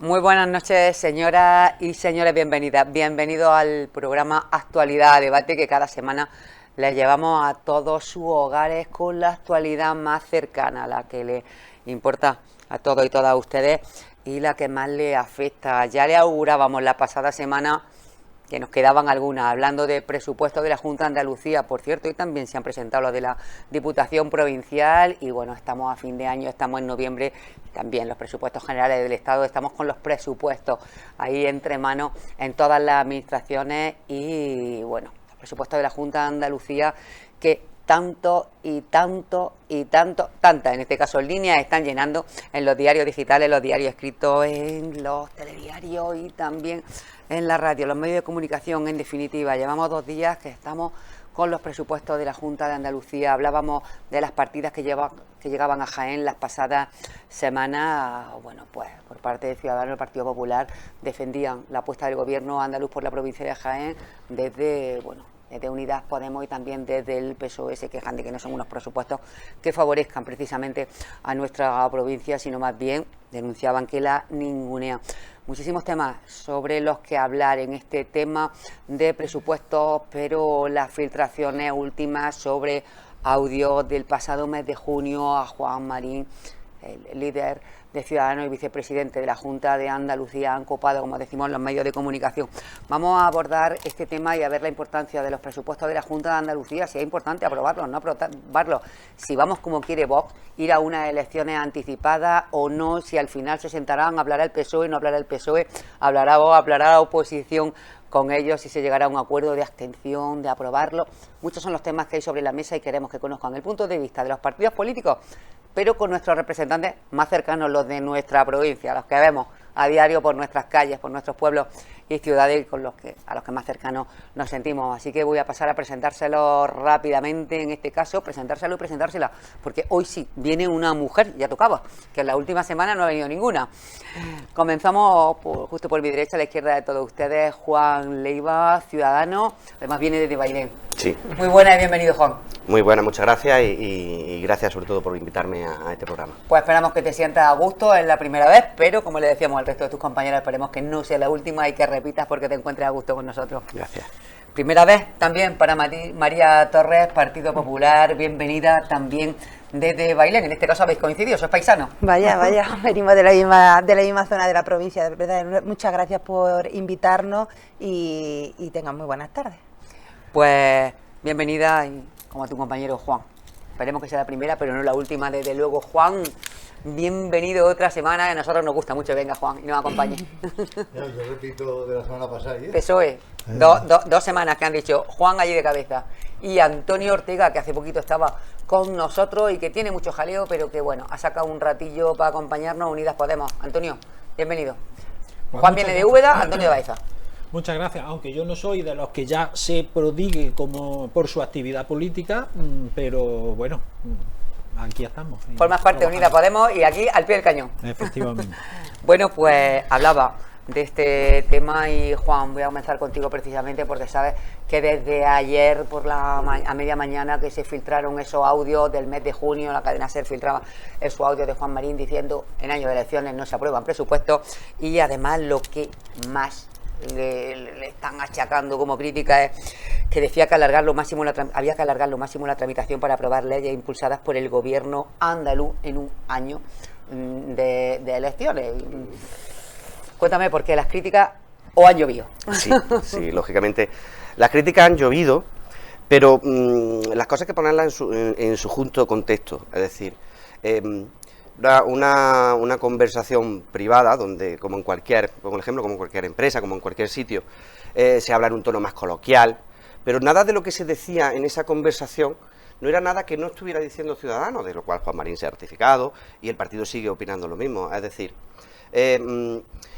Muy buenas noches, señoras y señores, bienvenidas. Bienvenidos al programa Actualidad a Debate, que cada semana les llevamos a todos sus hogares con la actualidad más cercana, la que les importa a todos y todas ustedes y la que más les afecta. Ya le augurábamos la pasada semana que nos quedaban algunas, hablando de presupuestos de la Junta de Andalucía, por cierto, y también se han presentado los de la Diputación Provincial, y bueno, estamos a fin de año, estamos en noviembre, también los presupuestos generales del Estado, estamos con los presupuestos ahí entre manos en todas las administraciones, y bueno, los presupuestos de la Junta de Andalucía que tantas, en este caso en línea, están llenando en los diarios digitales, los diarios escritos, en los telediarios y también en la radio, los medios de comunicación. En definitiva, llevamos 2 días que estamos con los presupuestos de la Junta de Andalucía. Hablábamos de las partidas que llegaban a Jaén las pasadas semanas. Bueno, pues por parte de Ciudadanos, el Partido Popular defendían la apuesta del gobierno andaluz por la provincia de Jaén desde Unidas Podemos y también desde el PSOE. Se quejan de que no son unos presupuestos que favorezcan precisamente a nuestra provincia, sino más bien denunciaban que la ningunean. Muchísimos temas sobre los que hablar en este tema de presupuestos, pero las filtraciones últimas sobre audio del pasado mes de junio a Juan Marín, el líder de Ciudadanos y vicepresidente de la Junta de Andalucía, han copado, como decimos, los medios de comunicación. Vamos a abordar este tema y a ver la importancia de los presupuestos de la Junta de Andalucía, si es importante aprobarlos, no aprobarlos, si vamos como quiere Vox, ir a unas elecciones anticipadas o no, si al final se sentarán, hablará el PSOE, no hablará el PSOE, hablará Vox, hablará la oposición con ellos, si se llegará a un acuerdo de abstención, de aprobarlo. Muchos son los temas que hay sobre la mesa y queremos que conozcan el punto de vista de los partidos políticos, pero con nuestros representantes más cercanos, los de nuestra provincia, los que vemos a diario por nuestras calles, por nuestros pueblos y ciudades, y a los que más cercanos nos sentimos. Así que voy a pasar a presentárselo rápidamente, en este caso, presentárselo y presentársela, porque hoy sí viene una mujer, ya tocaba, que en la última semana no ha venido ninguna. Comenzamos justo por mi derecha, a la izquierda de todos ustedes, Juan Leiva, Ciudadano, además viene desde Bailén. Sí. Muy buena y bienvenido, Juan. Muy buena, muchas gracias y gracias sobre todo por invitarme a este programa. Pues esperamos que te sientas a gusto, es la primera vez, pero como le decíamos al resto de tus compañeros, esperemos que no sea la última y que repitas porque te encuentres a gusto con nosotros. Gracias. Primera vez también para María Torres, Partido Popular, bienvenida también desde Bailén. En este caso habéis coincidido, sois paisanos. Vaya, venimos de la misma zona de la provincia, de verdad. Muchas gracias por invitarnos y tengan muy buenas tardes. Pues bienvenida, y como a tu compañero Juan. Esperemos que sea la primera, pero no la última, desde luego. Juan, bienvenido otra semana, a nosotros nos gusta mucho, venga Juan, y nos acompañe. Yo repito de la semana pasada. PSOE, 2 semanas que han dicho Juan allí de cabeza, y Antonio Ortega, que hace poquito estaba con nosotros y que tiene mucho jaleo, pero que bueno, ha sacado un ratillo para acompañarnos. Unidas Podemos. Antonio, bienvenido. Pues Juan viene de Úbeda, Antonio de Baeza. Muchas gracias, aunque yo no soy de los que ya se prodigue como por su actividad política, pero bueno, aquí estamos. Formas parte de Unidas Podemos y aquí al pie del cañón. Efectivamente. Bueno, pues hablaba de este tema y Juan, voy a comenzar contigo precisamente porque sabes que desde ayer a media mañana que se filtraron esos audios del mes de junio, la cadena SER filtraba esos audios de Juan Marín diciendo en año de elecciones no se aprueban presupuestos, y además lo que más le están achacando como crítica es que decía que había que alargar lo máximo la tramitación para aprobar leyes impulsadas por el gobierno andaluz en un año de elecciones. Cuéntame, ¿por qué las críticas o han llovido? Sí, lógicamente las críticas han llovido, pero las cosas hay que ponerlas en su justo contexto. Es decir, una conversación privada donde, como en cualquier empresa, como en cualquier sitio, se habla en un tono más coloquial, pero nada de lo que se decía en esa conversación no era nada que no estuviera diciendo Ciudadanos, de lo cual Juan Marín se ha certificado y el partido sigue opinando lo mismo. Es decir,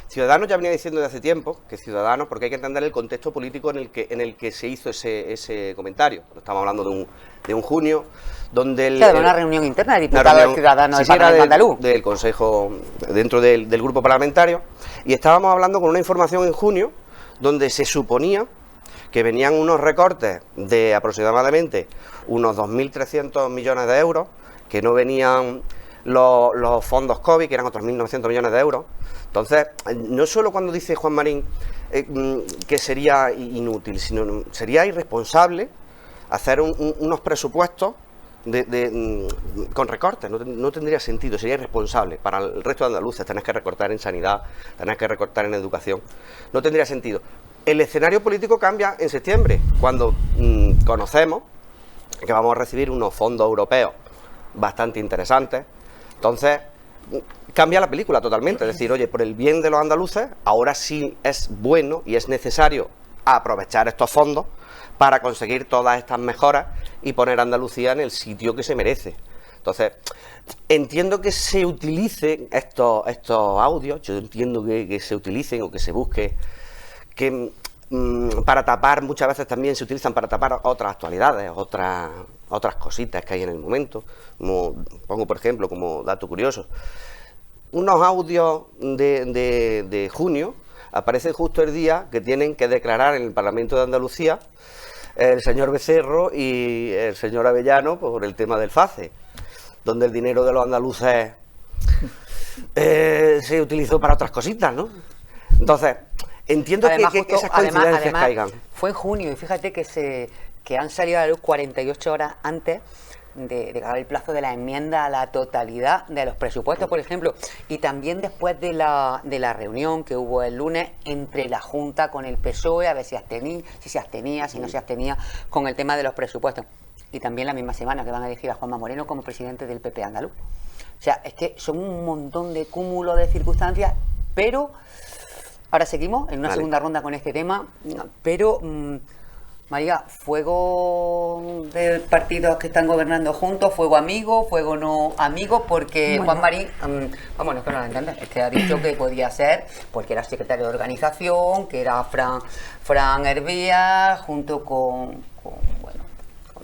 Ciudadanos ya venía diciendo desde hace tiempo que Ciudadanos, porque hay que entender el contexto político en el que se hizo ese comentario. Estamos hablando de un junio, donde una reunión interna de diputados de Ciudadanos del Parlamento andaluz. Del Consejo, dentro del grupo parlamentario, y estábamos hablando con una información en junio, donde se suponía que venían unos recortes de aproximadamente unos 2.300 millones de euros, que no venían los fondos COVID, que eran otros 1.900 millones de euros, Entonces, no solo cuando dice Juan Marín que sería inútil, sino sería irresponsable hacer unos presupuestos con recortes, no tendría sentido, sería irresponsable. Para el resto de andaluces tenés que recortar en sanidad, tenés que recortar en educación, no tendría sentido. El escenario político cambia en septiembre, cuando conocemos que vamos a recibir unos fondos europeos bastante interesantes. Entonces cambia la película totalmente, es decir, oye, por el bien de los andaluces, ahora sí es bueno y es necesario aprovechar estos fondos para conseguir todas estas mejoras y poner a Andalucía en el sitio que se merece. Entonces, entiendo que se utilicen estos audios, yo entiendo que se utilicen o que se busque, que para tapar, muchas veces también se utilizan para tapar otras actualidades, otras cositas que hay en el momento, como pongo por ejemplo como dato curioso, unos audios de junio aparecen justo el día que tienen que declarar en el Parlamento de Andalucía el señor Becerro y el señor Avellano por el tema del FACE, donde el dinero de los andaluces se utilizó para otras cositas, ¿no? Entonces, entiendo además, que esas coincidencias caigan. Fue en junio y fíjate que han salido a la luz 48 horas antes de acabar el plazo de la enmienda a la totalidad de los presupuestos, por ejemplo, y también después de la reunión que hubo el lunes entre la Junta con el PSOE, a ver si se abstenía, si no se abstenía con el tema de los presupuestos. Y también la misma semana que van a elegir a Juanma Moreno como presidente del PP andaluz. O sea, es que son un montón de cúmulo de circunstancias, pero ahora seguimos en una segunda ronda con este tema, pero María, fuego de partidos que están gobernando juntos, fuego amigo, fuego no amigo, porque bueno, Juan Marín, vamos, no es que no lo entiendas, es que ha dicho que podía ser, porque era secretario de organización, que era Fran Hervía, junto con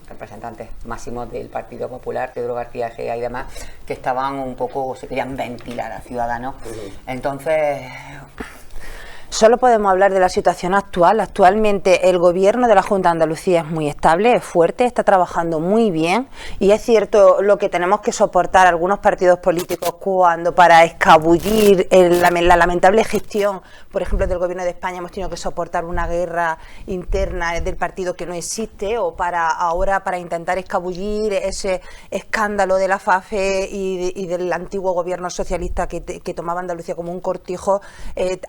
representantes máximos del Partido Popular, Pedro García Egea y demás, que estaban un poco, se querían ventilar a Ciudadanos. Entonces, solo podemos hablar de la situación actual. Actualmente el gobierno de la Junta de Andalucía es muy estable, es fuerte, está trabajando muy bien, y es cierto lo que tenemos que soportar algunos partidos políticos cuando para escabullir la lamentable gestión, por ejemplo, del gobierno de España, hemos tenido que soportar una guerra interna del partido que no existe, o para intentar escabullir ese escándalo de la FAFE y del antiguo gobierno socialista que tomaba Andalucía como un cortijo.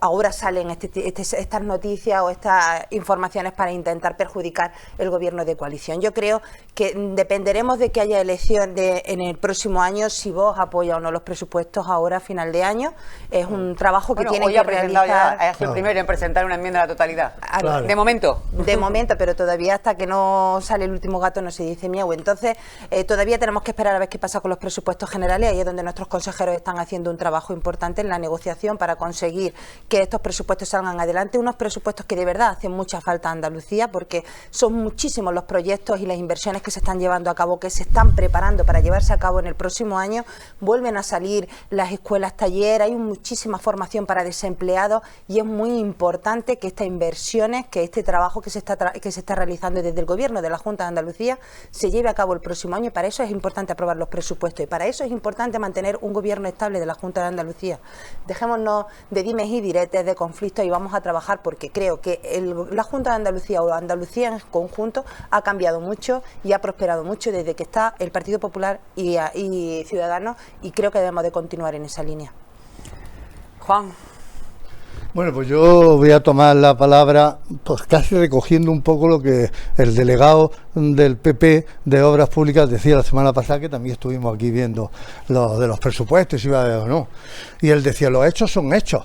Ahora salen estas noticias o estas informaciones para intentar perjudicar el gobierno de coalición. Yo creo que dependeremos de que haya elección en el próximo año, si Vox apoya o no los presupuestos ahora a final de año. Es un trabajo que tiene que realizar. Es el primero en presentar una enmienda a la totalidad. Claro. De momento, pero todavía hasta que no sale el último gato no se dice miau. Entonces, todavía tenemos que esperar a ver qué pasa con los presupuestos generales. Ahí es donde nuestros consejeros están haciendo un trabajo importante en la negociación para conseguir que estos presupuestos salgan adelante, unos presupuestos que de verdad hacen mucha falta a Andalucía, porque son muchísimos los proyectos y las inversiones que se están llevando a cabo, que se están preparando para llevarse a cabo en el próximo año. Vuelven a salir las escuelas taller, hay muchísima formación para desempleados, y es muy importante que estas inversiones, que este trabajo que se está realizando desde el gobierno de la Junta de Andalucía se lleve a cabo el próximo año, y para eso es importante aprobar los presupuestos, y para eso es importante mantener un gobierno estable de la Junta de Andalucía. Dejémonos de dimes y diretes, de conflictos, y vamos a trabajar, porque creo que la Junta de Andalucía o Andalucía en conjunto ha cambiado mucho y ha prosperado mucho desde que está el Partido Popular y Ciudadanos, y creo que debemos de continuar en esa línea. Juan. Bueno, pues yo voy a tomar la palabra, pues casi recogiendo un poco lo que el delegado del PP de Obras Públicas decía la semana pasada, que también estuvimos aquí viendo lo de los presupuestos, si iba a haber o no. Y él decía, los hechos son hechos,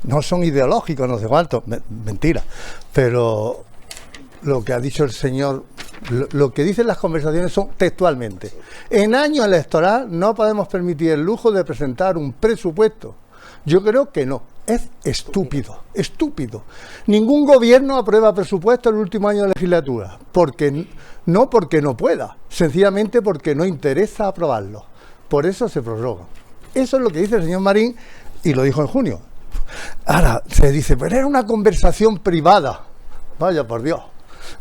no son ideológicos, no sé cuánto. Mentira. Pero lo que ha dicho el señor, lo que dicen las conversaciones son textualmente: en año electoral no podemos permitir el lujo de presentar un presupuesto. Yo creo que no. Es estúpido, estúpido. Ningún gobierno aprueba presupuesto el último año de legislatura, porque no pueda, sencillamente porque no interesa aprobarlo. Por eso se prorroga. Eso es lo que dice el señor Marín, y lo dijo en junio. Ahora se dice, pero era una conversación privada. Vaya por Dios.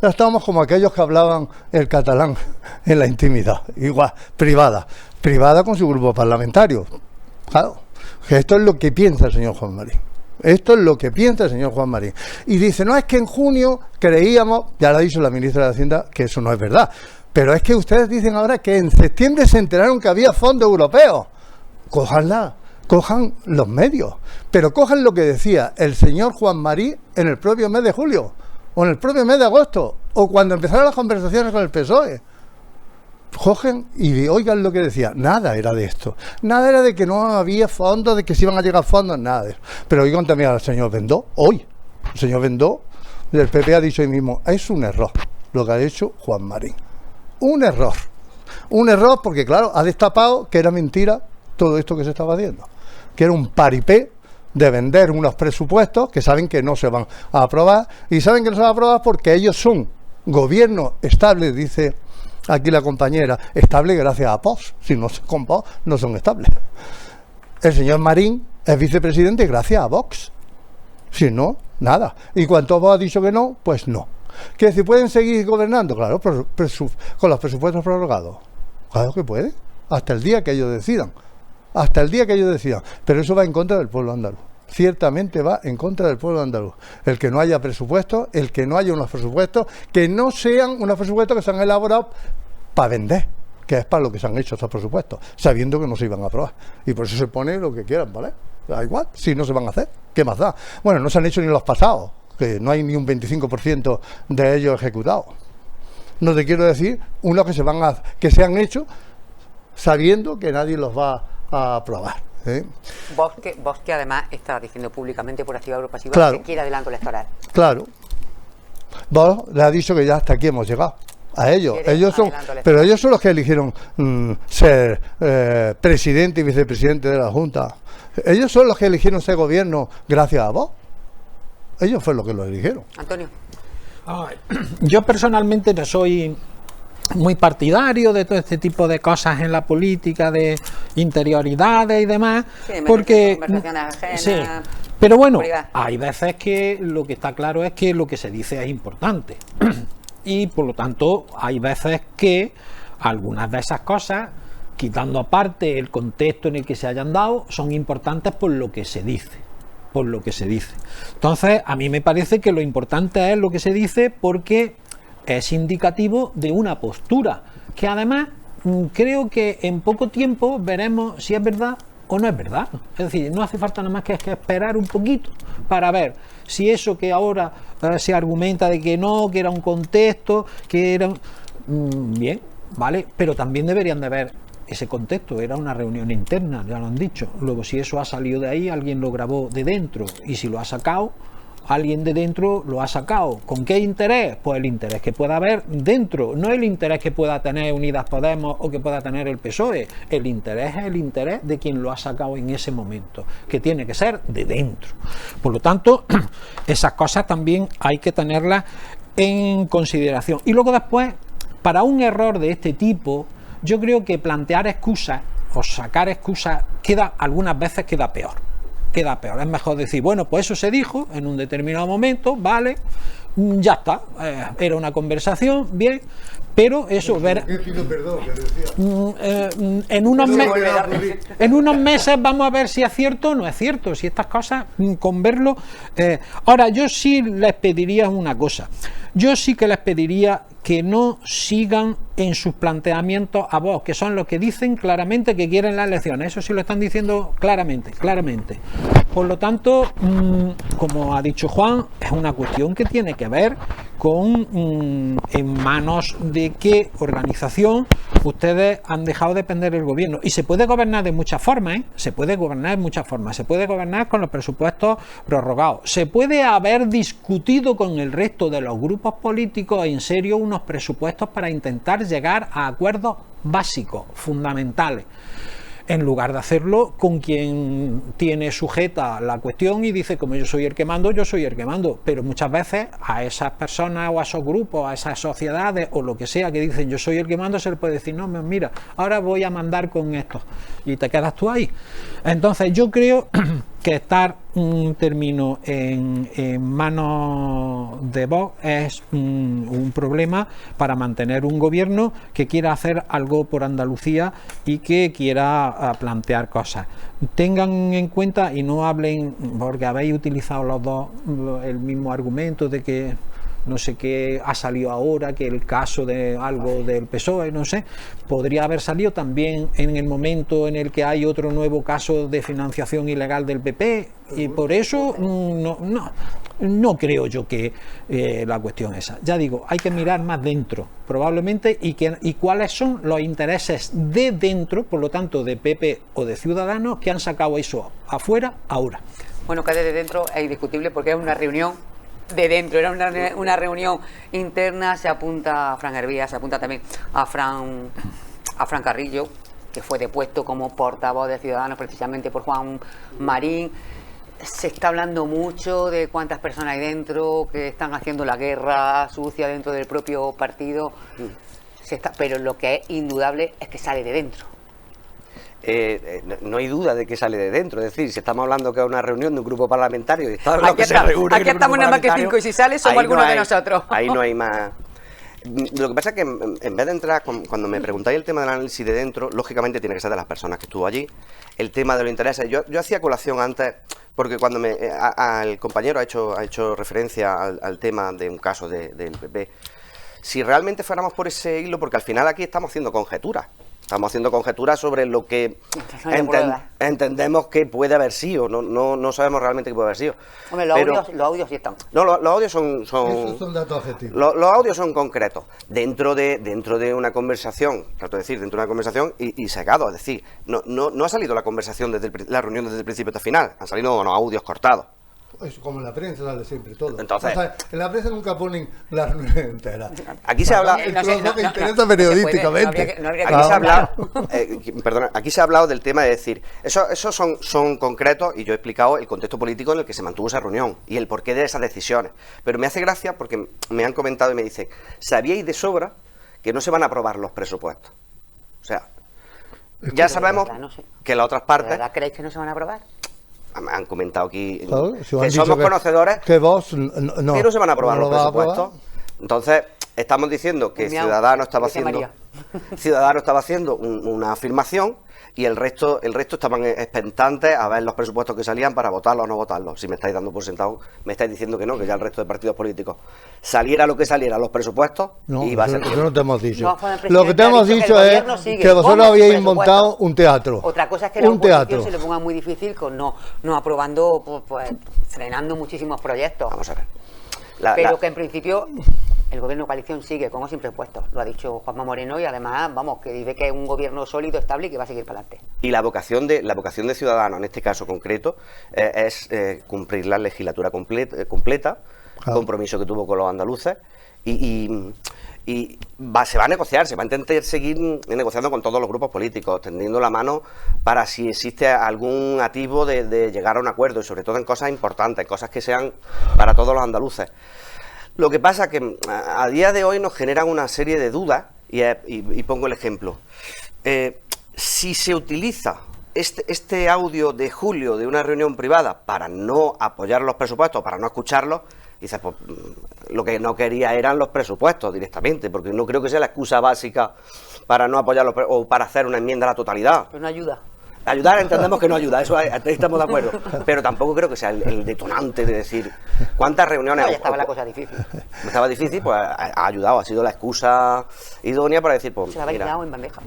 Ya estábamos como aquellos que hablaban el catalán en la intimidad. Igual, privada con su grupo parlamentario. Claro. Que esto es lo que piensa el señor Juan Marín. Esto es lo que piensa el señor Juan Marín. Y dice, no, es que en junio creíamos, ya lo ha dicho la ministra de Hacienda, que eso no es verdad. Pero es que ustedes dicen ahora que en septiembre se enteraron que había fondos europeos. Cójanla, cojan los medios. Pero cojan lo que decía el señor Juan Marín en el propio mes de julio, o en el propio mes de agosto, o cuando empezaron las conversaciones con el PSOE. Cogen y oigan lo que decía. Nada era de esto. Nada era de que no había fondos, de que se iban a llegar fondos, nada de eso. Pero oigan también al señor Bendó, hoy. El señor Bendó del PP ha dicho hoy mismo, es un error lo que ha hecho Juan Marín. Un error. Un error porque, claro, ha destapado que era mentira todo esto que se estaba haciendo. Que era un paripé de vender unos presupuestos que saben que no se van a aprobar. Y saben que no se van a aprobar porque ellos son gobierno estable, dice aquí la compañera, estable gracias a Vox. Si no son con Vox, no son estables. El señor Marín es vicepresidente gracias a Vox. Si no, nada. Y cuando Vox ha dicho que no, pues no. Que si pueden seguir gobernando, claro, con los presupuestos prorrogados. Claro que pueden, hasta el día que ellos decidan. Hasta el día que ellos decidan. Pero eso va en contra del pueblo andaluz. Ciertamente va en contra del pueblo andaluz. El que no haya presupuestos, el que no haya unos presupuestos, que no sean unos presupuestos que se han elaborado para vender, que es para lo que se han hecho estos presupuestos, sabiendo que no se iban a aprobar. Y por eso se pone lo que quieran, ¿vale? Da igual, si no se van a hacer, ¿qué más da? Bueno, no se han hecho ni los pasados, que no hay ni un 25% de ellos ejecutados. No te quiero decir unos que se han hecho sabiendo que nadie los va a aprobar. Vos que además está diciendo públicamente por activa o por pasiva, claro, que quiere adelanto electoral. Claro. Vos le ha dicho que ya hasta aquí hemos llegado. A ellos son, pero ellos son los que eligieron ser presidente y vicepresidente de la Junta. Ellos son los que eligieron ser gobierno gracias a vos. Ellos fueron los que lo eligieron. Antonio. Yo personalmente no soy muy partidario de todo este tipo de cosas en la política, de interioridades y demás, Sí, porque ajenas, sí, pero bueno, privada. hay veces que lo que está claro es que lo que se dice es importante y por lo tanto hay veces que algunas de esas cosas, quitando aparte el contexto en el que se hayan dado, son importantes por lo que se dice. Entonces, a mí me parece que lo importante es lo que se dice porque es indicativo de una postura que además creo que en poco tiempo veremos si es verdad o no es verdad. Es decir, no hace falta nada más que esperar un poquito para ver si eso que ahora se argumenta de que no, que era un contexto, que era bien, vale, pero también deberían de ver ese contexto, era una reunión interna, ya lo han dicho. Luego, si eso ha salido de ahí, alguien lo grabó de dentro, y si lo ha sacado, alguien de dentro lo ha sacado. ¿Con qué interés? Pues el interés que pueda haber dentro, no el interés que pueda tener Unidas Podemos o que pueda tener el PSOE. El interés es el interés de quien lo ha sacado en ese momento, que tiene que ser de dentro. Por lo tanto, esas cosas también hay que tenerlas en consideración. Y luego después, para un error de este tipo, yo creo que plantear excusas o sacar excusas algunas veces queda peor. Es mejor decir, bueno, pues eso se dijo en un determinado momento, vale, ya está, era una conversación, bien, pero eso en unos meses vamos a ver si es cierto o no es cierto, si estas cosas con verlo. Ahora, yo sí les pediría una cosa, yo sí que les pediría que no sigan en sus planteamientos a Vox, que son los que dicen claramente que quieren las elecciones. Eso sí lo están diciendo claramente. Por lo tanto, como ha dicho Juan, es una cuestión que tiene que ver con en manos de qué organización ustedes han dejado de depender del gobierno. Y se puede gobernar de muchas formas, Se puede gobernar con los presupuestos prorrogados. Se puede haber discutido con el resto de los grupos políticos en serio unos presupuestos para intentar llegar a acuerdos básicos, fundamentales, en lugar de hacerlo con quien tiene sujeta la cuestión y dice, como yo soy el que mando, pero muchas veces a esas personas o a esos grupos, a esas sociedades o lo que sea que dicen yo soy el que mando, se le puede decir, no, mira, ahora voy a mandar con esto y te quedas tú ahí. Entonces yo creo que estar un término en manos de Vox es un problema para mantener un gobierno que quiera hacer algo por Andalucía y que quiera plantear cosas. Tengan en cuenta y no hablen, porque habéis utilizado los dos el mismo argumento de que no sé qué ha salido ahora, que el caso de algo del PSOE, no sé, podría haber salido también en el momento en el que hay otro nuevo caso de financiación ilegal del PP, y por eso no creo yo que la cuestión esa. Ya digo, hay que mirar más dentro, probablemente, y cuáles son los intereses de dentro, por lo tanto, de PP o de Ciudadanos, que han sacado eso afuera ahora. Bueno, que desde dentro es indiscutible porque es una reunión de dentro, era una reunión interna. Se apunta a Fran Hervía, se apunta también a Fran Carrillo, que fue depuesto como portavoz de Ciudadanos precisamente por Juan Marín. Se está hablando mucho de cuántas personas hay dentro, que están haciendo la guerra sucia dentro del propio partido, pero lo que es indudable es que sale de dentro. No hay duda de que sale de dentro, es decir, si estamos hablando que es una reunión de un grupo parlamentario y está aquí estamos nada más que 5 y si sale somos algunos de nosotros. Ahí no hay más. Lo que pasa es que en vez de entrar, cuando me preguntáis el tema del análisis de dentro, lógicamente tiene que ser de las personas que estuvo allí, el tema de los intereses. Yo hacía colación antes, porque cuando el compañero ha hecho referencia al tema de un caso del PP, si realmente fuéramos por ese hilo, porque al final aquí estamos haciendo conjeturas. Estamos haciendo conjeturas sobre lo que entendemos que puede haber sido. No sabemos realmente qué puede haber sido. Hombre, los audios sí están. No, los audios son esos son datos objetivos. Los audios son concretos. Dentro de una conversación, trato de decir, dentro de una conversación y secado. Es decir, no ha salido la conversación la reunión desde el principio hasta el final. Han salido unos audios cortados. Eso, como en la prensa sale siempre todo. Entonces, o sea, en la prensa nunca ponen la reunión entera. Aquí se habla. Periodísticamente. Aquí se ha hablado del tema de decir, esos son concretos y yo he explicado el contexto político en el que se mantuvo esa reunión y el porqué de esas decisiones. Pero me hace gracia porque me han comentado y me dicen, ¿sabíais de sobra que no se van a aprobar los presupuestos? O sea, ya sabemos que las otras partes. ¿De verdad creéis que no se van a aprobar? Han comentado aquí si que somos conocedores que vos que no se van a aprobar los presupuestos. Entonces estamos diciendo que Ciudadanos estaba haciendo una afirmación y el resto estaban expectantes a ver los presupuestos que salían para votarlos o no votarlos. Si me estáis dando por sentado, me estáis diciendo que no, que ya el resto de partidos políticos saliera lo que saliera los presupuestos, iba a ser. Eso no te hemos dicho. Lo que te hemos dicho es que vosotros habíais montado un teatro. Otra cosa es que la oposición se le ponga muy difícil con no aprobando, pues frenando muchísimos proyectos. Vamos a ver. Pero que en principio el gobierno de coalición sigue con o sin presupuestos. Lo ha dicho Juanma Moreno y además, que dice que es un gobierno sólido, estable y que va a seguir para adelante. Y la vocación de Ciudadanos, en este caso concreto, es cumplir la legislatura completa, compromiso que tuvo con los andaluces y se va a negociar, se va a intentar seguir negociando con todos los grupos políticos, tendiendo la mano para si existe algún atisbo de llegar a un acuerdo y sobre todo en cosas importantes, cosas que sean para todos los andaluces. Lo que pasa es que a día de hoy nos generan una serie de dudas y pongo el ejemplo. Si se utiliza este audio de julio de una reunión privada para no apoyar los presupuestos, para no escucharlos, dices, pues lo que no quería eran los presupuestos directamente, porque no creo que sea la excusa básica para no apoyarlos o para hacer una enmienda a la totalidad. Pero no ayuda. Ayudar entendemos que no ayuda, eso estamos de acuerdo, pero tampoco creo que sea el detonante de decir cuántas reuniones. No, ya estaba la cosa difícil. Estaba difícil, pues ha ayudado, ha sido la excusa idónea para decir, pues se la habéis dado en bandeja.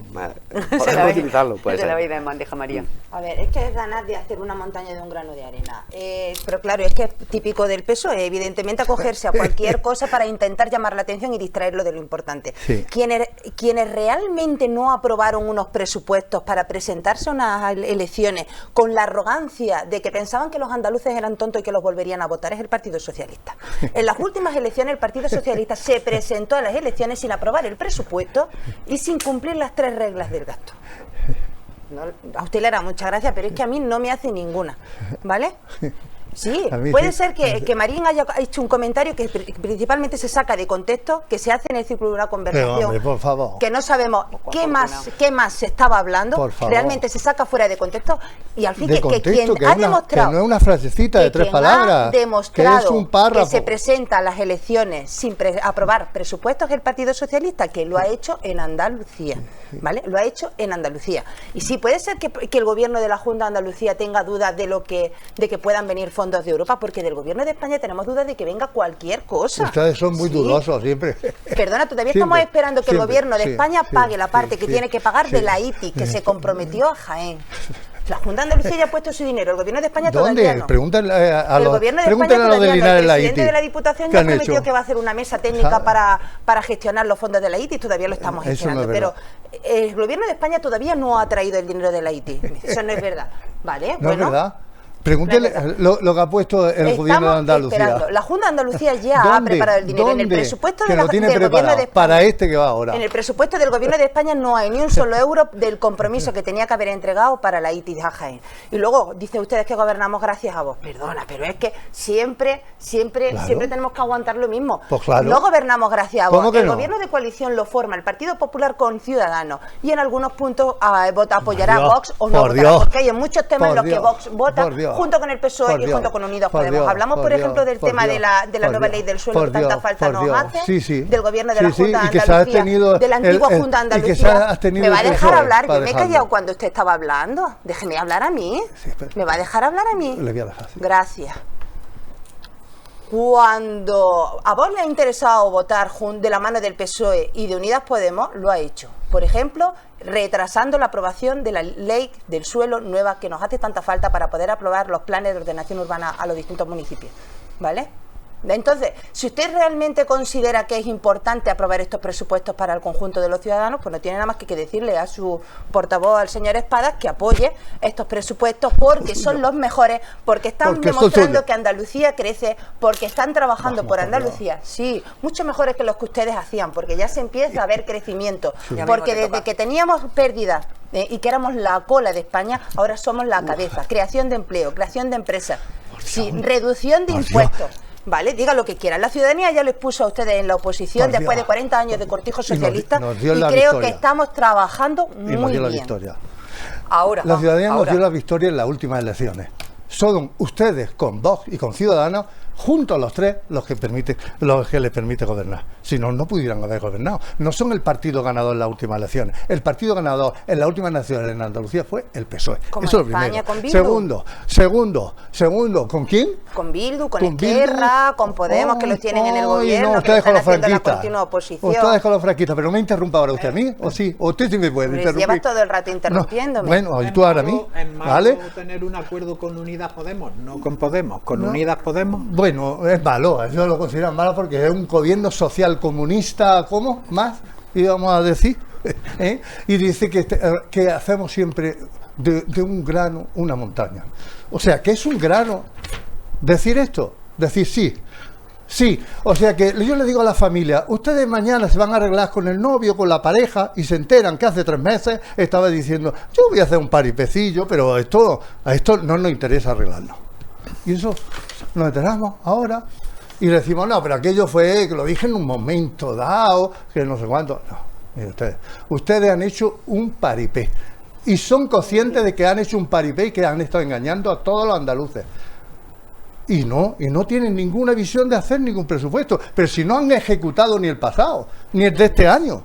Podemos utilizarlo, se la habéis dado en bandeja, María. A ver, es que es ganas de hacer una montaña de un grano de arena. Pero claro, es que es típico del PSOE, evidentemente acogerse a cualquier cosa para intentar llamar la atención y distraerlo de lo importante. Sí. Quienes realmente no aprobaron unos presupuestos para presentarse a unas elecciones con la arrogancia de que pensaban que los andaluces eran tontos y que los volverían a votar es el Partido Socialista. En las últimas elecciones el Partido Socialista se presentó a las elecciones sin aprobar el presupuesto y sin cumplir las 3 reglas del gasto. A usted le hará mucha gracia, pero es que a mí no me hace ninguna, ¿vale? Sí, A mí puede sí. ser que Marín haya hecho un comentario que principalmente se saca de contexto, que se hace en el círculo de una conversación, Pero, hombre, por favor. que no sabemos qué más se estaba hablando, Por favor. realmente se saca fuera de contexto, y al fin De que contexto, quien que ha es una- demostrado que no es una frasecita de que tres quien palabras, ha demostrado que es un párrafo. que se presenta a las elecciones sin aprobar presupuestos del Partido Socialista, que lo ha hecho en Andalucía, ¿vale? Lo ha hecho en Andalucía. Y sí, puede ser que el gobierno de la Junta de Andalucía tenga dudas de que puedan venir fondos de Europa, porque del gobierno de España tenemos dudas de que venga cualquier cosa. Ustedes son muy Sí. dudosos siempre. Perdona, todavía Siempre, estamos esperando que el siempre, gobierno de sí, España sí, pague la parte sí, que sí, tiene que pagar sí, de la ITI, que se comprometió a Jaén. La Junta de Andalucía ya ha puesto su dinero, el gobierno de España todavía ¿Dónde? no. Pregúntenle a El los, gobierno de pregúntenle España a los de todavía no. Linares El la presidente ITI. de la Diputación ¿Qué ya han prometió hecho? que va a hacer una mesa técnica para gestionar los fondos de la ITI, todavía lo estamos Eso no gestionando. es Pero verdad. el gobierno de España todavía no ha traído el dinero de la ITI. Eso no es verdad. ¿Vale? No Bueno, es verdad. Pregúntele no es verdad. lo que ha puesto el gobierno de Andalucía. Esperando. La Junta de Andalucía ya ha ¿Dónde? preparado el dinero en el ¿Dónde? presupuesto Que de lo tiene del gobierno preparado de España. para este que va ahora. En el presupuesto del gobierno de España no hay ni un solo euro del compromiso que tenía que haber entregado para la ITI de Jaén. Y luego dicen ustedes que gobernamos gracias a vos. Perdona, pero es que siempre tenemos que aguantar lo mismo. Pues claro. No gobernamos gracias a vos. ¿Cómo que El no? gobierno de coalición lo forma el Partido Popular con Ciudadanos, y en algunos puntos apoyará Por a Dios, Vox o no por votará, Dios, porque hay en muchos temas en por los que Dios, Vox vota por Dios, junto con el PSOE por y Dios, junto con Unidos por Podemos. Dios, Hablamos, por por ejemplo, Dios, del por tema de Dios, la por nueva Dios, ley del suelo, por que tanta Dios, falta por nos Dios. hace, Sí, sí. del gobierno de la Sí, sí, Junta de y que se ha Andalucía, tenido de la antigua el- Junta de y que Andalucía. se ha tenido ¿Me va a el dejar PSOE hablar? para Yo me he dejarlo. callado cuando usted estaba hablando. Déjeme hablar a mí. Sí, pero- ¿Me va a dejar hablar a mí? Le voy a dejar, sí. Gracias. Cuando a vos le ha interesado votar de la mano del PSOE y de Unidas Podemos, lo ha hecho. Por ejemplo, retrasando la aprobación de la ley del suelo nueva que nos hace tanta falta para poder aprobar los planes de ordenación urbana a los distintos municipios. ¿Vale? Entonces, si usted realmente considera que es importante aprobar estos presupuestos para el conjunto de los ciudadanos, pues no tiene nada más que decirle a su portavoz, al señor Espadas, que apoye estos presupuestos porque son los mejores, porque están Porque son demostrando suyos. que Andalucía crece, porque están trabajando Vamos, por por Andalucía. Sí, mucho mejores que los que ustedes hacían, porque ya se empieza a ver crecimiento. Ya Porque mismo te desde toca. que teníamos pérdidas y que éramos la cola de España, ahora somos la cabeza. Creación de empleo, creación de empresas, sí, reducción de Por Dios. impuestos. Vale, diga lo que quiera. La ciudadanía ya les puso a ustedes en la oposición Por después Dios. de 40 años de cortijo Y nos- socialista, nos dio y la creo victoria. que estamos trabajando Y nos muy dio la bien. victoria. Ahora. La ciudadanía nos ahora. dio la victoria en las últimas elecciones. Son ustedes con Vox y con Ciudadanos, juntos los tres, los que les permite gobernar. Si no, no pudieran haber gobernado. No son el partido ganador en las últimas elecciones. El partido ganador en las últimas elecciones en Andalucía fue el PSOE. Como Eso es en lo España, primero. con Bildu. Segundo, ¿con quién? Con Bildu, con Con Esquerra, Bildu. con Podemos, que los tienen en el Ay, gobierno, no, que ustedes están con los haciendo la franquistas. continua oposición. Ustedes con los franquistas, pero no me interrumpa ahora usted a mí, ¿o sí? ¿O usted sí me puede Hombre, interrumpir? llevas todo el rato interrumpiéndome. No, bueno, y tú ahora a mí, Es malo ¿vale? tener un acuerdo con Unidas Podemos, no con Podemos, con Unidas Podemos. Bueno, es malo, eso lo consideran malo porque es un gobierno social comunista, ¿cómo? Más, íbamos a decir, ¿eh? Y dice que hacemos siempre de un grano una montaña. O sea, que es un grano decir esto, decir sí. Sí, o sea que yo le digo a la familia, ustedes mañana se van a arreglar con el novio, con la pareja, y se enteran que hace 3 meses estaba diciendo, yo voy a hacer un paripecillo, pero a esto no nos interesa arreglarlo. Y eso nos enteramos ahora y le decimos, no, pero aquello fue, que lo dije en un momento dado, que no sé cuánto. No, mire ustedes han hecho un paripé y son conscientes de que han hecho un paripé y que han estado engañando a todos los andaluces. Y no tienen ninguna visión de hacer ningún presupuesto. Pero si no han ejecutado ni el pasado, ni el de este año.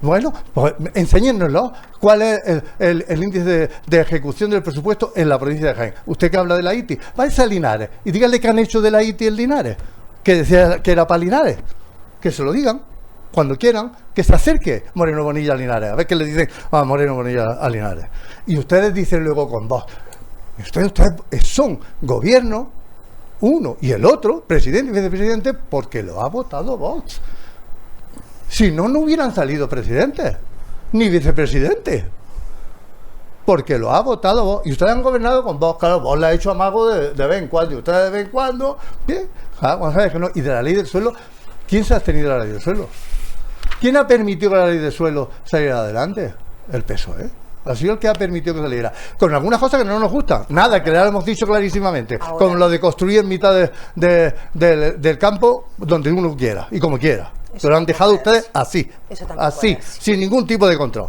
Bueno, pues enséñennoslo. ¿Cuál es el índice de ejecución del presupuesto en la provincia de Jaén? Usted que habla de la ITI, váyase a Linares y díganle que han hecho de la ITI en Linares. Que decía que era para Linares. Que se lo digan cuando quieran, que se acerque Moreno Bonilla a Linares. A ver qué le dicen a Moreno Bonilla a Linares. Y ustedes dicen luego con Vox. Ustedes son gobierno, uno y el otro, presidente y vicepresidente, porque lo ha votado Vox. Si no, no hubieran salido presidentes, ni vicepresidentes. Porque lo ha votado Vox. Y ustedes han gobernado con Vox. Claro, Vox le ha hecho amago de vez en cuando. Y ustedes de vez en cuando, bien, ¿sabes que no? Y de la ley del suelo, ¿quién se ha abstenido de la ley del suelo? ¿Quién ha permitido que la ley del suelo saliera adelante? El PSOE. Ha sido el que ha permitido que saliera. Con algunas cosas que no nos gustan. Nada, que ya lo hemos dicho clarísimamente. Ahora. Como lo de construir en mitad del campo donde uno quiera y como quiera. Eso Lo han dejado tampoco ustedes es. así. Eso tampoco Así, es. sin ningún tipo de control.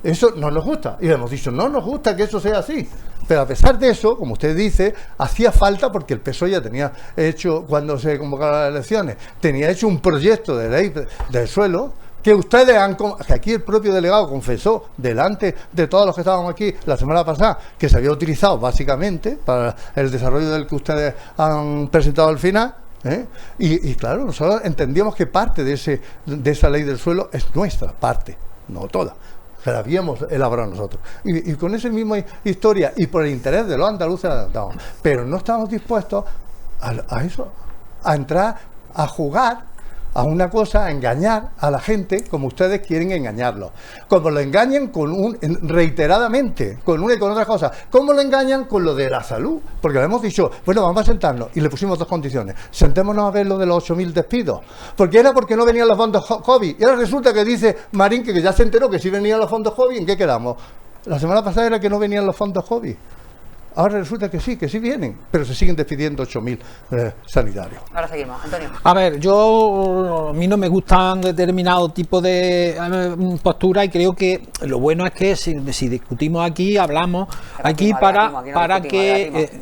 Eso no nos gusta. Y le hemos dicho, no nos gusta que eso sea así. Pero a pesar de eso, como usted dice, hacía falta, porque el PSOE ya tenía hecho, cuando se convocaron las elecciones, tenía hecho un proyecto de ley del suelo, que ustedes que aquí el propio delegado confesó delante de todos los que estábamos aquí la semana pasada, que se había utilizado básicamente para el desarrollo del que ustedes han presentado al final. Y claro, nosotros entendíamos que parte de esa ley del suelo es nuestra parte, no toda, que la habíamos elaborado nosotros. Y con esa misma historia y por el interés de los andaluces la adaptamos. Pero no estamos dispuestos a eso, a entrar, a jugar a una cosa, a engañar a la gente como ustedes quieren engañarlo. Como lo engañan reiteradamente, con una y con otra cosa. Como lo engañan con lo de la salud. Porque le hemos dicho, bueno, vamos a sentarnos. Y le pusimos dos condiciones. Sentémonos a ver lo de los 8.000 despidos. Porque no venían los fondos COVID. Y ahora resulta que dice Marín que ya se enteró que sí venían los fondos COVID. ¿En qué quedamos? La semana pasada era que no venían los fondos COVID. Ahora resulta que sí vienen, pero se siguen despidiendo 8.000 sanitarios. Ahora seguimos, Antonio. A ver, a mí no me gustan determinados tipos de posturas y creo que lo bueno es que si discutimos aquí, hablamos aquí para que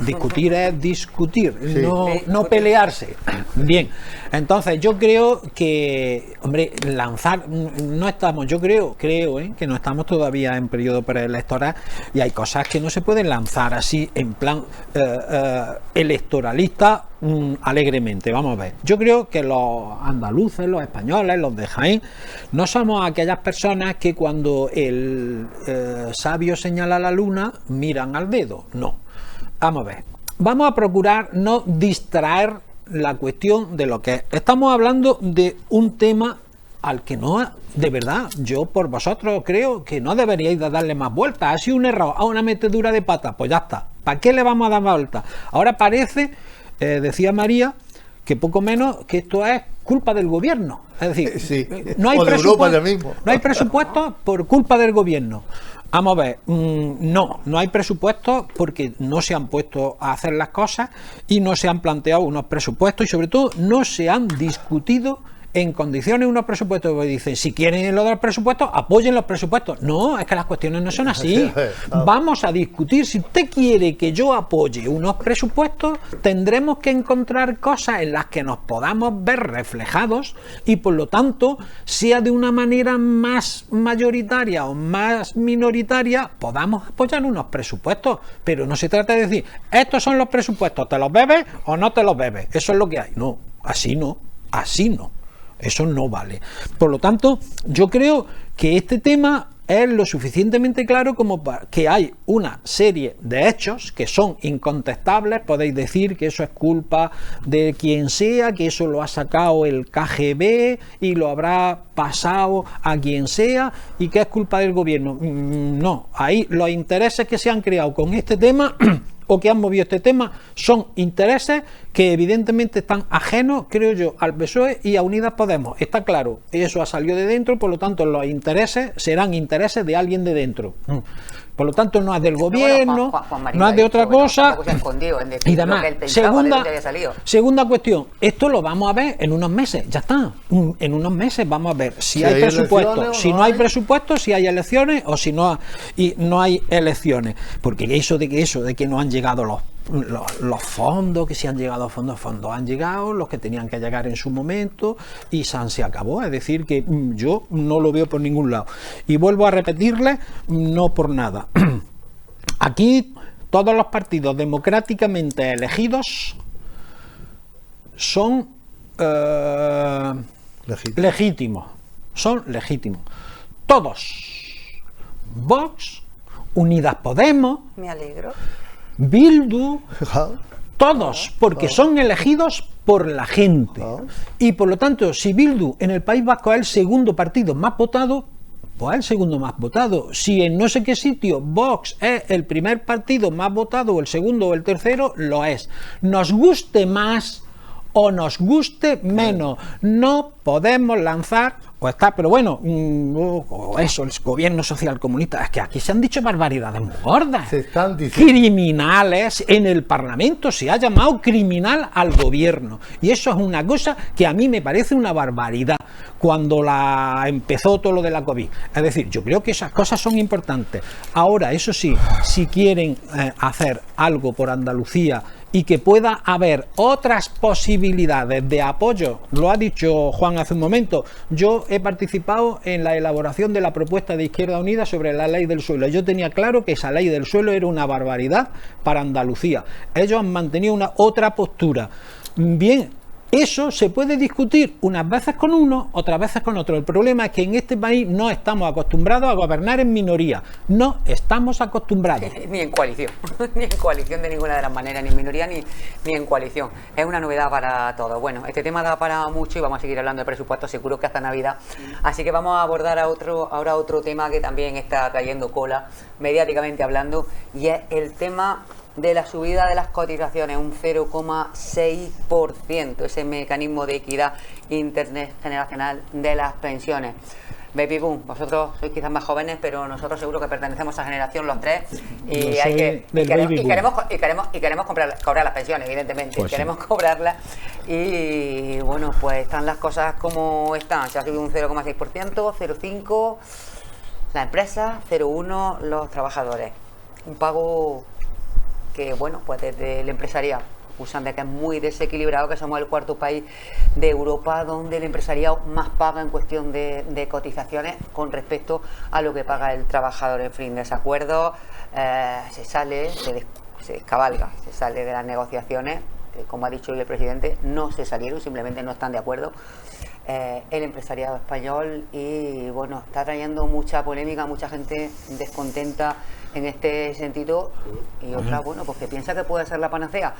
discutir es discutir, Sí. no pelearse. Bien, entonces yo creo que, hombre, lanzar, yo creo que no estamos todavía en periodo preelectoral y hay cosas que no se pueden lanzar así en plan electoralista alegremente. Vamos a ver, yo creo que los andaluces, los españoles, los de Jaén, no somos aquellas personas que cuando el sabio señala la luna miran al dedo, no. Vamos a ver, vamos a procurar no distraer la cuestión de lo que es. Estamos hablando de un tema al que no, de verdad, yo por vosotros creo que no deberíais de darle más vueltas. Ha sido un error, a una metedura de pata, pues ya está. ¿Para qué le vamos a dar más vueltas? Ahora parece, decía María, que poco menos que esto es culpa del gobierno. Es decir, sí. No hay presupuesto por culpa del gobierno. Vamos a ver, no hay presupuestos porque no se han puesto a hacer las cosas y no se han planteado unos presupuestos y sobre todo no se han discutido en condiciones unos presupuestos. Pues dicen, si quieren lo de los presupuestos, apoyen los presupuestos. No, es que las cuestiones no son así. Vamos a discutir. Si usted quiere que yo apoye unos presupuestos, tendremos que encontrar cosas en las que nos podamos ver reflejados y por lo tanto, sea de una manera más mayoritaria o más minoritaria, podamos apoyar unos presupuestos. Pero no se trata de decir, estos son los presupuestos, ¿te los bebes o no te los bebes? Eso es lo que hay. No, así no. Eso no vale. Por lo tanto, yo creo que este tema es lo suficientemente claro como para que hay una serie de hechos que son incontestables. Podéis decir que eso es culpa de quien sea, que eso lo ha sacado el KGB y lo habrá pasado a quien sea y que es culpa del gobierno. No, ahí los intereses que se han creado con este tema o que han movido este tema son intereses que evidentemente están ajenos, creo yo, al PSOE y a Unidas Podemos. Está claro, eso ha salido de dentro, por lo tanto los intereses serán intereses de alguien de dentro. Por lo tanto no es del gobierno, no es de otra cosa. Y demás. Segunda cuestión, esto lo vamos a ver en unos meses, ya está. En unos meses vamos a ver si hay presupuesto, si no hay presupuesto, si hay elecciones o si no hay elecciones. Porque eso de que no han llegado los fondos, que si han llegado fondos han llegado, los que tenían que llegar en su momento y se acabó. Es decir, que yo no lo veo por ningún lado. Y vuelvo a repetirle, no por nada. Aquí todos los partidos democráticamente elegidos son legítimos. Son legítimos. Todos. Vox, Unidas Podemos. Me alegro. Bildu, todos, porque son elegidos por la gente. Y por lo tanto, si Bildu en el País Vasco es el segundo partido más votado, pues es el segundo más votado. Si en no sé qué sitio Vox es el primer partido más votado, o el segundo o el tercero, lo es. Nos guste más o nos guste menos, no podemos lanzar o está, pero bueno, o eso, el gobierno social comunista, es que aquí se han dicho barbaridades muy gordas. Se están diciendo Criminales, en el Parlamento se ha llamado criminal al gobierno, y eso es una cosa que a mí me parece una barbaridad cuando empezó todo lo de la COVID. Es decir, yo creo que esas cosas son importantes. Ahora, eso sí, si quieren hacer algo por Andalucía y que pueda haber otras posibilidades de apoyo, lo ha dicho Juan hace un momento, yo he participado en la elaboración de la propuesta de Izquierda Unida sobre la ley del suelo. Yo tenía claro que esa ley del suelo era una barbaridad para Andalucía. Ellos han mantenido una otra postura. Bien, eso se puede discutir unas veces con uno, otras veces con otro. El problema es que en este país no estamos acostumbrados a gobernar en minoría. No estamos acostumbrados. Ni en coalición, ni en coalición de ninguna de las maneras, ni en minoría ni en coalición. Es una novedad para todos. Bueno, este tema da para mucho y vamos a seguir hablando de presupuesto seguro que hasta Navidad. Así que vamos a abordar ahora otro tema que también está trayendo cola, mediáticamente hablando, y es el tema de la subida de las cotizaciones, un 0,6%, ese mecanismo de equidad intergeneracional de las pensiones. Baby boom, vosotros sois quizás más jóvenes, pero nosotros seguro que pertenecemos a esa generación los tres y queremos cobrar las pensiones, evidentemente, pues queremos cobrarlas y bueno, pues están las cosas como están. Se ha subido un 0,6%, 0,5% la empresa, 0,1% los trabajadores. Un pago que, bueno, pues desde el empresariado acusan de que es muy desequilibrado, que somos el cuarto país de Europa donde el empresariado más paga en cuestión de cotizaciones con respecto a lo que paga el trabajador. En fin, desacuerdo, se descabalga, se sale de las negociaciones, como ha dicho hoy el presidente, no se salieron, simplemente no están de acuerdo el empresariado español y bueno, está trayendo mucha polémica, mucha gente descontenta en este sentido y otra, bueno, pues que piensa que puede ser la panacea.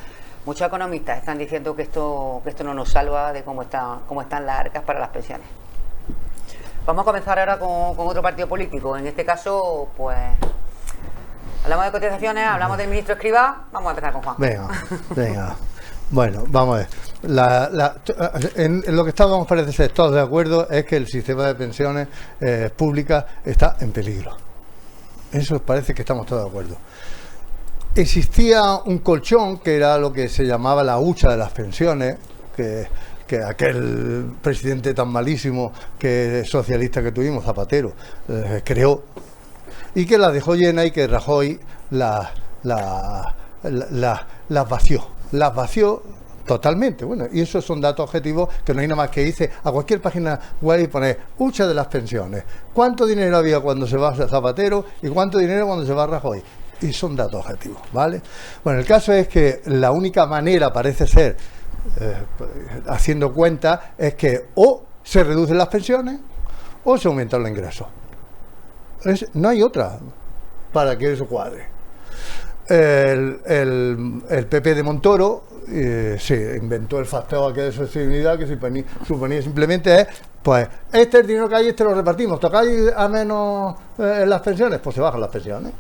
Muchos economistas están diciendo que esto no nos salva de cómo están las arcas para las pensiones. Vamos a comenzar ahora con otro partido político. En este caso, pues hablamos de cotizaciones, hablamos del ministro Escrivá. Vamos a empezar con Juan. Venga. Bueno, vamos a ver. En lo que estábamos, parece ser todos de acuerdo, es que el sistema de pensiones públicas está en peligro. Eso parece que estamos todos de acuerdo. Existía un colchón que era lo que se llamaba la hucha de las pensiones, que aquel presidente tan malísimo socialista que tuvimos, Zapatero, creó, y que la dejó llena y que Rajoy las vació totalmente. Bueno, y esos son datos objetivos que no hay nada más que irse a cualquier página web y poner hucha de las pensiones. ¿Cuánto dinero había cuando se va Zapatero y cuánto dinero cuando se va Rajoy? Y son datos objetivos, ¿vale? Bueno, el caso es que la única manera, parece ser, haciendo cuenta, es que o se reducen las pensiones o se aumentan los ingresos. No hay otra para que eso cuadre. El PP de Montoro se inventó el factor de sostenibilidad que suponía simplemente pues este es el dinero que hay, este lo repartimos, tocáis a menos las pensiones, pues se bajan las pensiones.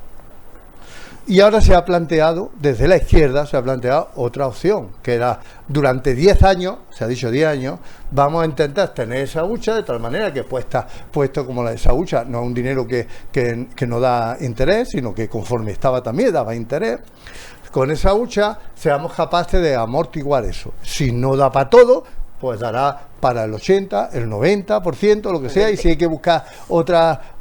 Y ahora se ha planteado, desde la izquierda, se ha planteado otra opción, que era durante 10 años, se ha dicho 10 años, vamos a intentar tener esa hucha de tal manera que puesto como esa hucha no es un dinero que no da interés, sino que conforme estaba también daba interés. Con esa hucha seamos capaces de amortiguar eso. Si no da para todo, pues dará para el 80, el 90%, lo que sea, y si hay que buscar otra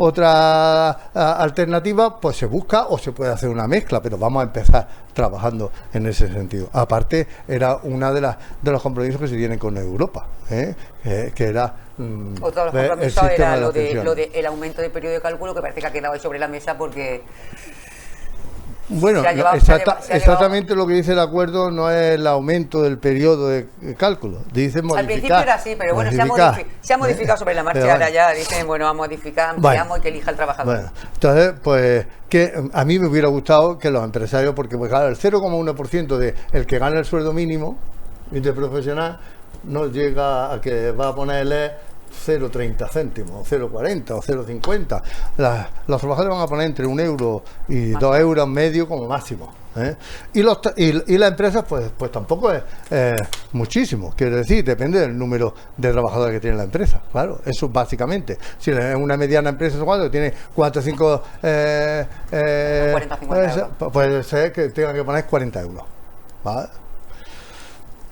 alternativa, pues se busca o se puede hacer una mezcla, pero vamos a empezar trabajando en ese sentido. Aparte, era una de los compromisos que se tienen con Europa, que era otro de los compromisos era lo de el aumento del periodo de cálculo, que parece que ha quedado ahí sobre la mesa porque... Bueno, exactamente lo que dice el acuerdo no es el aumento del periodo de cálculo, dice modificar. Al principio era así, pero bueno, se ha modificado sobre la marcha, ahora ya dicen, bueno, vamos a modificar, ampliamos y que elija el trabajador. Bueno, entonces, pues, que a mí me hubiera gustado que los empresarios, porque pues claro, el 0,1% de el que gana el sueldo mínimo interprofesional no llega a que va a ponerle 0,30 céntimos, 0,40 o 0,50. Los trabajadores van a poner entre 1 euro y 2 euros medio como máximo. Y las empresas pues tampoco es muchísimo, quiero decir, depende del número de trabajadores que tiene la empresa, claro, eso básicamente. Si es una mediana empresa que tiene 4 o 5 puede ser que tenga que poner 40 euros, ¿vale?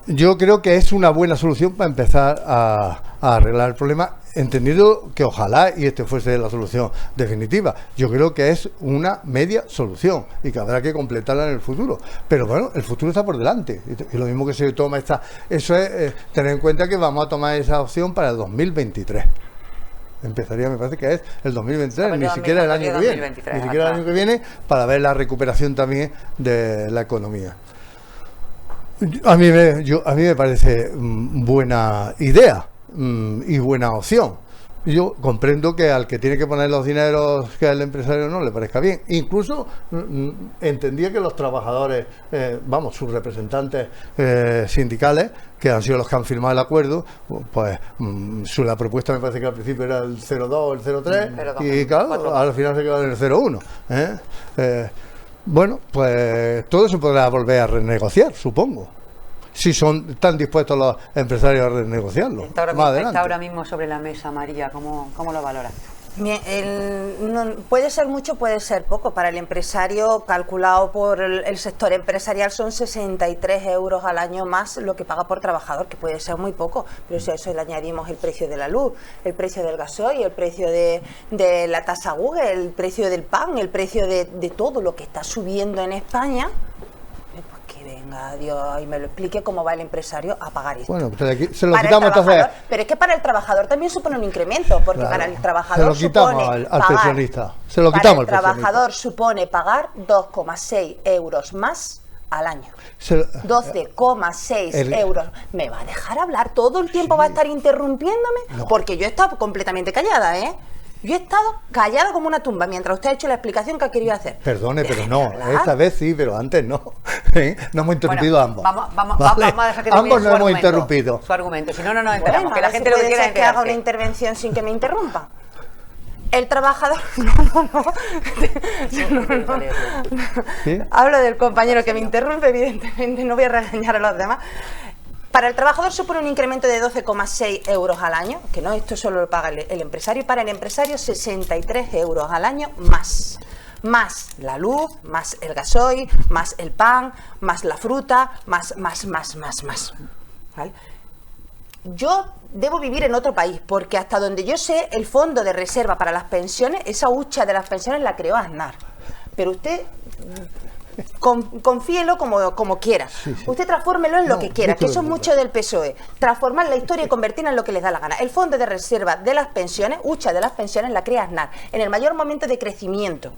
Yo creo que es una buena solución para empezar a arreglar el problema, entendido que ojalá y este fuese la solución definitiva. Yo creo que es una media solución y que habrá que completarla en el futuro. Pero bueno, el futuro está por delante. Y lo mismo que se toma eso es tener en cuenta que vamos a tomar esa opción para el 2023. Empezaría, me parece que es el 2023, ni siquiera el año que viene. Ni siquiera el año que viene, para ver la recuperación también de la economía. A mí me parece buena idea y buena opción. Yo comprendo que al que tiene que poner los dineros, que al empresario no le parezca bien. Incluso entendía que los trabajadores, sus representantes sindicales, que han sido los que han firmado el acuerdo, pues la propuesta me parece que al principio era el 0,2, el 0,3 y claro, al final se quedó en el 0,1. Bueno, pues todo se podrá volver a renegociar, supongo. Si son tan dispuestos los empresarios a renegociarlo. Está ahora mismo sobre la mesa, María. ¿Cómo lo valoras? Puede ser mucho, puede ser poco. Para el empresario, calculado por el sector empresarial, son 63 euros al año más lo que paga por trabajador, que puede ser muy poco. Pero si a eso le añadimos el precio de la luz, el precio del gasoil, el precio de la tasa Google, el precio del pan, el precio de todo lo que está subiendo en España, pues que venga Dios y me lo explique cómo va el empresario a pagar esto. Bueno, se lo quitamos entonces. Pero es que para el trabajador también supone un incremento, porque para el trabajador se lo quitamos supone al pensionista. Se lo quitamos al pensionista. Para el trabajador supone pagar 2,6 euros más al año. 12,6 euros. ¿Me va a dejar hablar? ¿Todo el tiempo va a estar interrumpiéndome? No. Porque yo he estado completamente callada, ¿eh? Yo he estado callada como una tumba mientras usted ha hecho la explicación que ha querido hacer. Perdone, pero no. Esta vez sí, pero antes no. No hemos interrumpido ambos. Vamos a dejar que ambos no hemos interrumpido. Su argumento. Si no nos enteramos. Que la gente lo que quiera es que haga una intervención sin que me interrumpa. El trabajador... No. ¿Sí? Hablo del compañero que me interrumpe, evidentemente, no voy a regañar a los demás. Para el trabajador supone un incremento de 12,6 euros al año, que no, esto solo lo paga el empresario, y para el empresario 63 euros al año más. Más la luz, más el gasoil, más el pan, más la fruta, más. ¿Vale? Yo debo vivir en otro país, porque hasta donde yo sé, el fondo de reserva para las pensiones, esa hucha de las pensiones la creó Aznar. Pero usted... confíelo como quiera. Sí. Usted transfórmelo en lo que quiera, que eso es mucho del PSOE. Transformar la historia y convertirla en lo que les da la gana. El fondo de reserva de las pensiones, hucha de las pensiones, la crea Aznar en el mayor momento de crecimiento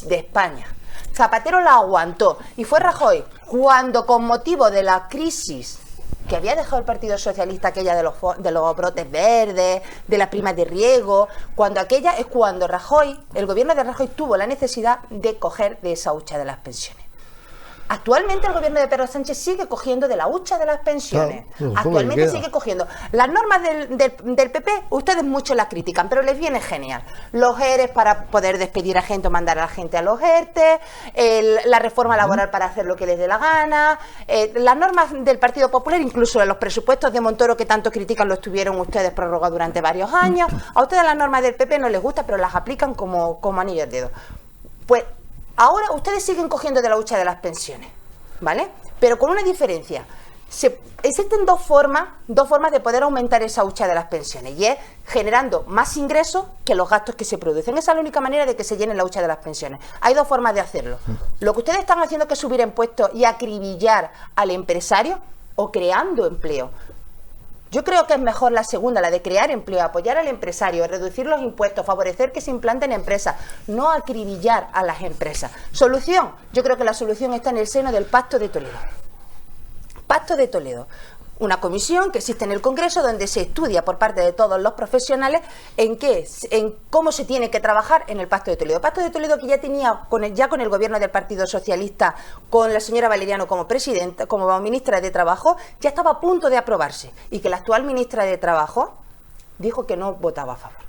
de España. Zapatero la aguantó y fue Rajoy cuando, con motivo de la crisis que había dejado el Partido Socialista, aquella de los brotes verdes, de las primas de riego, cuando Rajoy, el gobierno de Rajoy, tuvo la necesidad de coger de esa hucha de las pensiones. Actualmente el gobierno de Pedro Sánchez sigue cogiendo de la hucha de las pensiones. Claro, actualmente sigue cogiendo. Las normas del PP, ustedes mucho las critican, pero les viene genial. Los ERES para poder despedir a gente o mandar a la gente a los ERTE, la reforma laboral para hacer lo que les dé la gana, las normas del Partido Popular, incluso los presupuestos de Montoro que tanto critican, los tuvieron ustedes prorrogados durante varios años. A ustedes las normas del PP no les gusta, pero las aplican como anillo al dedo. Pues ahora ustedes siguen cogiendo de la hucha de las pensiones, ¿vale? Pero con una diferencia. Existen dos formas de poder aumentar esa hucha de las pensiones, y es generando más ingresos que los gastos que se producen. Esa es la única manera de que se llene la hucha de las pensiones. Hay dos formas de hacerlo. Lo que ustedes están haciendo, que es subir impuestos y acribillar al empresario, o creando empleo. Yo creo que es mejor la segunda, la de crear empleo, apoyar al empresario, reducir los impuestos, favorecer que se implanten empresas, no acribillar a las empresas. ¿Solución? Yo creo que la solución está en el seno del Pacto de Toledo. Pacto de Toledo. Una comisión que existe en el Congreso donde se estudia por parte de todos los profesionales en cómo se tiene que trabajar en el Pacto de Toledo. Pacto de Toledo que ya tenía con el gobierno del Partido Socialista, con la señora Valeriano como presidenta, como ministra de Trabajo, ya estaba a punto de aprobarse, y que la actual ministra de Trabajo dijo que no votaba a favor.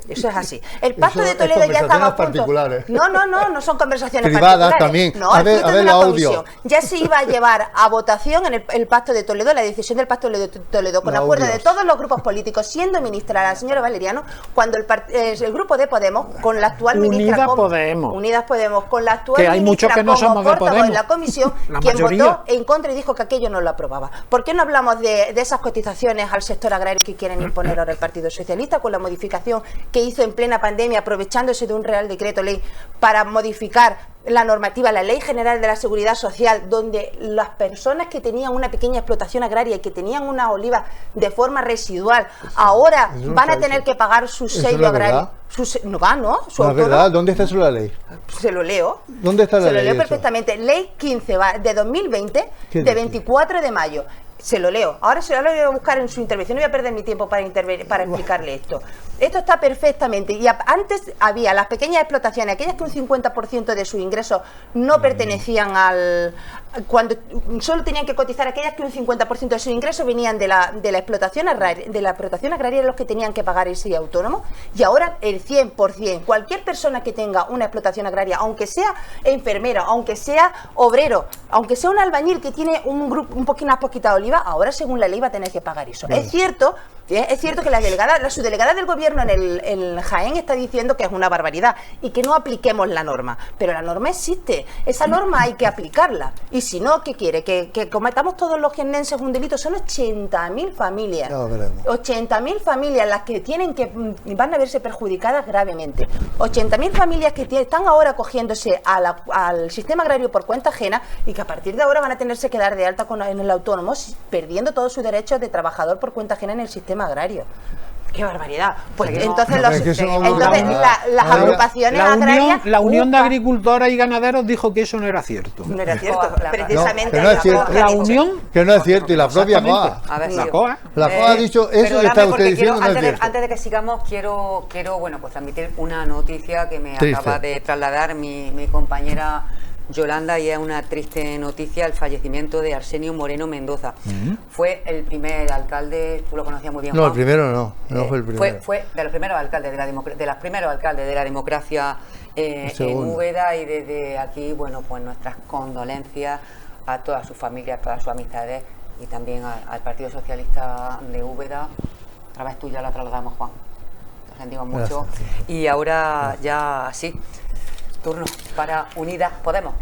Eso es así. El Pacto Eso de es Toledo ya estaba a punto. particulares. No son conversaciones Privadas particulares. también. No, A ver, fruto de la una audio. comisión. Ya se iba a llevar a votación en el Pacto de Toledo, la decisión del Pacto de Toledo, con Los acuerdo de audios. todos los grupos políticos, siendo ministra la señora Valeriano, cuando el grupo de Podemos, con la actual ministra... Unidas Podemos, con la actual Que hay ministra muchos que no como somos de portavoz Podemos. en la comisión, La quien mayoría. votó en contra y dijo que aquello no lo aprobaba. ¿Por qué no hablamos de esas cotizaciones al sector agrario que quieren imponer ahora el Partido Socialista, con la modificación que hizo en plena pandemia, aprovechándose de un Real Decreto Ley para modificar la normativa, la Ley General de la Seguridad Social, donde las personas que tenían una pequeña explotación agraria y que tenían una oliva de forma residual, ahora Eso no van a se ha tener hecho. que pagar su Eso sello no es agrario? verdad. Su No es verdad. ¿Dónde está eso en la ley? Se lo leo. ¿Dónde está la Se lo ley leo eso? perfectamente. Ley 15 de 2020, ¿Qué de dice? 24 de mayo. Se lo leo. Ahora se lo voy a buscar en su intervención. No voy a perder mi tiempo para explicarle esto. Esto está perfectamente. Y antes había las pequeñas explotaciones, aquellas que un 50% de sus ingresos no pertenecían al... Cuando solo tenían que cotizar aquellas que un 50% de sus ingresos venían de la explotación agraria, eran los que tenían que pagar ese autónomo. Y ahora el 100%. Cualquier persona que tenga una explotación agraria, aunque sea enfermero, aunque sea obrero, aunque sea un albañil que tiene un poquito, unas poquitas olivas, ahora según la ley va a tener que pagar eso. Claro. Es cierto que la subdelegada del gobierno en Jaén está diciendo que es una barbaridad y que no apliquemos la norma, pero la norma existe, esa norma hay que aplicarla, y si no, ¿qué quiere? Que cometamos todos los jiennenses un delito. Son 80.000 familias, Ya veremos. 80.000 familias las que van a verse perjudicadas gravemente, 80.000 familias que están ahora acogiéndose al sistema agrario por cuenta ajena y que a partir de ahora van a tenerse que dar de alta en el autónomo, perdiendo todos sus derechos de trabajador por cuenta ajena en el sistema agrario. ¡Qué barbaridad! Pues Seguimos. entonces, No, es que eso no lo entonces hablamos. las Ahora, agrupaciones La agrarias... Unión de Upa, Agricultores y Ganaderos dijo que eso no era cierto. no era cierto, No, precisamente. que no es la cierto. COA La ha dicho. Unión, Que no es cierto, y la propia Exactamente. COA. A ver, la sí. COA. La COA ha dicho eso que Perdóname, está porque usted diciendo no es antes, cierto. antes de que sigamos, quiero bueno, pues transmitir una noticia que me Triste. acaba de trasladar mi compañera Yolanda, y es una triste noticia: el fallecimiento de Arsenio Moreno Mendoza. Fue el primer alcalde, tú lo conocías muy bien, No, Juan. el primero no fue el primero. Fue de los primeros alcaldes de los primeros alcaldes de la democracia en segundo. Úbeda, y desde aquí, bueno, pues nuestras condolencias a toda su familia, a todas sus amistades, y también al Partido Socialista de Úbeda. Otra vez tú ya la trasladamos, Juan. Lo sentimos mucho. Gracias. Y ahora ya sí, turno para Unidas Podemos.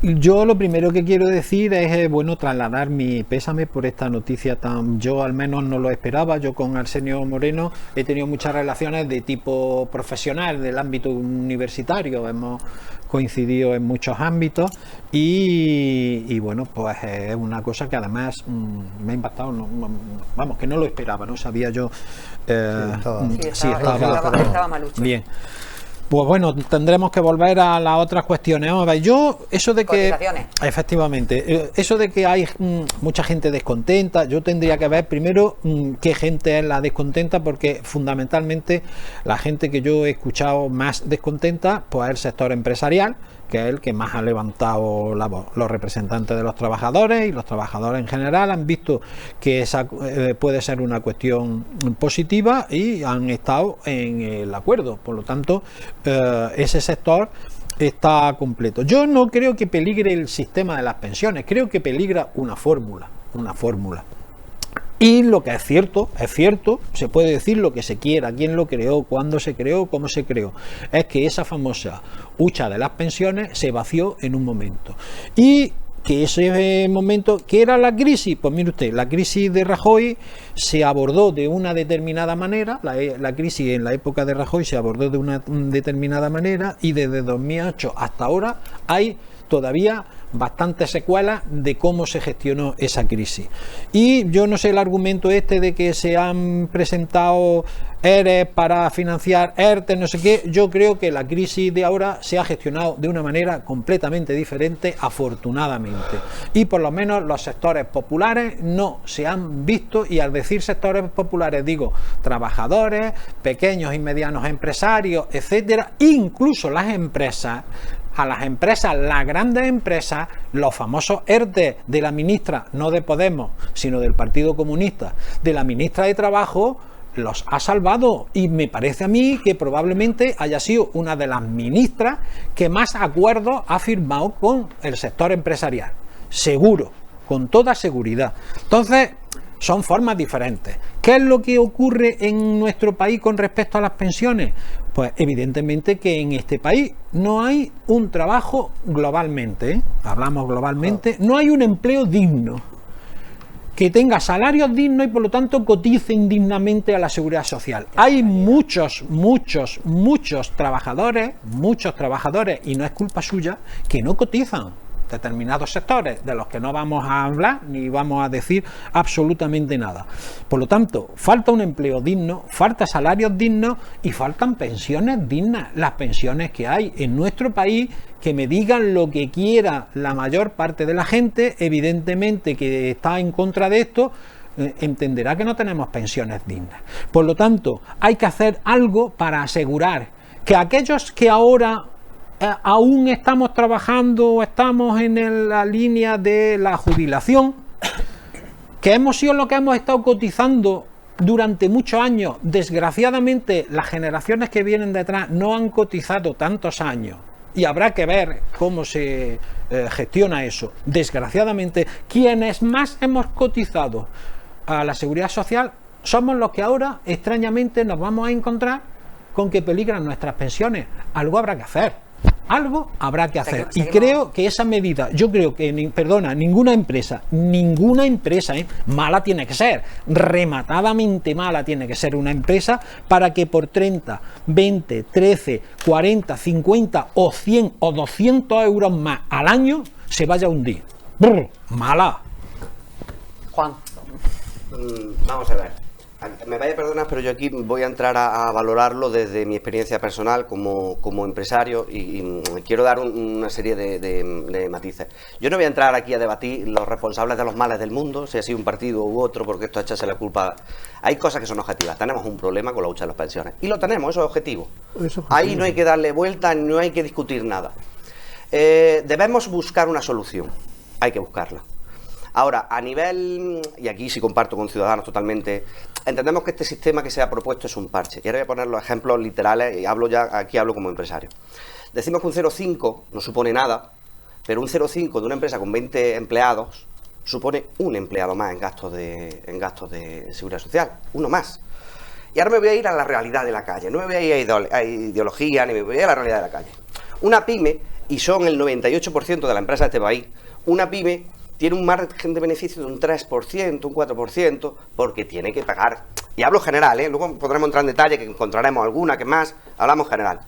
Yo lo primero que quiero decir es, bueno, trasladar mi pésame por esta noticia tan... Yo al menos no lo esperaba. Yo con Arsenio Moreno he tenido muchas relaciones de tipo profesional, del ámbito universitario. Hemos coincidido en muchos ámbitos y bueno, pues es una cosa que además me ha impactado. Vamos, que no lo esperaba, no sabía yo. Estaba malucho. Bien. Pues bueno, tendremos que volver a las otras cuestiones. Vamos a ver, yo, eso de que... Cotizaciones. Efectivamente, eso de que hay mucha gente descontenta, yo tendría que ver primero qué gente es la descontenta, porque fundamentalmente la gente que yo he escuchado más descontenta, pues es el sector empresarial, que es el que más ha levantado la voz. Los representantes de los trabajadores y los trabajadores en general han visto que esa puede ser una cuestión positiva y han estado en el acuerdo. Por lo tanto, ese sector está completo. Yo no creo que peligre el sistema de las pensiones, creo que peligra una fórmula. Y lo que es cierto, se puede decir lo que se quiera, quién lo creó, cuándo se creó, cómo se creó, es que esa famosa hucha de las pensiones se vació en un momento. Y que ese momento, ¿qué era la crisis? Pues mire usted, la crisis de Rajoy se abordó de una determinada manera, la crisis en la época de Rajoy se abordó de una determinada manera, y desde 2008 hasta ahora hay todavía bastantes secuelas de cómo se gestionó esa crisis. Y yo no sé el argumento este de que se han presentado ERE para financiar ERTE, no sé qué. Yo creo que la crisis de ahora se ha gestionado de una manera completamente diferente, afortunadamente. Y por lo menos los sectores populares no se han visto, y al decir sectores populares digo trabajadores, pequeños y medianos empresarios, etcétera, incluso las empresas a las empresas, las grandes empresas, los famosos ERTE de la ministra, no de Podemos, sino del Partido Comunista, de la ministra de Trabajo, los ha salvado, y me parece a mí que probablemente haya sido una de las ministras que más acuerdos ha firmado con el sector empresarial, seguro, con toda seguridad. Entonces, son formas diferentes. ¿Qué es lo que ocurre en nuestro país con respecto a las pensiones? Pues evidentemente que en este país no hay un trabajo globalmente, hablamos globalmente, no hay un empleo digno, que tenga salarios dignos y por lo tanto coticen dignamente a la seguridad social. Hay muchos trabajadores, y no es culpa suya, que no cotizan. Determinados sectores de los que no vamos a hablar ni vamos a decir absolutamente nada. Por lo tanto, falta un empleo digno, falta salarios dignos y faltan pensiones dignas. Las pensiones que hay en nuestro país, que me digan lo que quiera la mayor parte de la gente, evidentemente que está en contra de esto, entenderá que no tenemos pensiones dignas. Por lo tanto, hay que hacer algo para asegurar que aquellos que ahora aún estamos trabajando o estamos en la línea de la jubilación, que hemos sido lo que hemos estado cotizando durante muchos años, desgraciadamente las generaciones que vienen detrás no han cotizado tantos años y habrá que ver cómo se gestiona eso. Desgraciadamente, quienes más hemos cotizado a la seguridad social somos los que ahora extrañamente nos vamos a encontrar con que peligran nuestras pensiones. Algo habrá que hacer. Algo habrá que hacer. Y creo que esa medida, yo creo que, ninguna empresa, mala tiene que ser, rematadamente mala tiene que ser una empresa para que por 30, 20, 13, 40, 50 o 100 o 200 euros más al año se vaya a hundir. ¡Brr! Mala. Juan. Vamos a ver. Me vaya a perdonar, pero yo aquí voy a entrar a valorarlo desde mi experiencia personal como empresario y quiero dar una serie de matices. Yo no voy a entrar aquí a debatir los responsables de los males del mundo, si ha sido un partido u otro, porque esto es echarse la culpa. Hay cosas que son objetivas. Tenemos un problema con la lucha de las pensiones y lo tenemos, eso es objetivo. Ahí no hay que darle vuelta, no hay que discutir nada. Debemos buscar una solución, hay que buscarla. Ahora, a nivel, y aquí sí comparto con Ciudadanos totalmente, entendemos que este sistema que se ha propuesto es un parche. Y ahora voy a poner los ejemplos literales y aquí hablo como empresario. Decimos que un 0,5 no supone nada, pero un 0,5 de una empresa con 20 empleados supone un empleado más en gastos de seguridad social, uno más. Y ahora me voy a ir a la realidad de la calle, no me voy a ir a ideología, ni me voy a ir a la realidad de la calle. Una pyme, y son el 98% de la empresa de este país, una pyme tiene un margen de beneficio de un 3%, un 4%, porque tiene que pagar. Y hablo general, luego podremos entrar en detalle, que encontraremos alguna que más, hablamos general.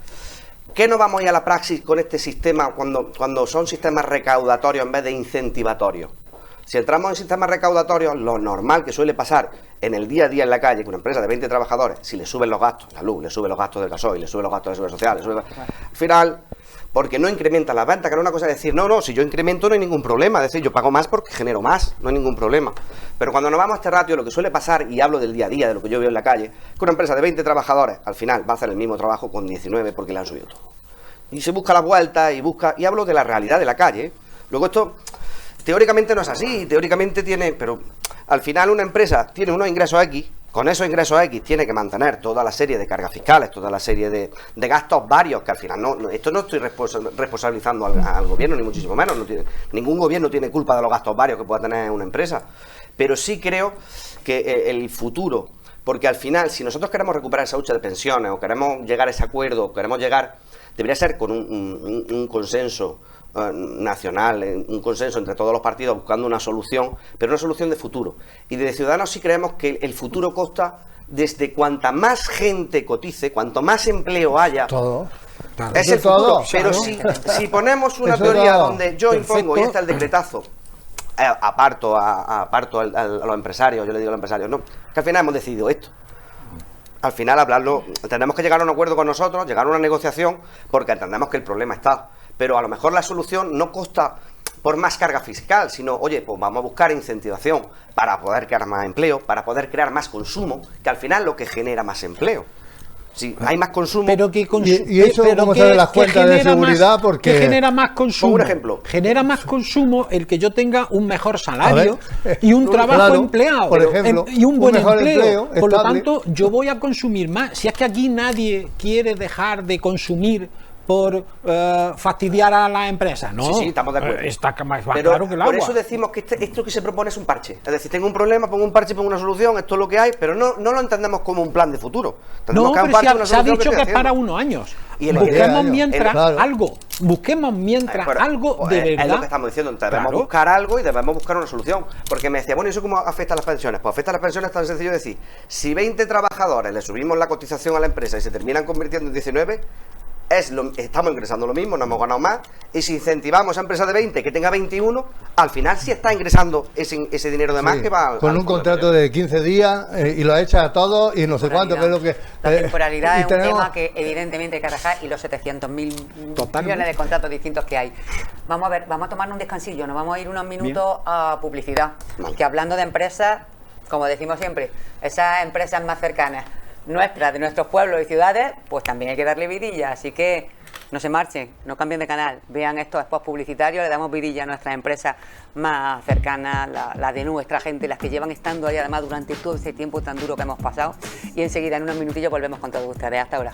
¿Qué no vamos a ir a la praxis con este sistema cuando son sistemas recaudatorios en vez de incentivatorios? Si entramos en sistemas recaudatorios, lo normal que suele pasar en el día a día en la calle, que una empresa de 20 trabajadores, si le suben los gastos, la luz, le sube los gastos del gasoil, le sube los gastos de seguridad social, al final, porque no incrementa las ventas, que era una cosa de decir, no, si yo incremento no hay ningún problema, es decir, yo pago más porque genero más, no hay ningún problema. Pero cuando nos vamos a este ratio, lo que suele pasar, y hablo del día a día, de lo que yo veo en la calle, que una empresa de 20 trabajadores, al final va a hacer el mismo trabajo con 19 porque le han subido todo. Y se busca la vuelta, y hablo de la realidad de la calle. Luego esto, teóricamente no es así, teóricamente tiene, pero al final una empresa tiene unos ingresos X, con esos ingresos X tiene que mantener toda la serie de cargas fiscales, toda la serie de gastos varios, que al final esto no estoy responsabilizando al gobierno, ni muchísimo menos, ningún gobierno tiene culpa de los gastos varios que pueda tener una empresa, pero sí creo que el futuro, porque al final, si nosotros queremos recuperar esa lucha de pensiones, o queremos llegar a ese acuerdo, debería ser con un consenso nacional, un consenso entre todos los partidos buscando una solución, pero una solución de futuro. Y desde Ciudadanos sí creemos que el futuro consta desde cuanta más gente cotice, cuanto más empleo haya, todo. Claro. Es el futuro. Pero si ponemos una teoría donde yo impongo, y está el decretazo, aparto a los empresarios, yo le digo a los empresarios, no, que al final hemos decidido esto. Al final hablarlo, tenemos que llegar a un acuerdo con nosotros, llegar a una negociación, porque entendemos que el problema está. Pero a lo mejor la solución no consta por más carga fiscal, sino, oye, pues vamos a buscar incentivación para poder crear más empleo, para poder crear más consumo, que al final es lo que genera más empleo. Si hay más consumo... Pero que ¿Y eso cómo sale las cuentas de seguridad? Porque ¿qué genera más consumo? Pongo un ejemplo. Genera más consumo el que yo tenga un mejor salario y un trabajo claro, empleado por ejemplo, y un buen mejor empleo. Por lo estable. tanto, yo voy a consumir más. Si es que aquí nadie quiere dejar de consumir por fastidiar a la empresa, ¿no? Sí, estamos de acuerdo. Está más Pero claro que el agua. por eso decimos que esto que se propone es un parche. Es decir, tengo un problema, pongo un parche, pongo una solución, esto es lo que hay, pero no lo entendemos como un plan de futuro. No, que es un pero parche, una se ha solución dicho que estoy es para haciendo. unos años. Y el Busquemos año. mientras Claro. algo. Busquemos mientras Pero, algo de verdad. Es lo que estamos diciendo, debemos Claro. buscar algo y debemos buscar una solución. Porque me decía, bueno, ¿y eso cómo afecta a las pensiones? Pues afecta a las pensiones tan sencillo decir, si 20 trabajadores le subimos la cotización a la empresa y se terminan convirtiendo en 19, estamos ingresando lo mismo, no hemos ganado más, y si incentivamos a esa empresa de 20 que tenga 21, al final sí está ingresando ese dinero de más Sí, que va... con un contrato de 15 días y lo echa a todos y no sé cuánto, que es lo que... La temporalidad y es un tenemos- tema que evidentemente hay que atajar, y los 700.000 Totalmente. millones de contratos distintos que hay. Vamos a ver, vamos a tomar un descansillo, nos vamos a ir unos minutos a publicidad. Vale. Que hablando de empresas, como decimos siempre, esas empresas más cercanas, nuestras, de nuestros pueblos y ciudades, pues también hay que darle vidilla, así que no se marchen, no cambien de canal, vean estos spots publicitarios, le damos vidilla a nuestras empresas más cercanas, las de nuestra gente, las que llevan estando ahí además durante todo ese tiempo tan duro que hemos pasado, y enseguida en unos minutillos volvemos con todos ustedes. Hasta ahora.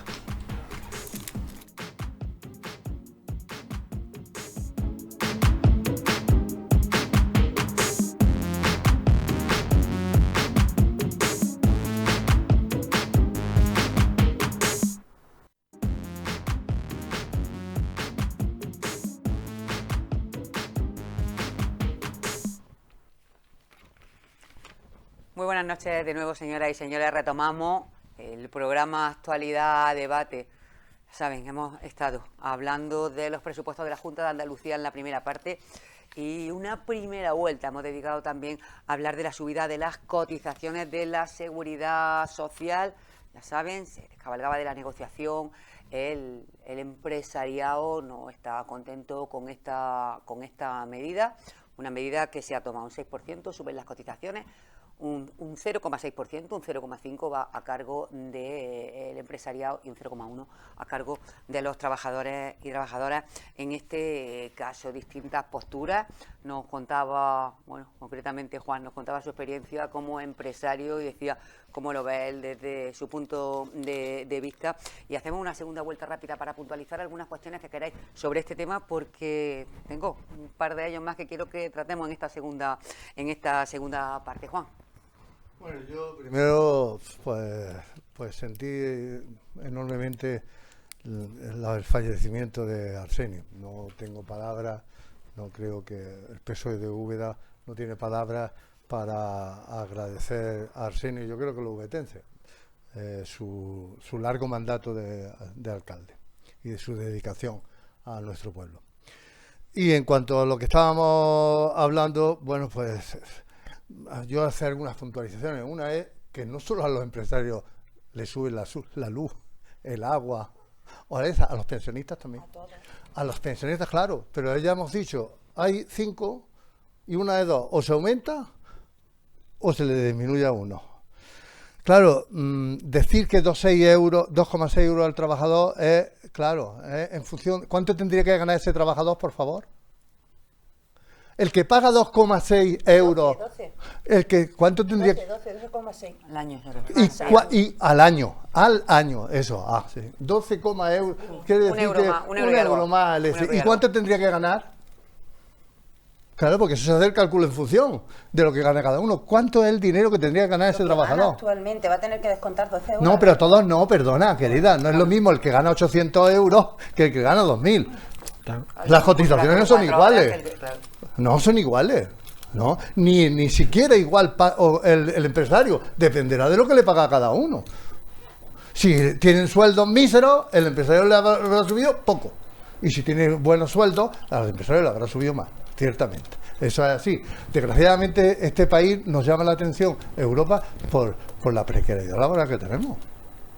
Muy buenas noches de nuevo, señoras y señores. Retomamos el programa Actualidad Debate. Saben, hemos estado hablando de los presupuestos de la Junta de Andalucía en la primera parte, y una primera vuelta hemos dedicado también a hablar de la subida de las cotizaciones de la Seguridad Social. Ya saben, se descabalgaba de la negociación, el empresariado no está contento con esta medida, una medida que se ha tomado un 6%, suben las cotizaciones, un 0,6%, un 0,5% va a cargo del empresariado y un 0,1% a cargo de los trabajadores y trabajadoras. En este caso, distintas posturas. Nos contaba, bueno, concretamente Juan, nos contaba su experiencia como empresario y decía cómo lo ve él desde su punto de vista. Y hacemos una segunda vuelta rápida para puntualizar algunas cuestiones que queráis sobre este tema, porque tengo un par de ellos más que quiero que tratemos en esta segunda parte. Juan. Bueno, yo primero pues sentí enormemente el fallecimiento de Arsenio. No tengo palabras, no creo que el PSOE de Úbeda no tiene palabras para agradecer a Arsenio, yo creo que los ubetenses, su largo mandato de alcalde y de su dedicación a nuestro pueblo. Y en cuanto a lo que estábamos hablando, bueno, pues yo hacer algunas puntualizaciones. Una es que no solo a los empresarios les sube la luz, el agua, o a los pensionistas también. A los pensionistas, claro, pero ya hemos dicho, hay 5 y una de dos, o se aumenta o se le disminuye a uno. Claro, decir que 2,6 euros al trabajador es, claro, en función, ¿cuánto tendría que ganar ese trabajador, por favor? El que paga 2,6 euros, 12. ¿cuánto tendría que...? 12,6. Al año, yo creo. Y al año, eso, sí. 12, euros, quiere decir euro que más, un euro un y euro algo. más. Un euro y ¿Y algo. cuánto tendría que ganar? Claro, porque eso se hace el cálculo en función de lo que gana cada uno. ¿Cuánto es el dinero que tendría que ganar ese Lo que gana trabajador? actualmente va a tener que descontar 12 euros. No, pero todos no, perdona, querida. No es lo mismo el que gana 800 euros que el que gana 2.000. Las cotizaciones no son iguales. No son iguales. No, ni siquiera igual el empresario. Dependerá de lo que le paga a cada uno. Si tienen sueldos míseros, el empresario le habrá subido poco. Y si tiene buenos sueldos, al empresario le habrá subido más, ciertamente. Eso es así. Desgraciadamente, este país nos llama la atención, Europa, por la precariedad laboral que tenemos.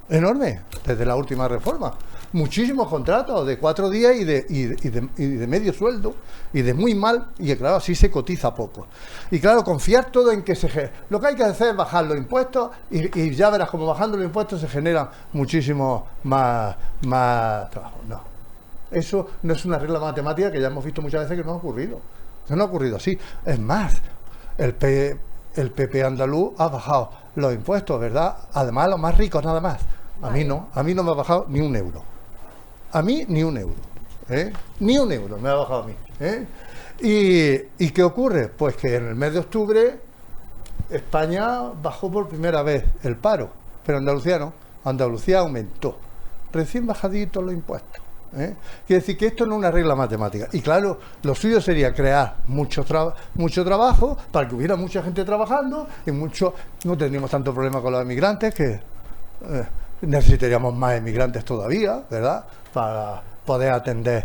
Enorme, desde la última reforma. muchísimos contratos de 4 días y de medio sueldo y de muy mal, y que claro, así se cotiza poco. Y claro, confiar todo en que lo que hay que hacer es bajar los impuestos y ya verás como bajando los impuestos se generan muchísimo más trabajo. No, eso no es una regla matemática que ya hemos visto muchas veces que no ha ocurrido. No ha ocurrido así. Es más, el PP andaluz ha bajado los impuestos, ¿verdad? Además, a los más ricos nada más. A mí no me ha bajado ni un euro. A mí ni un euro. Ni un euro me ha bajado a mí. ¿Y qué ocurre? Pues que en el mes de octubre España bajó por primera vez el paro, pero Andalucía no. Andalucía aumentó. Recién bajaditos los impuestos. Quiere decir que esto no es una regla matemática. Y claro, lo suyo sería crear mucho trabajo para que hubiera mucha gente trabajando y no tendríamos tanto problema con los emigrantes, que necesitaríamos más emigrantes todavía, ¿verdad? Para poder atender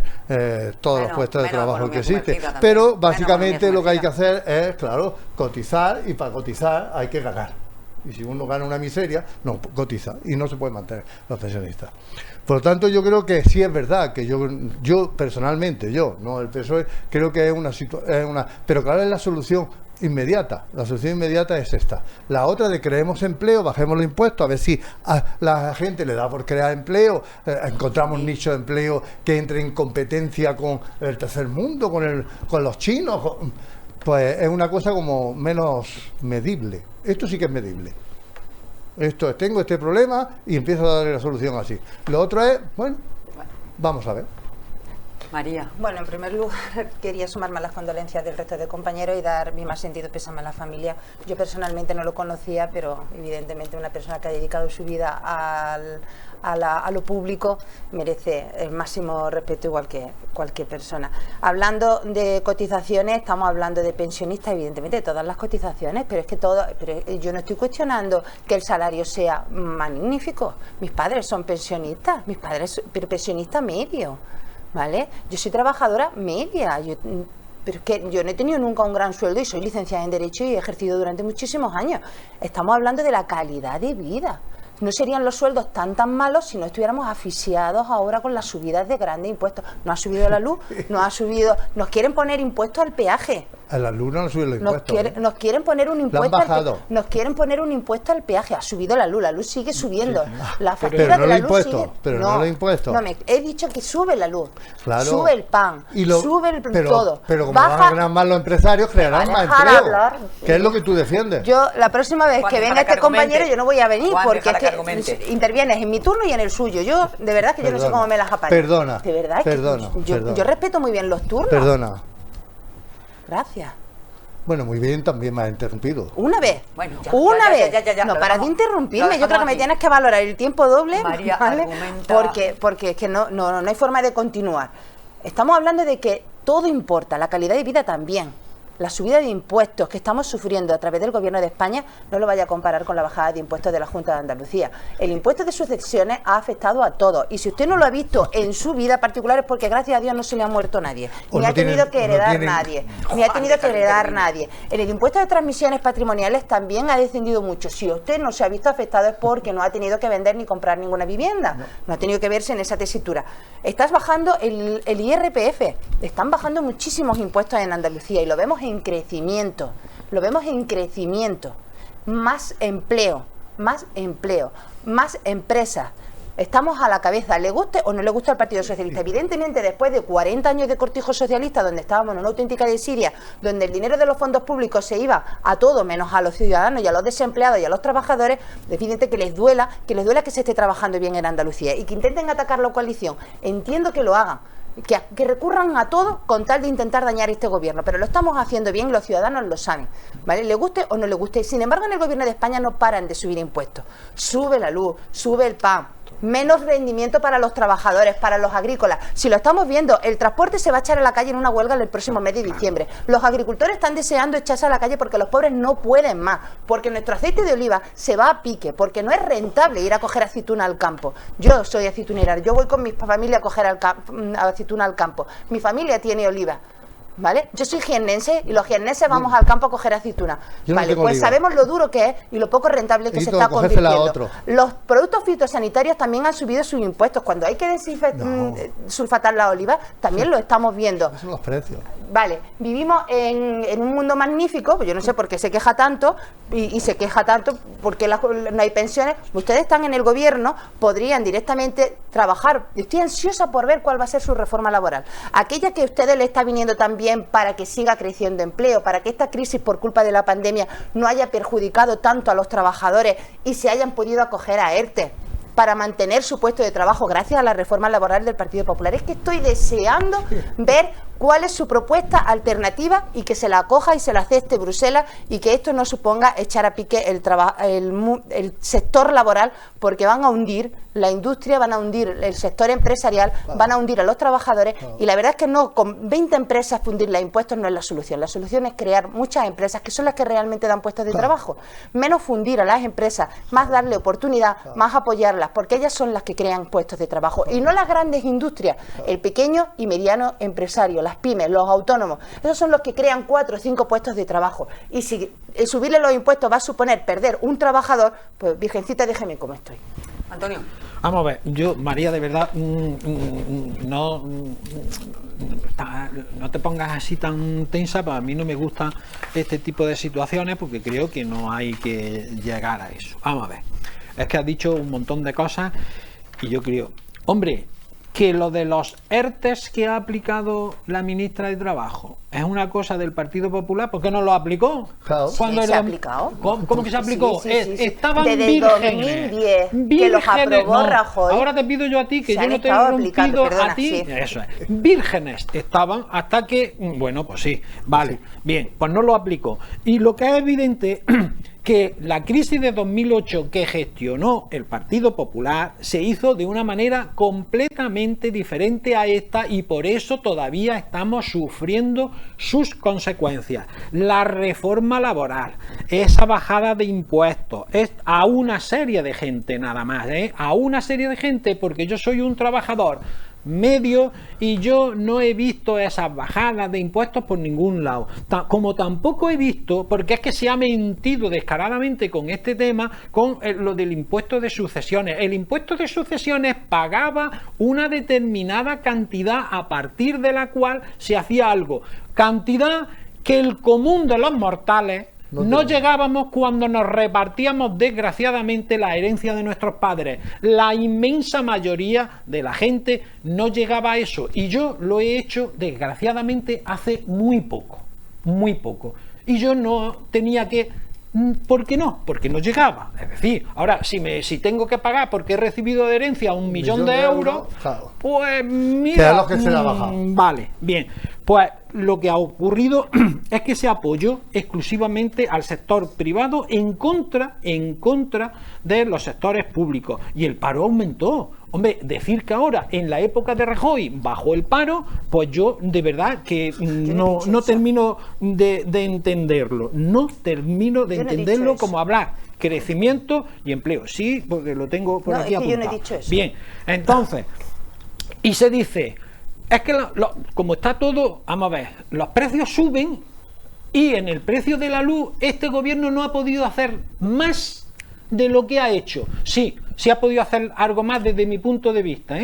todos los puestos de trabajo que existen. Pero básicamente lo que hay que hacer es, claro, cotizar, y para cotizar hay que ganar. Y si uno gana una miseria, no cotiza y no se puede mantener los pensionistas. Por lo tanto, yo creo que sí es verdad que yo personalmente, no el PSOE, creo que es una... Pero claro, es la solución inmediata. La solución inmediata es esta. La otra de creemos empleo, bajemos los impuestos, a ver si a la gente le da por crear empleo, encontramos nichos de empleo que entre en competencia con el tercer mundo, con los chinos. Pues es una cosa como menos medible. Esto sí que es medible. Esto es, tengo este problema y empiezo a darle la solución así. Lo otro es, bueno, vamos a ver. María. Bueno, en primer lugar quería sumarme a las condolencias del resto de compañeros y dar mi más sentido pésame a la familia. Yo personalmente no lo conocía, pero evidentemente una persona que ha dedicado su vida a lo público merece el máximo respeto, igual que cualquier persona. Hablando de cotizaciones, estamos hablando de pensionistas, evidentemente de todas las cotizaciones, pero es que yo no estoy cuestionando que el salario sea magnífico. Mis padres son pensionistas, pero pensionista medio, ¿vale? Yo soy trabajadora media, pero es que yo no he tenido nunca un gran sueldo y soy licenciada en Derecho y he ejercido durante muchísimos años. Estamos hablando de la calidad de vida. No serían los sueldos tan malos si no estuviéramos asfixiados ahora con las subidas de grandes impuestos. No ha subido la luz, nos quieren poner impuestos al peaje. A la luz no han subido los impuestos. Nos quieren poner un impuesto. Nos quieren poner un impuesto al peaje. Ha subido la luz sigue subiendo. Sí. La factura de la luz sigue. Pero no los impuestos. No, he dicho que sube la luz, claro. Sube el pan, sube todo. Pero como van a ganar más los empresarios, crearán más empleo. Hablar. ¿Qué es lo que tú defiendes? Yo, la próxima vez que venga este compañero, yo no voy a venir porque es que intervienes en mi turno y en el suyo. Yo, de verdad que yo no sé cómo me las apaño. Perdona. De verdad yo respeto muy bien los turnos. Perdona. Gracias. Bueno, muy bien, también me has interrumpido. Una vez. Bueno, ya. No paras de interrumpirme. Yo creo que me tienes que valorar el tiempo doble. María, ¿vale? argumenta. Porque es que no hay forma de continuar. Estamos hablando de que todo importa, la calidad de vida también. La subida de impuestos que estamos sufriendo a través del Gobierno de España no lo vaya a comparar con la bajada de impuestos de la Junta de Andalucía. El impuesto de sucesiones ha afectado a todos. Y si usted no lo ha visto en su vida particular es porque gracias a Dios no se le ha muerto nadie. Ni ha tenido que heredar nadie. Ni ha tenido que heredar nadie. En el impuesto de transmisiones patrimoniales también ha descendido mucho. Si usted no se ha visto afectado es porque no ha tenido que vender ni comprar ninguna vivienda. No ha tenido que verse en esa tesitura. Estás bajando el IRPF. Están bajando muchísimos impuestos en Andalucía y lo vemos en crecimiento, más empleo, más empresas. Estamos a la cabeza, le guste o no le gusta al Partido Socialista. Evidentemente, después de 40 años de cortijo socialista, donde estábamos en una auténtica desidia, donde el dinero de los fondos públicos se iba a todo menos a los ciudadanos y a los desempleados y a los trabajadores, es evidente que les duela que se esté trabajando bien en Andalucía y que intenten atacar la coalición. Entiendo que lo hagan, que recurran a todo con tal de intentar dañar este gobierno, pero lo estamos haciendo bien y los ciudadanos lo saben, ¿vale? Le guste o no le guste. Sin embargo, en el Gobierno de España no paran de subir impuestos. Sube la luz, sube el pan, menos rendimiento para los trabajadores, para los agrícolas. Si lo estamos viendo, el transporte se va a echar a la calle en una huelga el próximo mes de diciembre. Los agricultores están deseando echarse a la calle porque los pobres no pueden más, porque nuestro aceite de oliva se va a pique, porque no es rentable ir a coger aceituna al campo. Yo soy aceitunera, yo voy con mi familia a coger aceituna al campo. Mi familia tiene oliva. ¿Vale? Yo soy jiennense y los jiennenses vamos al campo a coger aceituna. Yo no Vale, tengo pues lío. sabemos lo duro que es y lo poco rentable que se Necesito está cogérsela a convirtiendo. otro. Los productos fitosanitarios también han subido sus impuestos. Cuando hay que sulfatar la oliva, también lo estamos viendo. Esos son los precios. Vale, vivimos en un mundo magnífico, pues yo no sé por qué se queja tanto y se queja tanto porque no hay pensiones. Ustedes están en el gobierno, podrían directamente trabajar. Estoy ansiosa por ver cuál va a ser su reforma laboral. Aquella que a ustedes le está viniendo también para que siga creciendo empleo, para que esta crisis por culpa de la pandemia no haya perjudicado tanto a los trabajadores y se hayan podido acoger a ERTE para mantener su puesto de trabajo gracias a la reforma laboral del Partido Popular. Es que estoy deseando ver cuál es su propuesta alternativa y que se la acoja y se la acepte Bruselas y que esto no suponga echar a pique el sector laboral, porque van a hundir la industria, van a hundir el sector empresarial, van a hundir a los trabajadores y la verdad es que no, con 20 empresas fundirle a impuestos no es la solución. La solución es crear muchas empresas que son las que realmente dan puestos de trabajo. Menos fundir a las empresas, más darle oportunidad, más apoyarlas, porque ellas son las que crean puestos de trabajo y no las grandes industrias, el pequeño y mediano empresario, las pymes, los autónomos. Esos son los que crean 4 o 5 puestos de trabajo. Y si subirle los impuestos va a suponer perder un trabajador, pues virgencita, déjeme como estoy. Antonio. Vamos a ver, yo, María, de verdad, no te pongas así tan tensa, para mí no me gustan este tipo de situaciones porque creo que no hay que llegar a eso. Vamos a ver, es que has dicho un montón de cosas y yo creo, hombre, que lo de los ERTES que ha aplicado la ministra de Trabajo es una cosa del Partido Popular, ¿por qué no lo aplicó? Claro. Cuando Sí, se era- ha aplicado. ¿Cómo que se aplicó? Sí, sí, sí. Estaban Desde vírgenes. 2010, que los aprobó Rajoy. Ahora te pido yo a ti, que Se yo han no te he estado aplicando, rompido perdona, a ti. sí. Eso es. Vírgenes estaban hasta que, bueno, pues sí, vale, bien, pues no lo aplicó. Y lo que es evidente que la crisis de 2008 que gestionó el Partido Popular se hizo de una manera completamente diferente a esta y por eso todavía estamos sufriendo sus consecuencias. La reforma laboral, esa bajada de impuestos, es a una serie de gente nada más, a una serie de gente, porque yo soy un trabajador medio y yo no he visto esas bajadas de impuestos por ningún lado, como tampoco he visto, porque es que se ha mentido descaradamente con este tema, con lo del impuesto de sucesiones. El impuesto de sucesiones pagaba una determinada cantidad a partir de la cual se hacía algo, cantidad que el común de los mortales no llegábamos cuando nos repartíamos desgraciadamente la herencia de nuestros padres. La inmensa mayoría de la gente no llegaba a eso y yo lo he hecho desgraciadamente hace muy poco, y yo no tenía que... ¿Por qué no? Porque no llegaba. Es decir, ahora si tengo que pagar porque he recibido de herencia 1 millón de euros, claro. pues mira, Que es lo que se le ha bajado. Vale, bien. Pues lo que ha ocurrido es que se apoyó exclusivamente al sector privado en contra de los sectores públicos. Y el paro aumentó. Hombre, decir que ahora, en la época de Rajoy, bajó el paro, pues yo de verdad que no termino de entenderlo. No termino de Yo no he entenderlo dicho como hablar crecimiento y empleo. Sí, porque lo tengo por No, aquí es que yo apuntado. no he dicho eso. Bien, entonces, y se dice, es que como está todo, vamos a ver, los precios suben y en el precio de la luz este gobierno no ha podido hacer más de lo que ha hecho. Sí, sí ha podido hacer algo más desde mi punto de vista,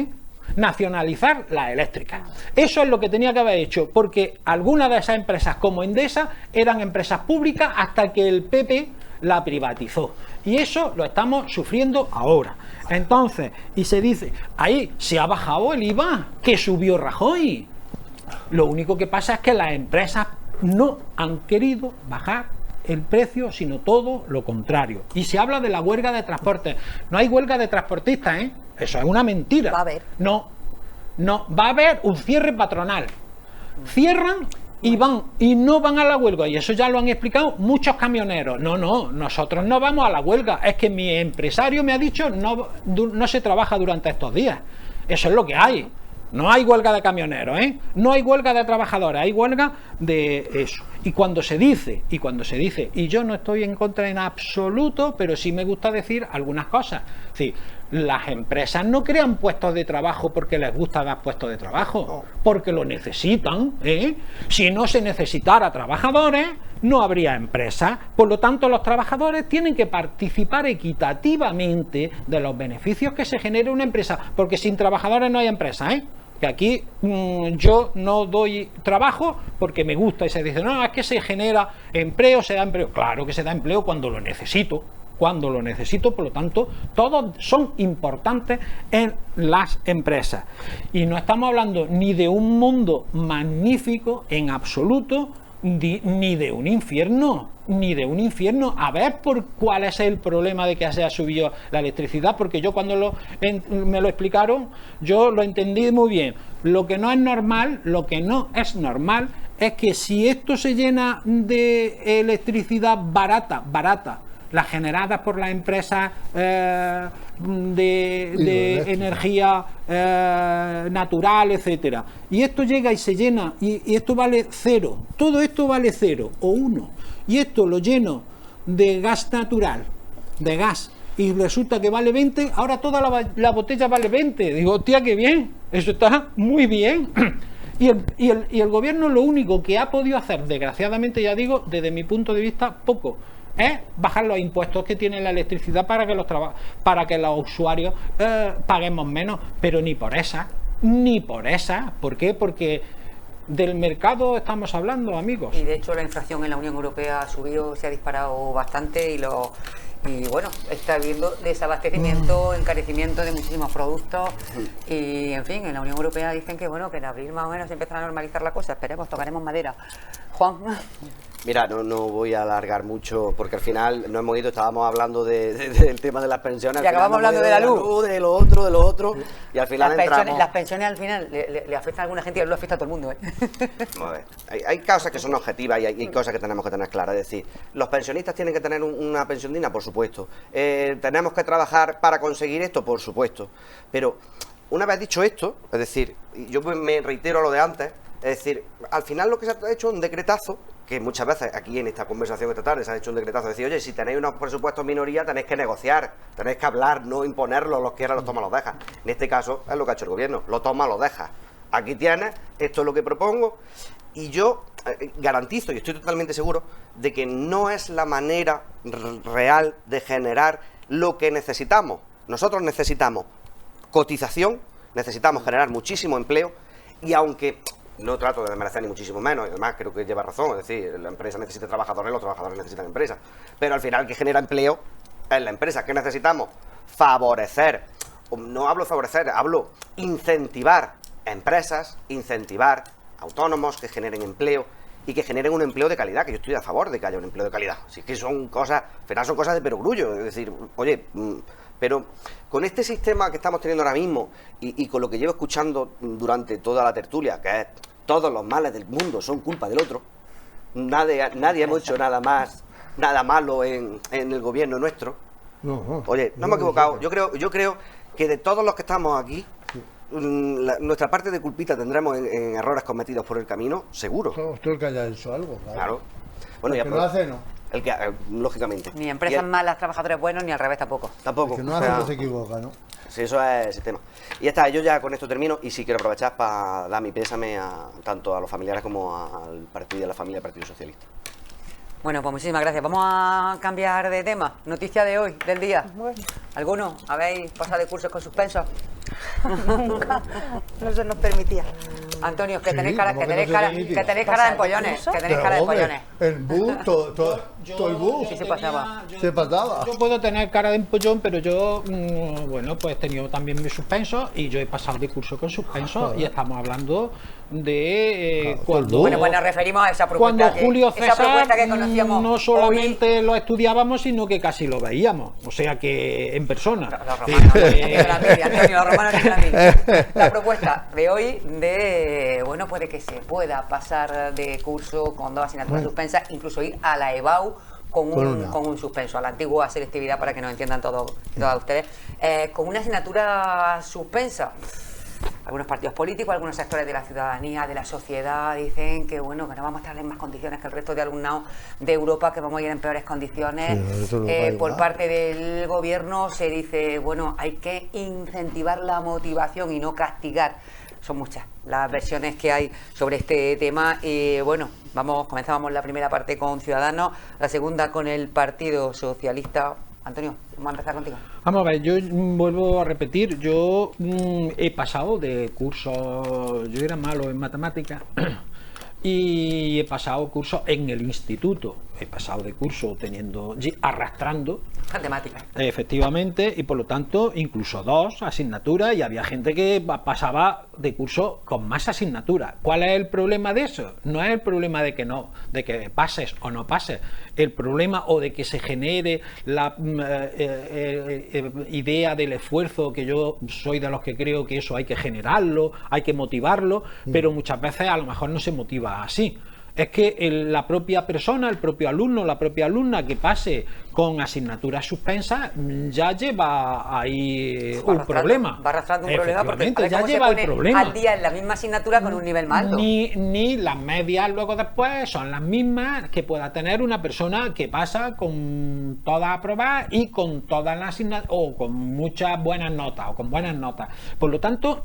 nacionalizar las eléctricas. Eso es lo que tenía que haber hecho, porque algunas de esas empresas, como Endesa, eran empresas públicas hasta que el PP la privatizó. Y eso lo estamos sufriendo ahora. Entonces, y se dice, ahí se ha bajado el IVA, que subió Rajoy. Lo único que pasa es que las empresas no han querido bajar el precio, sino todo lo contrario. Y se habla de la huelga de transporte. No hay huelga de transportistas, Eso es una mentira. Va a haber. No, va a haber un cierre patronal. Cierran y no van a la huelga, y eso ya lo han explicado muchos camioneros. No, nosotros no vamos a la huelga, es que mi empresario me ha dicho no se trabaja durante estos días. Eso es lo que hay. No hay huelga de camioneros, no hay huelga de trabajadores, hay huelga de eso. Y cuando se dice, y yo no estoy en contra en absoluto, pero sí me gusta decir algunas cosas. Sí, las empresas no crean puestos de trabajo porque les gusta dar puestos de trabajo, porque lo necesitan, ¿eh? Si no se necesitara trabajadores, no habría empresas. Por lo tanto, los trabajadores tienen que participar equitativamente de los beneficios que se genere una empresa, porque sin trabajadores no hay empresa, ¿eh? Que aquí yo no doy trabajo porque me gusta y se dice, no, es que se genera empleo, se da empleo. Claro que se da empleo cuando lo necesito, por lo tanto, todos son importantes en las empresas. Y no estamos hablando ni de un mundo magnífico en absoluto, ni de un infierno, a ver por cuál es el problema de que se ha subido la electricidad, porque yo cuando me lo explicaron, yo lo entendí muy bien. Lo que no es normal es que si esto se llena de electricidad barata, las generadas por las empresas de energía natural, etcétera, y esto llega y se llena y esto vale 0, todo esto vale 0 o 1, y esto lo lleno de gas natural, de gas, y resulta que vale 20, ahora toda la botella vale 20, digo, hostia, qué bien, eso está muy bien. Y el gobierno lo único que ha podido hacer, desgraciadamente, ya digo, desde mi punto de vista, poco, es bajar los impuestos que tiene la electricidad para que los usuarios paguemos menos, pero ni por esa. ¿Por qué? Porque del mercado estamos hablando, amigos. Y de hecho la inflación en la Unión Europea ha subido, se ha disparado bastante y bueno, está habiendo desabastecimiento, encarecimiento de muchísimos productos y en fin, en la Unión Europea dicen que bueno, que en abril más o menos se empezará a normalizar la cosa, esperemos, tocaremos madera. Juan. Mira, no voy a alargar mucho porque al final no hemos ido, estábamos hablando del tema de las pensiones. Y acabamos hablando de la luz. De lo otro, y al final las pensiones al final le afectan a alguna gente y le afecta a todo el mundo, ¿eh? A ver, hay cosas que son objetivas y hay cosas que tenemos que tener claras. Es decir, los pensionistas tienen que tener una pensión digna, por supuesto. Tenemos que trabajar para conseguir esto, por supuesto. Pero una vez dicho esto, es decir, yo me reitero a lo de antes, es decir, al final lo que se ha hecho es un decretazo, que muchas veces aquí en esta conversación esta tarde se ha hecho un decretazo, de decir, oye, si tenéis unos presupuestos minoría tenéis que negociar, tenéis que hablar, no imponerlos, los quieras los toma, los deja. En este caso es lo que ha hecho el gobierno, lo toma, lo deja. Aquí tienes, esto es lo que propongo, y yo garantizo y estoy totalmente seguro de que no es la manera real de generar lo que necesitamos. Nosotros necesitamos cotización, necesitamos generar muchísimo empleo, y aunque no trato de desmerecer ni muchísimo menos, y además creo que lleva razón, es decir, la empresa necesita trabajadores, los trabajadores necesitan empresas, pero al final el que genera empleo es la empresa. ¿Qué necesitamos? Favorecer, no hablo de favorecer, hablo incentivar empresas, incentivar autónomos que generen empleo y que generen un empleo de calidad, que yo estoy a favor de que haya un empleo de calidad. Si es que son cosas, al final son cosas de perogrullo, es decir, oye, pero con este sistema que estamos teniendo ahora mismo y con lo que llevo escuchando durante toda la tertulia, que es todos los males del mundo son culpa del otro, nadie hemos hecho nada malo en el gobierno nuestro. Oye, no hemos equivocado. Yo creo que de todos los que estamos aquí, nuestra parte de culpita tendremos en errores cometidos por el camino, seguro. Usted el que haya hecho algo, claro. Bueno, el que no hace, no. El que, lógicamente. Ni empresas malas, trabajadores buenos, ni al revés tampoco. Tampoco. El que no hace no se equivoca, ¿no? Sí, eso es el tema. Y ya está, yo ya con esto termino y sí quiero aprovechar para dar mi pésame tanto a los familiares como al partido y a la familia del Partido Socialista. Bueno, pues muchísimas gracias. Vamos a cambiar de tema. Noticia de hoy, del día. ¿Alguno? ¿Habéis pasado de cursos con suspensos? Nunca. No se nos permitía. Antonio, que tenéis cara de empollones. Que tenéis cara de empollones. El bus, todo el bus. Sí, se pasaba. Se pasaba. Yo puedo tener cara de empollón, pero yo, bueno, pues he tenido también mis suspensos y yo he pasado de curso con suspensos y estamos hablando de cuando... Bueno, pues nos referimos a esa propuesta. Cuando Julio César que conocíamos no solamente hoy, lo estudiábamos, sino que casi lo veíamos, o sea que en persona. Los romanos tienen la media. La propuesta de hoy de, bueno, puede que se pueda pasar de curso con 2 asignaturas suspensas, incluso ir a la EBAU con un suspenso, a la antigua selectividad, para que nos entiendan todas ustedes, con una asignatura suspensa. algunos partidos políticos, algunos sectores de la ciudadanía, de la sociedad, dicen que bueno, que no vamos a estar en más condiciones que el resto de alumnado de Europa, que vamos a ir en peores condiciones. Por parte del gobierno se dice, bueno, hay que incentivar la motivación y no castigar. Son muchas las versiones que hay sobre este tema y bueno, comenzábamos la primera parte con Ciudadanos, la segunda con el Partido Socialista. Antonio, vamos a empezar contigo. Vamos a ver, yo vuelvo a repetir, yo he pasado de cursos, yo era malo en matemáticas y he pasado cursos en el instituto, he pasado de curso arrastrando matemáticas. Efectivamente, y por lo tanto incluso 2 asignaturas, y había gente que pasaba de curso con más asignaturas. ¿Cuál es el problema de eso? No es el problema de que pases o no pases, el problema o de que se genere la idea del esfuerzo, que yo soy de los que creo que eso hay que generarlo, hay que motivarlo, pero muchas veces a lo mejor no se motiva así. Es que la propia persona, el propio alumno, la propia alumna que pase con asignaturas suspensas ya lleva ahí un problema. Va arrastrando un problema porque ya lleva el problema. Al día en la misma asignatura con un nivel más alto. Ni las medias luego después son las mismas que pueda tener una persona que pasa con todas aprobadas y con todas las asignaturas, o con muchas buenas notas, o con buenas notas. Por lo tanto,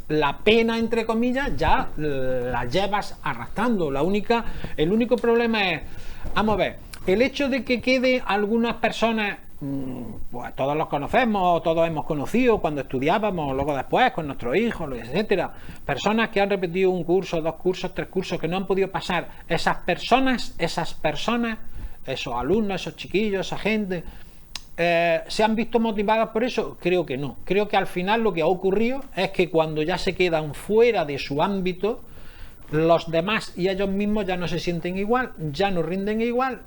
la pena, entre comillas, ya la llevas arrastrando. El único problema es, vamos a ver, el hecho de que quede algunas personas, pues todos los conocemos, todos hemos conocido cuando estudiábamos, luego después con nuestros hijos, etcétera, personas que han repetido un curso, 2 cursos, 3 cursos, que no han podido pasar. Esas personas, esos alumnos, esos chiquillos, esa gente, ¿se han visto motivadas por eso? Creo que no. Creo que al final lo que ha ocurrido es que cuando ya se quedan fuera de su ámbito, los demás y ellos mismos ya no se sienten igual, ya no rinden igual,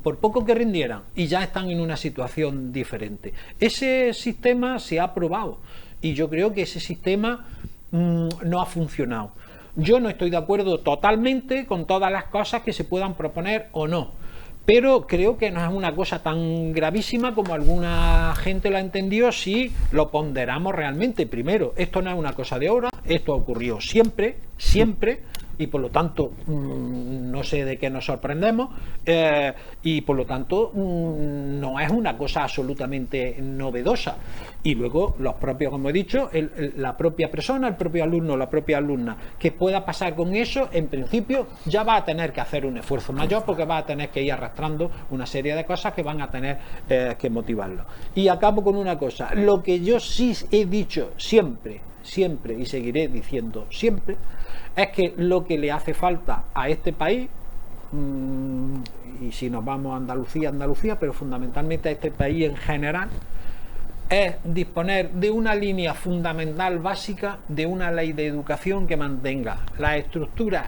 por poco que rindieran, y ya están en una situación diferente. Ese sistema se ha probado y yo creo que ese sistema no ha funcionado. Yo no estoy de acuerdo totalmente con todas las cosas que se puedan proponer o no, pero creo que no es una cosa tan gravísima como alguna gente lo ha entendido si lo ponderamos realmente. Primero, esto no es una cosa de ahora, esto ha ocurrido siempre, y por lo tanto no sé de qué nos sorprendemos, y por lo tanto no es una cosa absolutamente novedosa. Y luego los propios, como he dicho, la propia persona, el propio alumno, la propia alumna que pueda pasar con eso, en principio ya va a tener que hacer un esfuerzo mayor, porque va a tener que ir arrastrando una serie de cosas que van a tener que motivarlo. Y acabo con una cosa, lo que yo sí he dicho siempre y seguiré diciendo siempre, es que lo que le hace falta a este país, y si nos vamos a Andalucía, pero fundamentalmente a este país en general, es disponer de una línea fundamental básica, de una ley de educación que mantenga las estructuras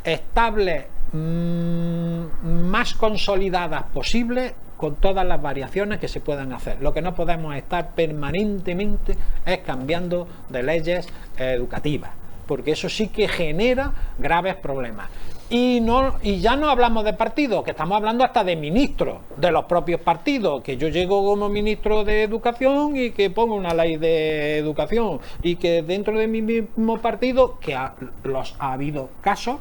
estables, más consolidadas posibles, con todas las variaciones que se puedan hacer. Lo que no podemos estar permanentemente es cambiando de leyes educativas, porque eso sí que genera graves problemas. Y ya no hablamos de partidos, que estamos hablando hasta de ministros de los propios partidos, que yo llego como ministro de Educación y que pongo una ley de educación, y que dentro de mi mismo partido, que los ha habido casos,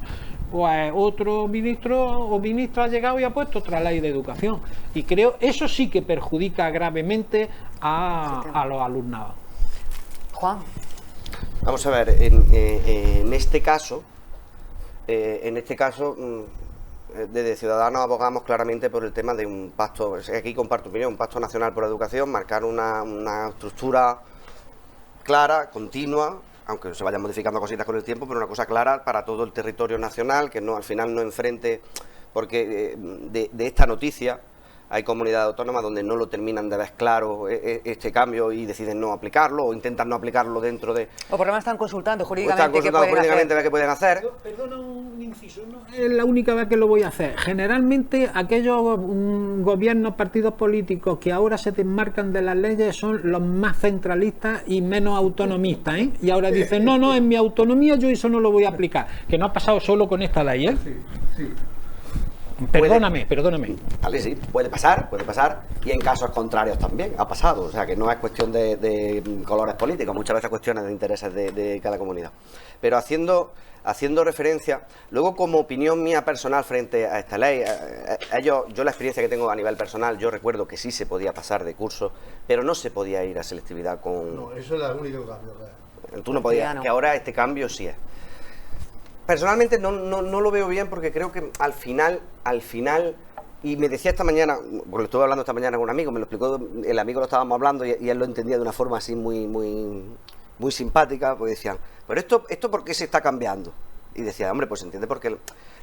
pues otro ministro o ministra ha llegado y ha puesto otra ley de educación, y creo eso sí que perjudica gravemente a los alumnados. Juan. Vamos a ver, en este caso, desde Ciudadanos abogamos claramente por el tema de un pacto, aquí comparto opinión, un pacto nacional por la educación, marcar una estructura clara, continua, aunque se vayan modificando cositas con el tiempo, pero una cosa clara para todo el territorio nacional, que no al final no enfrente, porque de esta noticia hay comunidades autónomas donde no lo terminan de ver claro este cambio y deciden no aplicarlo o intentan no aplicarlo dentro de... O por lo menos están consultando jurídicamente qué pueden hacer. Perdona un inciso, no es la única vez que lo voy a hacer. Generalmente aquellos gobiernos, partidos políticos que ahora se desmarcan de las leyes son los más centralistas y menos autonomistas, ¿eh? Y ahora dicen, no, en mi autonomía yo eso no lo voy a aplicar. Que no ha pasado solo con esta ley, ¿eh? Sí. Perdóname. Vale, sí, puede pasar, y en casos contrarios también ha pasado, o sea que no es cuestión de colores políticos, muchas veces cuestiones de intereses de cada comunidad. Pero haciendo referencia, luego como opinión mía personal frente a esta ley, yo la experiencia que tengo a nivel personal, yo recuerdo que sí se podía pasar de curso, pero no se podía ir a selectividad con... No, eso es el único cambio. Tú no podías, que ahora este cambio sí es. Personalmente no lo veo bien porque creo que al final, y me decía esta mañana, porque estuve hablando esta mañana con un amigo, me lo explicó, el amigo lo estábamos hablando y él lo entendía de una forma así muy simpática, porque decían, pero esto ¿por qué se está cambiando? Y decía, hombre, pues se entiende porque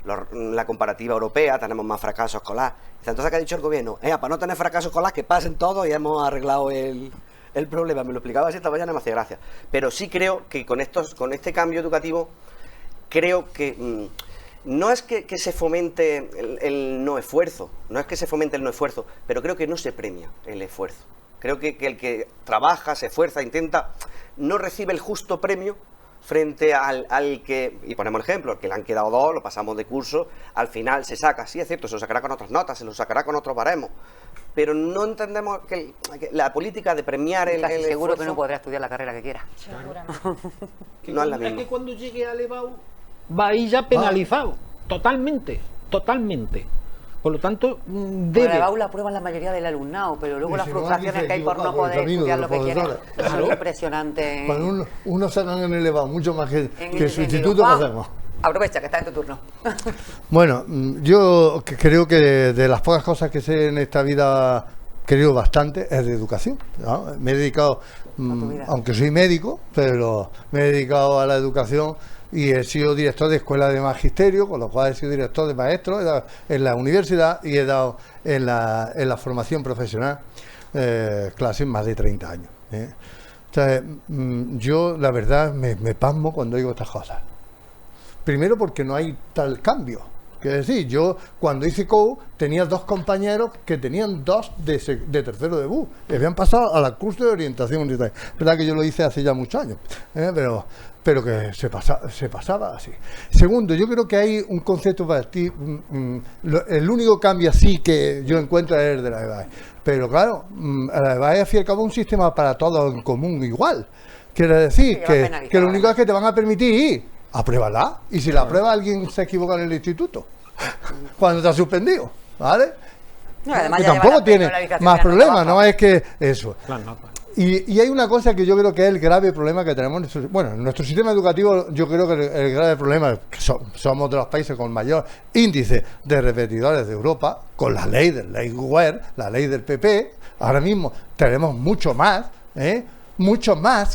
la comparativa europea tenemos más fracaso escolar. Entonces, ¿qué ha dicho el gobierno? Para no tener fracaso escolar, que pasen todos y hemos arreglado el problema. Me lo explicaba así esta mañana y me hacía gracia. Pero sí creo que con este cambio educativo, creo que no es que se fomente el no esfuerzo, pero creo que no se premia el esfuerzo. Creo que el que trabaja, se esfuerza, intenta, no recibe el justo premio frente al que, y ponemos el ejemplo, al que le han quedado 2, lo pasamos de curso, al final se saca, sí es cierto, se lo sacará con otras notas, se lo sacará con otros baremos, pero no entendemos que la política de premiar el seguro esfuerzo, que no podrá estudiar la carrera que quiera. no es la misma. Es que cuando llegue a elevado va a ir ya penalizado, totalmente. Por lo tanto, debe... Bueno, EBAU la aprueban la mayoría del alumnado, pero luego Y las si no, frustraciones alguien se que hay por no equivoca por el poder camino estudiar de lo los que quieren profesores. son impresionantes. Cuando uno sacan en el elevado mucho más que En el el sustituto, sentido, ¿qué hacemos? Aprovecha que está en tu turno. Bueno, yo creo que de las pocas cosas que sé en esta vida, creo bastante, es de educación, ¿no? Me he dedicado, aunque soy médico, pero me he dedicado a la educación y he sido director de escuela de magisterio, con lo cual he sido director de maestros, he dado en la universidad y he dado en la formación profesional clases más de 30 años. O sea, yo la verdad me pasmo cuando oigo estas cosas. Primero porque no hay tal cambio. Quiero decir, yo cuando hice COU tenía 2 compañeros que tenían 2 de tercero de BU y habían pasado al curso de orientación universitaria. Verdad que yo lo hice hace ya muchos años, pero que se pasaba así. Segundo, yo creo que hay un concepto para ti, el único cambio así que yo encuentro es el de la EBAE. Pero claro, la EBAE al fin y al cabo es un sistema para todos en común igual. Quiere decir que lo único es que te van a permitir ir. Apruébala. Y si la aprueba alguien se equivoca en el instituto, cuando te ha suspendido, ¿vale? No, además que ya tampoco tiene más problemas, no es que eso. Claro. Y hay una cosa que yo creo que es el grave problema que tenemos en nuestro sistema educativo. Yo creo que el grave problema es que somos de los países con mayor índice de repetidores de Europa, con la ley del Wert, la ley del PP. Ahora mismo tenemos mucho más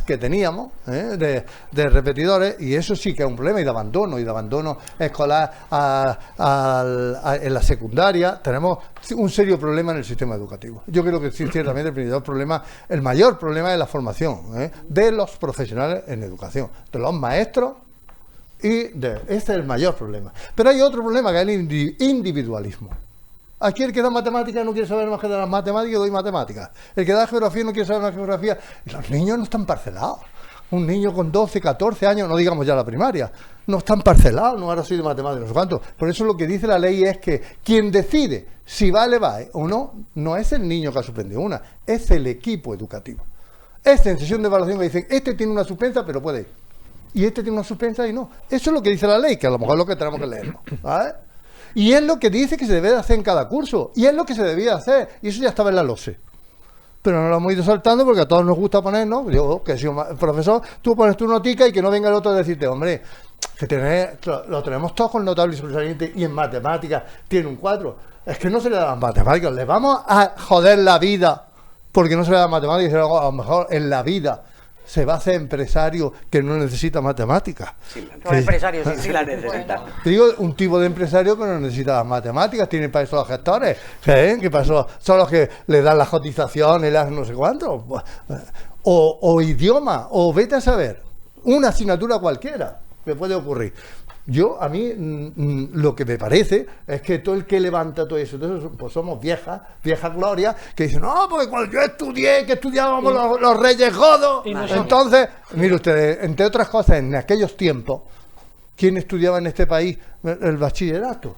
que teníamos de repetidores, y eso sí que es un problema, y de abandono escolar en la secundaria. Tenemos un serio problema en el sistema educativo. Yo creo que sí, ciertamente el mayor problema es la formación de los profesionales en educación, de los maestros, ese es el mayor problema. Pero hay otro problema, que es el individualismo. Aquí el que da matemáticas no quiere saber más que de las matemáticas, yo doy matemáticas. El que da geografía no quiere saber más que geografía. Y los niños no están parcelados. Un niño con 12, 14 años, no digamos ya la primaria, no están parcelados, no ahora soy de matemáticas, no sé cuánto. Por eso lo que dice la ley es que quien decide si va a EBAE o no es el niño que ha suspendido una, es el equipo educativo. En sesión de evaluación que dicen, este tiene una suspensa pero puede ir, y este tiene una suspensa y no. Eso es lo que dice la ley, que a lo mejor es lo que tenemos que leer, ¿vale? Y es lo que dice que se debe de hacer en cada curso. Y es lo que se debía hacer. Y eso ya estaba en la LOSE. Pero no lo hemos ido saltando porque a todos nos gusta ponernos. Yo, que soy un profesor, tú pones tu notica y que no venga el otro a decirte, hombre, que lo tenemos todos con notable y sobresaliente y en matemáticas tiene un 4. Es que no se le dan matemáticas. Le vamos a joder la vida porque no se le dan matemáticas. Y a lo mejor en la vida se va a hacer empresario que no necesita matemáticas. Sí, empresario sí la necesita. Digo, un tipo de empresario que no necesita las matemáticas, tiene para eso los gestores, que para eso son los que le dan las cotizaciones, las no sé cuánto, o idioma, o vete a saber, una asignatura cualquiera que puede ocurrir. A mí lo que me parece es que todo el que levanta todo eso, pues somos viejas gloria, que dicen, no, porque cuando yo estudié, que estudiábamos los reyes godos, entonces, mire ustedes, entre otras cosas, en aquellos tiempos, ¿quién estudiaba en este país el bachillerato?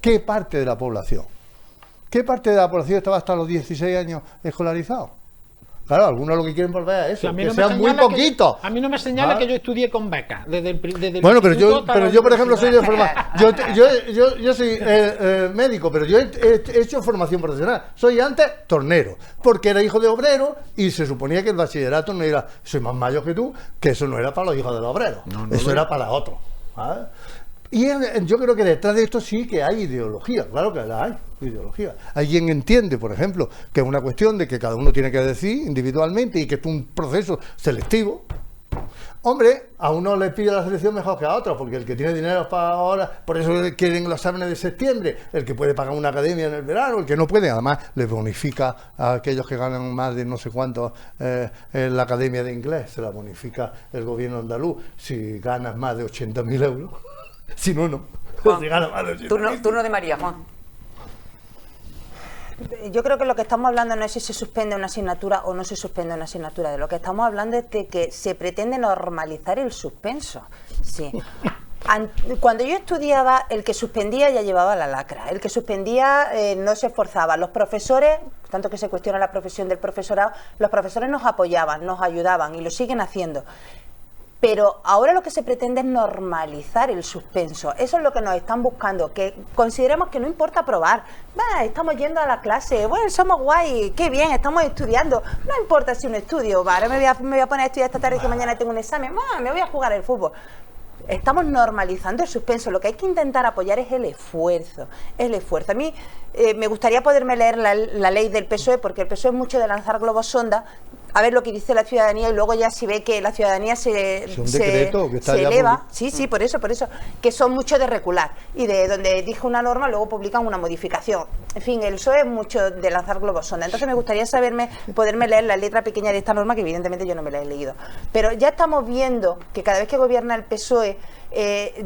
¿Qué parte de la población? ¿Qué parte de la población estaba hasta los 16 años escolarizado? Claro, algunos lo que quieren volver a eso, a mí que no me sean muy señala poquitos. a mí no me señala ¿Vale? que yo estudié con becas desde el Bueno, pero instituto hasta la yo por ejemplo, soy de universidad. formación. Yo soy médico, pero yo he hecho formación profesional. Soy antes tornero, porque era hijo de obrero y se suponía que el bachillerato no era. Soy más mayor que tú, que eso no era para los hijos de los obreros. Eso era para otros. ¿Vale? Y yo creo que detrás de esto sí que hay ideología, claro que la hay, ideología. Hay quien entiende, por ejemplo, que es una cuestión de que cada uno tiene que decir individualmente y que es un proceso selectivo. Hombre, a uno le pide la selección mejor que a otro, porque el que tiene dinero para ahora, por eso quieren los exámenes de septiembre, el que puede pagar una academia en el verano, el que no puede, además les bonifica a aquellos que ganan más de no sé cuánto en la academia de inglés, se la bonifica el gobierno andaluz si ganas más de 80.000 euros. Si no, no. Juan, Si gana más de 80.000. turno de María, Juan. Yo creo que lo que estamos hablando no es si se suspende una asignatura o no se suspende una asignatura. De lo que estamos hablando es de que se pretende normalizar el suspenso. Sí. Cuando yo estudiaba, el que suspendía ya llevaba la lacra. El que suspendía no se esforzaba. Los profesores, tanto que se cuestiona la profesión del profesorado, los profesores nos apoyaban, nos ayudaban y lo siguen haciendo. Pero ahora lo que se pretende es normalizar el suspenso. Eso es lo que nos están buscando, que consideremos que no importa probar. Estamos yendo a la clase, bueno, somos guay, qué bien, estamos estudiando. No importa si un estudio, ahora me voy a poner a estudiar esta tarde que mañana tengo un examen, me voy a jugar al fútbol. Estamos normalizando el suspenso. Lo que hay que intentar apoyar es el esfuerzo. A mí me gustaría poderme leer la ley del PSOE, porque el PSOE es mucho de lanzar globos sonda, a ver lo que dice la ciudadanía, y luego ya si ve que la ciudadanía se eleva, sí, por eso, que son mucho de recular y de donde dijo una norma luego publican una modificación. En fin, el PSOE es mucho de lanzar globos sonda. Entonces me gustaría poderme leer la letra pequeña de esta norma, que evidentemente yo no me la he leído. Pero ya estamos viendo que cada vez que gobierna el PSOE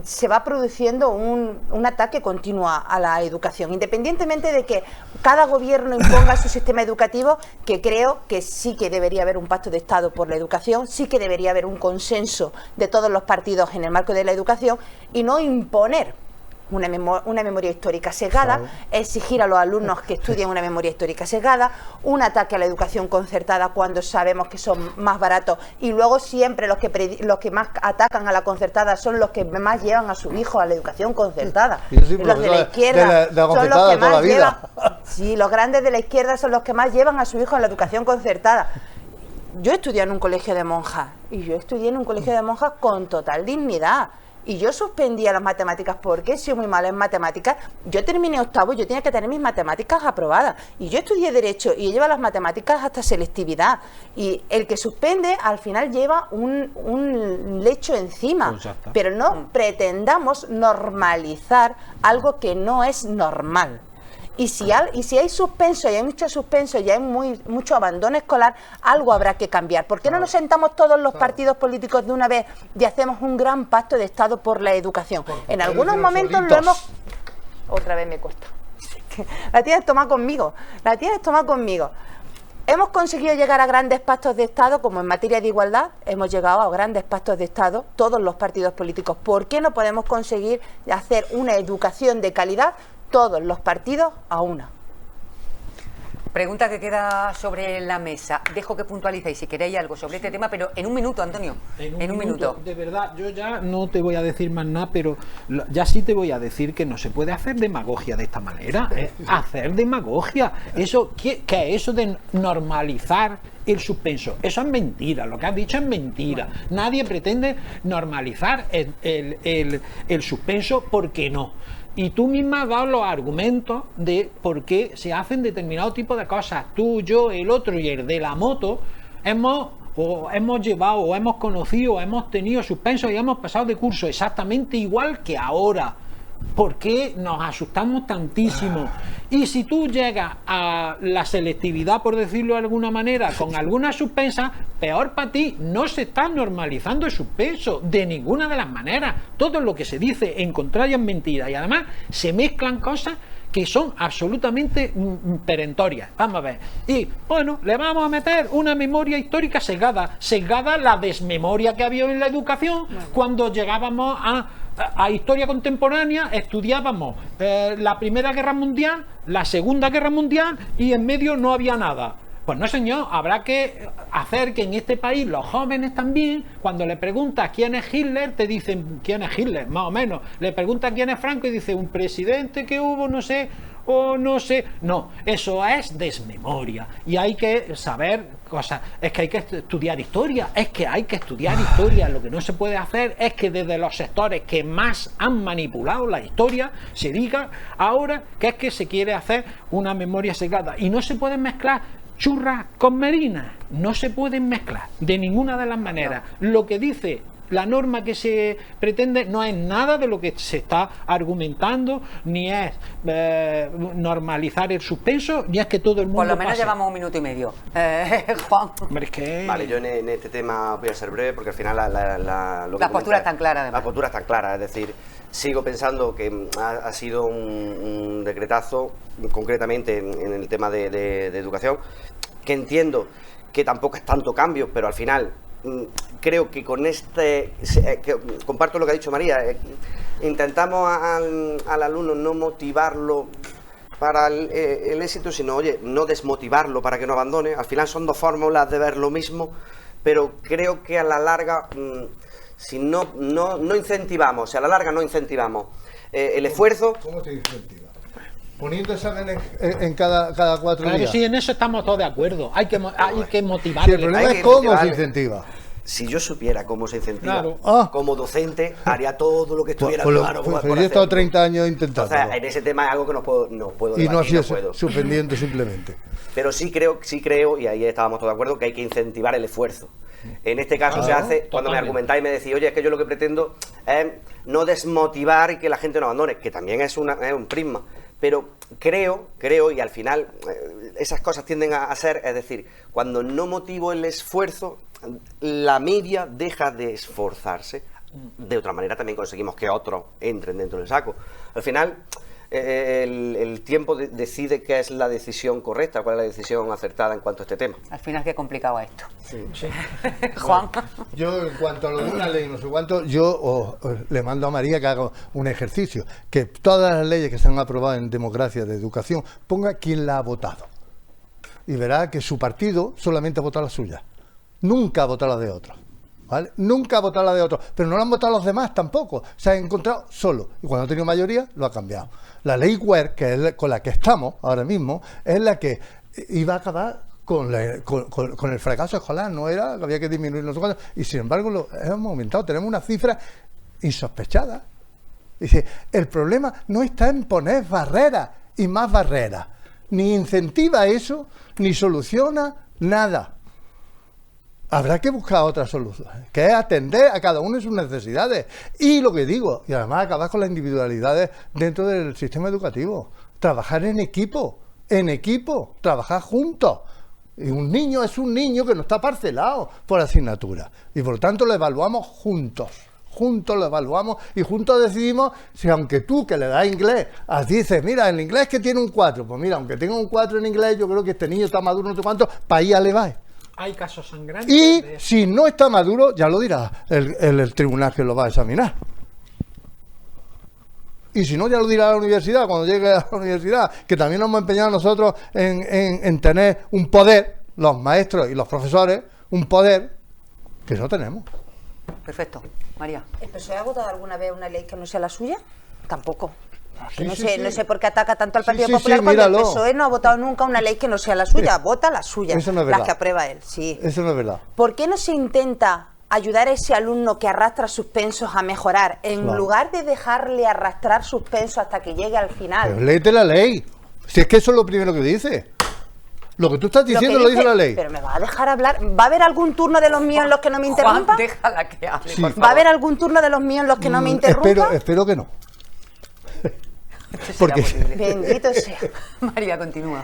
se va produciendo un ataque continuo a la educación, independientemente de que cada gobierno imponga su sistema educativo, que creo que sí que debería haber un pacto de Estado por la educación, sí que debería haber un consenso de todos los partidos en el marco de la educación y no imponer una memoria histórica sesgada, exigir a los alumnos que estudien una memoria histórica sesgada, un ataque a la educación concertada cuando sabemos que son más baratos, y luego siempre los que más atacan a la concertada son los que más llevan a sus hijos a la educación concertada. Los de la izquierda son los que más llevan. Sí, los grandes de la izquierda son los que más llevan a sus hijos a la educación concertada. Yo estudié en un colegio de monjas y yo estudié en un colegio de monjas con total dignidad. Y yo suspendía las matemáticas porque he sido muy mala en matemáticas. Yo terminé octavo y yo tenía que tener mis matemáticas aprobadas. Y yo estudié Derecho y lleva las matemáticas hasta selectividad. Y el que suspende al final lleva un lecho encima. Pero no pretendamos normalizar algo que no es normal. Y si hay suspenso, y hay mucho suspenso, y hay mucho abandono escolar, algo habrá que cambiar. ¿Por qué no nos sentamos todos los partidos políticos de una vez y hacemos un gran pacto de Estado por la educación? En algunos momentos lo hemos... Otra vez me cuesta. La tienes tomada conmigo. Hemos conseguido llegar a grandes pactos de Estado, como en materia de igualdad, hemos llegado a grandes pactos de Estado, todos los partidos políticos. ¿Por qué no podemos conseguir hacer una educación de calidad todos los partidos a una? Pregunta que queda sobre la mesa. Dejo que puntualicéis si queréis algo sobre este tema, pero en un minuto, Antonio. En un minuto. De verdad, yo ya no te voy a decir más nada, pero ya sí te voy a decir que no se puede hacer demagogia de esta manera. Hacer demagogia. Eso, ¿qué es eso de normalizar el suspenso? Eso es mentira. Lo que has dicho es mentira. Nadie pretende normalizar el suspenso, porque no. Y tú misma has dado los argumentos de por qué se hacen determinado tipo de cosas. Tú, yo, el otro y el de la moto hemos llevado, o hemos conocido, o hemos tenido suspensos y hemos pasado de curso exactamente igual que ahora. ¿Por qué nos asustamos tantísimo? Y si tú llegas a la selectividad, por decirlo de alguna manera, con alguna suspensa, peor para ti. No se está normalizando el suspenso de ninguna de las maneras. Todo lo que se dice en contrario es mentira, y además se mezclan cosas que son absolutamente perentorias. Vamos a ver. Y bueno, le vamos a meter una memoria histórica sesgada. Sesgada la desmemoria que había en la educación cuando llegábamos a historia contemporánea, estudiábamos la Primera Guerra Mundial, la Segunda Guerra Mundial y en medio no había nada. Pues no, señor, habrá que hacer que en este país los jóvenes también, cuando le preguntas quién es Hitler, te dicen quién es Hitler, más o menos. Le preguntas quién es Franco y dice un presidente que hubo, no sé, o no sé. No, eso es desmemoria. Y hay que saber cosas. Es que hay que estudiar historia. Es que hay que estudiar historia. Lo que no se puede hacer es que desde los sectores que más han manipulado la historia se diga ahora que es que se quiere hacer una memoria sesgada. Y no se pueden mezclar churras con merinas, no se pueden mezclar de ninguna de las maneras. Lo que dice la norma que se pretende no es nada de lo que se está argumentando, ni es normalizar el suspenso, ni es que todo el mundo por lo menos pase. llevamos 1 minuto y medio. Juan. Hombre, es que... Vale, yo en este tema voy a ser breve porque al final las posturas están claras, además. Las posturas están claras, es decir, sigo pensando que ha sido un decretazo, concretamente en el tema de educación, que entiendo que tampoco es tanto cambio, pero al final creo que con que comparto lo que ha dicho María, intentamos al alumno no motivarlo para el éxito, sino, oye, no desmotivarlo para que no abandone. Al final son dos fórmulas de ver lo mismo, pero creo que a la larga, si no incentivamos, si a la larga no incentivamos el esfuerzo... ¿Cómo te incentiva? Poniendo exámenes en cada 4 Claro, días. sí, en eso estamos todos de acuerdo. Hay que Sí, motivarle. el problema Hay es que cómo se incentivar. incentiva. Si yo supiera cómo se incentiva, Claro. como docente, haría todo lo que estuviera claro. Pues por yo he estado hacerlo. 30 años intentando. Entonces, en ese tema es algo que no puedo Y no ha debatir, sido puedo. suspendiendo simplemente. Pero sí creo, y ahí estábamos todos de acuerdo, que hay que incentivar el esfuerzo. En este caso se Claro, hace, cuando me totalmente. argumentáis y me decís, oye, es que yo lo que pretendo es no desmotivar y que la gente no abandone, que también es un prisma. Pero creo, y al final esas cosas tienden a ser, es decir, cuando no motivo el esfuerzo, la media deja de esforzarse. De otra manera también conseguimos que otros entren dentro del saco. Al final, el tiempo decide qué es la decisión correcta, cuál es la decisión acertada en cuanto a este tema. Al final, qué complicado es esto. Sí. Juan. Yo, en cuanto a lo de una ley, no sé cuánto, yo le mando a María que haga un ejercicio, que todas las leyes que se han aprobado en democracia de educación, ponga quién la ha votado. Y verá que su partido solamente ha votado la suya. Nunca ha votado la de otros. ¿Vale? Nunca ha votado la de otros, pero no la han votado los demás tampoco. Se ha encontrado solo. Y cuando ha tenido mayoría, lo ha cambiado. La ley Wert, que es con la que estamos ahora mismo, es la que iba a acabar con el fracaso escolar. No era que había que disminuir no sé cuánto. Y sin embargo, lo hemos aumentado. Tenemos una cifra insospechada. Dice, el problema no está en poner barreras y más barreras. Ni incentiva eso, ni soluciona nada. Habrá que buscar otra solución, que es atender a cada uno de sus necesidades. Y lo que digo, y además acabar con las individualidades dentro del sistema educativo. Trabajar en equipo, trabajar juntos. Y un niño es un niño que no está parcelado por asignatura. Y por lo tanto lo evaluamos juntos. Juntos lo evaluamos y juntos decidimos si, aunque tú que le das inglés, dices, mira, el inglés que tiene un 4, pues mira, aunque tenga un 4 en inglés, yo creo que este niño está maduro, no sé cuánto, para ahí le va. Hay casos sangrantes. Y de eso. si no está maduro, ya lo dirá el tribunal que lo va a examinar. Y si no, ya lo dirá la universidad, cuando llegue a la universidad, que también nos hemos empeñado nosotros en tener un poder, los maestros y los profesores, un poder que no tenemos. Perfecto. María. ¿El PSOE ha votado alguna vez una ley que no sea la suya? Tampoco. Sí, No sí, sé, sí. no sé por qué ataca tanto al Sí, Partido sí, Popular sí, cuando el míralo. PSOE no ha votado nunca una ley que no sea la suya. Vota la suya, Eso no es las verdad. que aprueba él. Sí. Eso no es verdad. ¿Por qué no se intenta ayudar a ese alumno que arrastra suspensos a mejorar en Claro. lugar de dejarle arrastrar suspensos hasta que llegue al final? Pero léete la ley. Si es que eso es lo primero que dice. Lo que tú estás Lo que diciendo lo dice la ley. Pero me va a dejar hablar. ¿Va a haber algún turno de los míos en los que no me interrumpa? Juan, déjala que hable, Sí. por ¿Va a favor. haber algún turno de los míos en los que no me interrumpa? Espero que no. Esto será porque- posible. Bendito sea. María, continúa.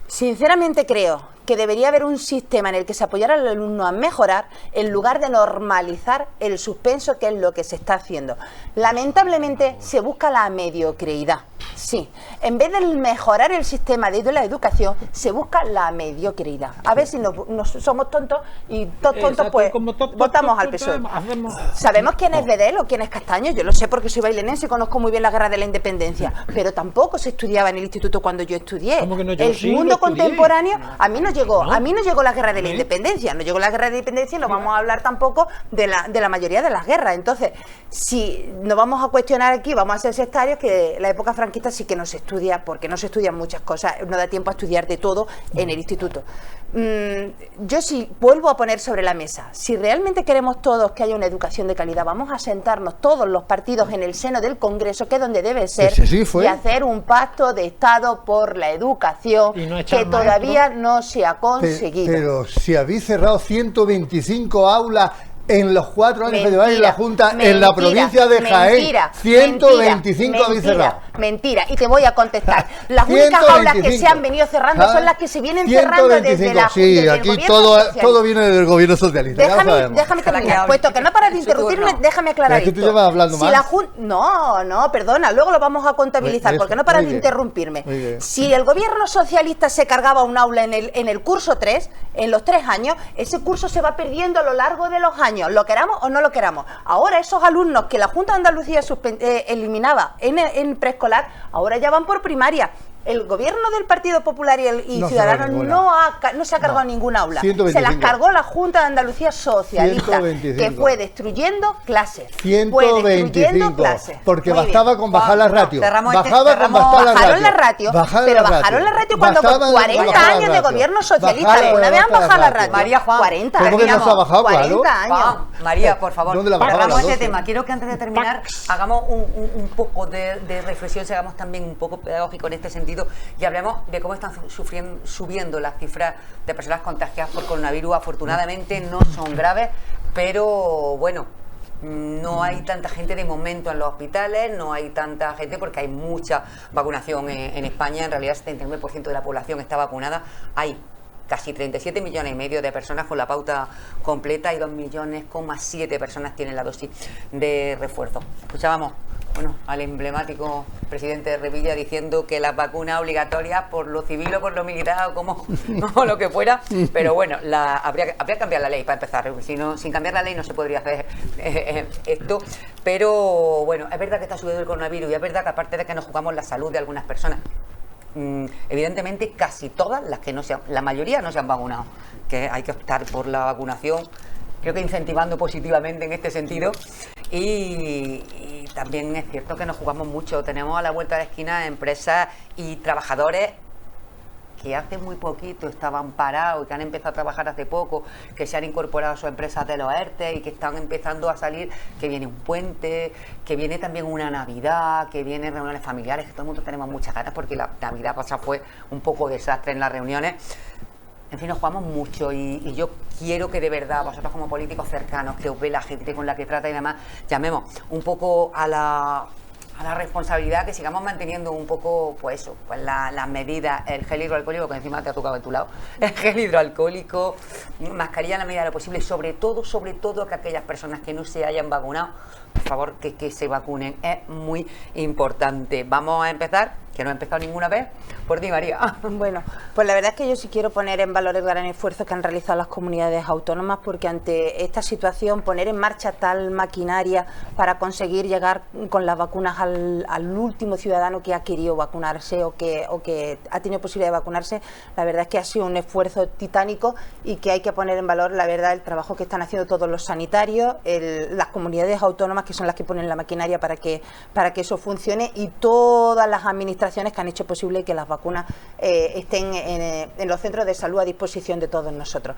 Sinceramente creo que debería haber un sistema en el que se apoyara al alumno a mejorar en lugar de normalizar el suspenso, que es lo que se está haciendo. Lamentablemente se busca la mediocridad. Sí, en vez de mejorar el sistema de la educación, se busca la mediocridad. A ver si no somos tontos y todos tontos, pues votamos al PSOE. ¿Sabemos quién es Vedel o quién es Castaño? Yo lo sé porque soy bailenense y conozco muy bien la guerra de la independencia, pero tampoco se estudiaba en el instituto cuando yo estudié. ¿Cómo que no? Yo El sí mundo lo estudié. contemporáneo, a mí no llegó la guerra de la ¿Eh? independencia, no llegó la guerra de la independencia y no vamos a hablar tampoco de la mayoría de las guerras. Entonces, si nos vamos a cuestionar aquí, vamos a ser sectarios, que la época franquista sí que no se estudia, porque no se estudian muchas cosas, no da tiempo a estudiar de todo en el instituto. Yo sí vuelvo a poner sobre la mesa, si realmente queremos todos que haya una educación de calidad, vamos a sentarnos todos los partidos en el seno del Congreso, que es donde debe ser, y hacer un pacto de Estado por la educación, que todavía no se ha conseguido. Pero si habéis cerrado 125 aulas en los 4 años que lleváis en la Junta, en la provincia de Jaén, 125 habéis cerrado. Mentira, y te voy a contestar. Las únicas aulas que se han venido cerrando son las que se vienen cerrando desde la Junta. Sí, aquí todo viene del gobierno socialista. Déjame terminar, puesto que no paras de interrumpirme, déjame aclarar esto. Es que tú llevas hablando más. No, perdona, luego lo vamos a contabilizar, porque no paras de interrumpirme. Si el gobierno socialista se cargaba un aula en el curso 3, en los 3 años, ese curso se va perdiendo a lo largo de los años, lo queramos o no lo queramos. Ahora esos alumnos que la Junta de Andalucía eliminaba en preescolar, ahora ya van por primaria. El gobierno del Partido Popular y Ciudadanos no se ha cargado ninguna aula. 125. Se las cargó la Junta de Andalucía socialista, 125. Que fue destruyendo clases. 125. Porque bastaba con bajar la ratio. Bajaron la ratio, pero bajaron la ratio cuando con 40 años de gobierno socialista alguna vez han bajado la ratio. María, Juan, 40 años. ¿Cómo que no se ha bajado? 40 años. Juan, María, por favor, cerramos este tema. Quiero que antes de terminar hagamos un poco de reflexión, hagamos también un poco pedagógico en este sentido y hablemos de cómo están subiendo las cifras de personas contagiadas por coronavirus. Afortunadamente no son graves, pero bueno, no hay tanta gente de momento en los hospitales, no hay tanta gente porque hay mucha vacunación en España. En realidad el 79% de la población está vacunada. Hay casi 37,5 millones de personas con la pauta completa y 2,7 millones personas tienen la dosis de refuerzo. Escuchábamos al emblemático presidente de Revilla diciendo que las vacunas obligatorias por lo civil o por lo militar o como lo que fuera, pero bueno, habría que cambiar la ley para empezar, sin cambiar la ley no se podría hacer esto, pero bueno, es verdad que está subiendo el coronavirus y es verdad que aparte de que nos jugamos la salud de algunas personas, evidentemente casi todas las que la mayoría no se han vacunado, que hay que optar por la vacunación, creo que incentivando positivamente en este sentido. Y también es cierto que nos jugamos mucho. Tenemos a la vuelta de la esquina empresas y trabajadores que hace muy poquito estaban parados y que han empezado a trabajar hace poco, que se han incorporado a sus empresas de los ERTE y que están empezando a salir, que viene un puente, que viene también una Navidad, que vienen reuniones familiares, que todo el mundo tenemos muchas ganas porque la Navidad pasada fue un poco desastre en las reuniones. En fin, nos jugamos mucho y yo quiero que de verdad vosotros como políticos cercanos, que os ve la gente con la que trata y demás, llamemos un poco a la responsabilidad, que sigamos manteniendo un poco, pues eso, pues las medidas, el gel hidroalcohólico, que encima te ha tocado en tu lado, el gel hidroalcohólico, mascarilla en la medida de lo posible, sobre todo que aquellas personas que no se hayan vacunado, por favor, que se vacunen, es muy importante. Vamos a empezar, que no he empezado ninguna vez, por ti, María. Bueno, pues la verdad es que yo sí quiero poner en valor el gran esfuerzo que han realizado las comunidades autónomas, porque ante esta situación, poner en marcha tal maquinaria para conseguir llegar con las vacunas al último ciudadano que ha querido vacunarse o que ha tenido posibilidad de vacunarse, la verdad es que ha sido un esfuerzo titánico y que hay que poner en valor, la verdad, el trabajo que están haciendo todos los sanitarios, las comunidades autónomas, que son las que ponen la maquinaria para que eso funcione, y todas las administraciones que han hecho posible que las vacunas estén en los centros de salud a disposición de todos nosotros.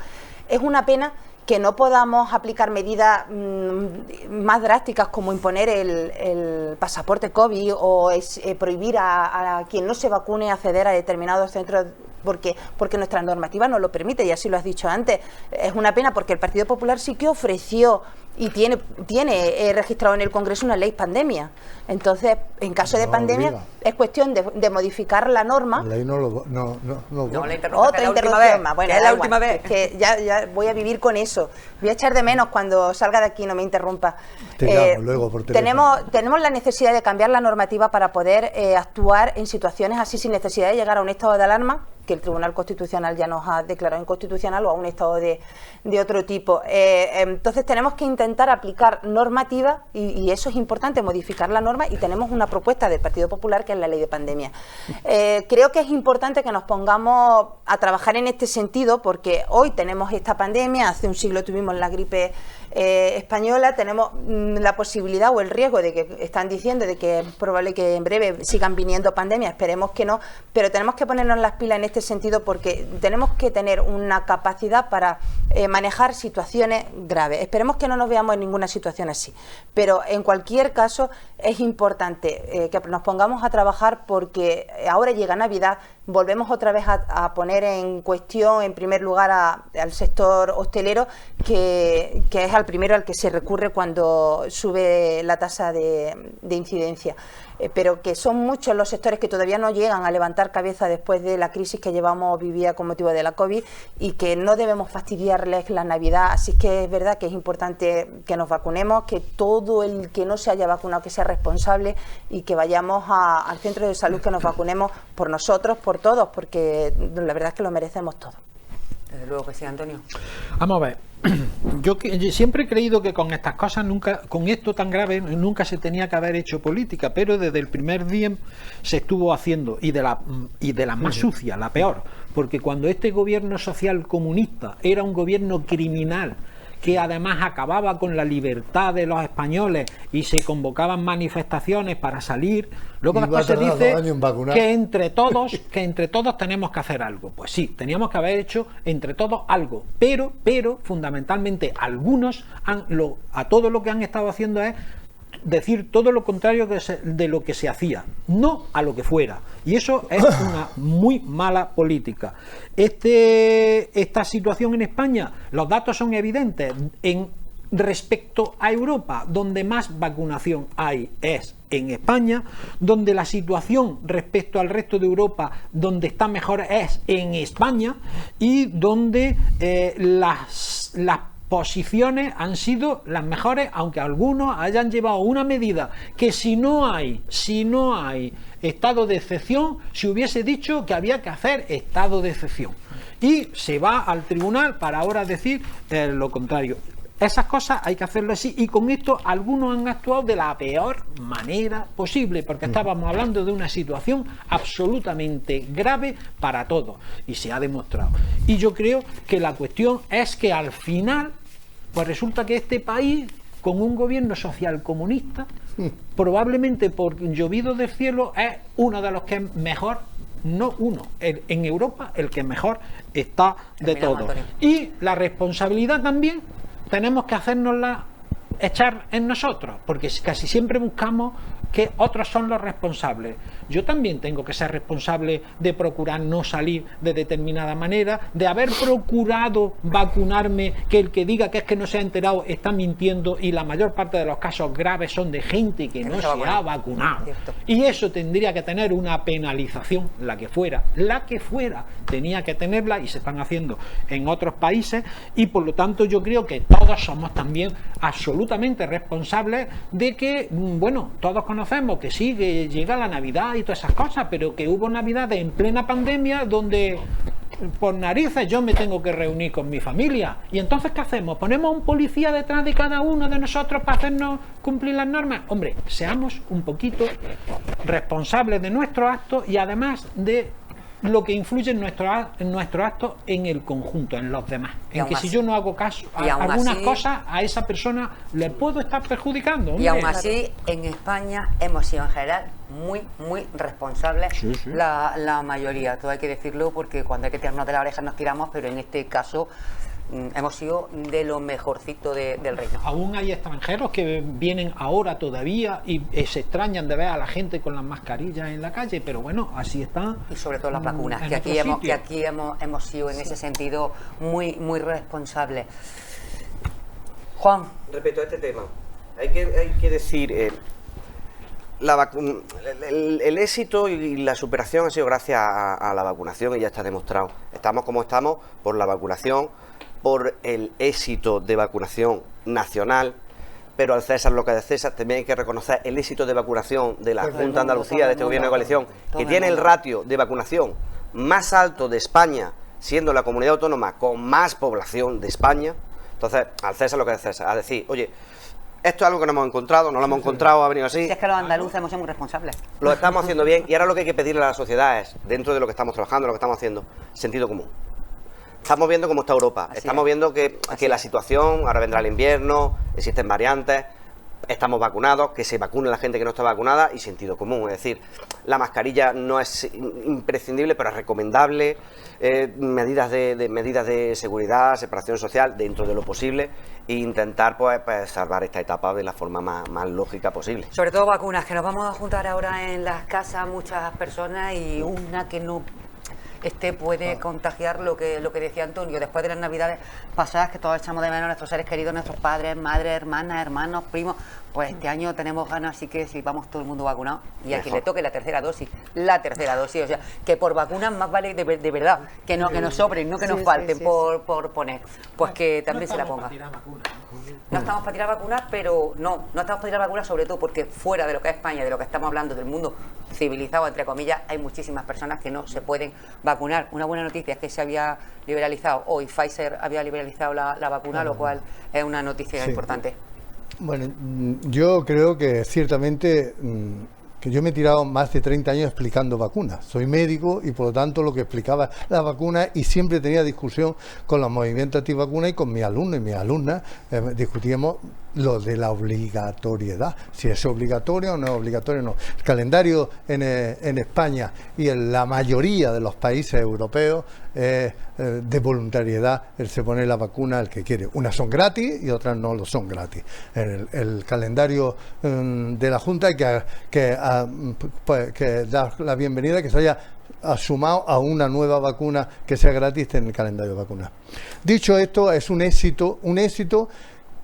Es una pena que no podamos aplicar medidas más drásticas como imponer el pasaporte COVID o prohibir a quien no se vacune acceder a determinados centros, porque nuestra normativa no lo permite, y así lo has dicho antes. Es una pena porque el Partido Popular sí que ofreció y tiene registrado en el Congreso una ley pandemia. Entonces, en caso de pandemia, obliga. es cuestión de modificar la norma. La ley no lo No, la interrumpa, Otra que es la última interrupción vez, más. Bueno, que es da la igual, última vez. que ya voy a vivir con eso. Voy a echar de menos cuando salga de aquí, no me interrumpa. Te llamo luego por teléfono. Tenemos la necesidad de cambiar la normativa para poder actuar en situaciones así sin necesidad de llegar a un estado de alarma, que el Tribunal Constitucional ya nos ha declarado inconstitucional, o a un estado de otro tipo. Entonces tenemos que intentar aplicar normativa y eso es importante, modificar la norma, y tenemos una propuesta del Partido Popular que es la ley de pandemia. Creo que es importante que nos pongamos a trabajar en este sentido, porque hoy tenemos esta pandemia, hace un siglo tuvimos la gripe española, tenemos la posibilidad o el riesgo de que están diciendo de que es probable que en breve sigan viniendo pandemias, esperemos que no, pero tenemos que ponernos las pilas en este sentido, porque tenemos que tener una capacidad para manejar situaciones graves. Esperemos que no nos veamos en ninguna situación así, pero en cualquier caso es importante que nos pongamos a trabajar, porque ahora llega Navidad, volvemos otra vez a poner en cuestión, en primer lugar, al sector hostelero, que es al primero al que se recurre cuando sube la tasa de incidencia. Pero que son muchos los sectores que todavía no llegan a levantar cabeza después de la crisis que llevamos vivida con motivo de la COVID, y que no debemos fastidiarles la Navidad. Así que es verdad que es importante que nos vacunemos, que todo el que no se haya vacunado que sea responsable, y que vayamos al centro de salud, que nos vacunemos por nosotros, por todos, porque la verdad es que lo merecemos todos. Desde luego que sí, Antonio. Vamos a ver. Yo siempre he creído que con estas cosas con esto tan grave, nunca se tenía que haber hecho política, pero desde el primer día se estuvo haciendo, y de la más sucia, la peor, porque cuando este gobierno social comunista era un gobierno criminal, que además acababa con la libertad de los españoles y se convocaban manifestaciones para salir, luego después se dice que entre todos tenemos que hacer algo. Pues sí, teníamos que haber hecho entre todos algo, pero fundamentalmente algunos a todo lo que han estado haciendo es decir todo lo contrario de lo que se hacía, no a lo que fuera, y eso es una muy mala política. Esta situación en España, los datos son evidentes. Respecto a Europa, donde más vacunación hay es en España, donde la situación respecto al resto de Europa, donde está mejor es en España, y donde las posiciones han sido las mejores, aunque algunos hayan llevado una medida que si no hay estado de excepción, se hubiese dicho que había que hacer estado de excepción, y se va al tribunal para ahora decir lo contrario. Esas cosas hay que hacerlo así, y con esto algunos han actuado de la peor manera posible, porque estábamos hablando de una situación absolutamente grave para todos, y se ha demostrado. Y yo creo que la cuestión es que al final pues resulta que este país, con un gobierno social comunista, probablemente por llovido del cielo, es uno de los que es mejor, en Europa el que mejor está de todos. Y la responsabilidad también tenemos que hacernosla echar en nosotros, porque casi siempre buscamos que otros son los responsables. Yo también tengo que ser responsable de procurar no salir de determinada manera, de haber procurado vacunarme, que el que diga que es que no se ha enterado está mintiendo, y la mayor parte de los casos graves son de gente que no se ha vacunado. Y eso tendría que tener una penalización, la que fuera, tenía que tenerla, y se están haciendo en otros países, y por lo tanto yo creo que todos somos también absolutamente responsables de que, bueno, todos conocemos que sí, que llega la Navidad y todas esas cosas, pero que hubo Navidades en plena pandemia donde por narices yo me tengo que reunir con mi familia. ¿Y entonces qué hacemos? ¿Ponemos un policía detrás de cada uno de nosotros para hacernos cumplir las normas? Hombre, seamos un poquito responsables de nuestros actos, y además de lo que influye en nuestros actos en el conjunto, en los demás. En que si yo no hago caso a algunas cosas, a esa persona le puedo estar perjudicando. Hombre. Y aún así, en España hemos sido en general muy responsables, la mayoría, todo hay que decirlo, porque cuando hay que tirarnos de la oreja nos tiramos, pero en este caso hemos sido de lo mejorcito del reino. Aún hay extranjeros que vienen ahora todavía y se extrañan de ver a la gente con las mascarillas en la calle, pero bueno, así está. Y sobre todo las vacunas, que aquí hemos sido en ese sentido muy responsables. Juan. Respecto a este tema, hay que decir, el éxito y la superación ha sido gracias a la vacunación y ya está demostrado. Estamos como estamos por la vacunación, por el éxito de vacunación nacional, pero al César lo que es de César, también hay que reconocer el éxito de vacunación de la Junta de Andalucía, de este gobierno de coalición, que tiene el ratio de vacunación más alto de España, siendo la comunidad autónoma con más población de España. Entonces, al César lo que es de César, a decir, oye, esto es algo que no hemos encontrado, no lo hemos encontrado, ha venido así. Si es que los andaluces hemos sido muy responsables. Lo estamos haciendo bien y ahora lo que hay que pedirle a la sociedad es, dentro de lo que estamos trabajando, lo que estamos haciendo, sentido común. Estamos viendo cómo está Europa, estamos viendo que la situación, ahora vendrá el invierno, existen variantes, estamos vacunados, que se vacune la gente que no está vacunada y sentido común. Es decir, la mascarilla no es imprescindible, pero es recomendable, medidas de seguridad, separación social dentro de lo posible e intentar pues salvar esta etapa de la forma más lógica posible. Sobre todo vacunas, que nos vamos a juntar ahora en las casas muchas personas y una que no puede contagiar lo que decía Antonio, después de las navidades pasadas que todos echamos de menos a nuestros seres queridos, nuestros padres, madres, hermanas, hermanos, primos. Pues este año tenemos ganas, así que si vamos todo el mundo vacunado y a quien le toque la tercera dosis, o sea, que por vacunas más vale de verdad, que nos sobren, no que nos falten por poner, pues que también se la ponga. No estamos para tirar vacunas, pero no estamos para tirar vacunas sobre todo porque fuera de lo que es España, de lo que estamos hablando, del mundo civilizado, entre comillas, hay muchísimas personas que no se pueden vacunar. Una buena noticia es que se había liberalizado, hoy Pfizer había liberalizado la vacuna, lo cual es una noticia importante. Bueno, yo creo que ciertamente que yo me he tirado más de 30 años explicando vacunas. Soy médico y por lo tanto lo que explicaba la vacuna, y siempre tenía discusión con los movimientos antivacunas y con mis alumnos y mis alumnas, discutíamos lo de la obligatoriedad, si es obligatorio o no es obligatorio. No. El calendario en España y en la mayoría de los países europeos es de voluntariedad, se pone la vacuna el que quiere. Unas son gratis y otras no lo son gratis. El calendario de la Junta que da la bienvenida que se haya sumado a una nueva vacuna que sea gratis en el calendario de vacunas. Dicho esto, es un éxito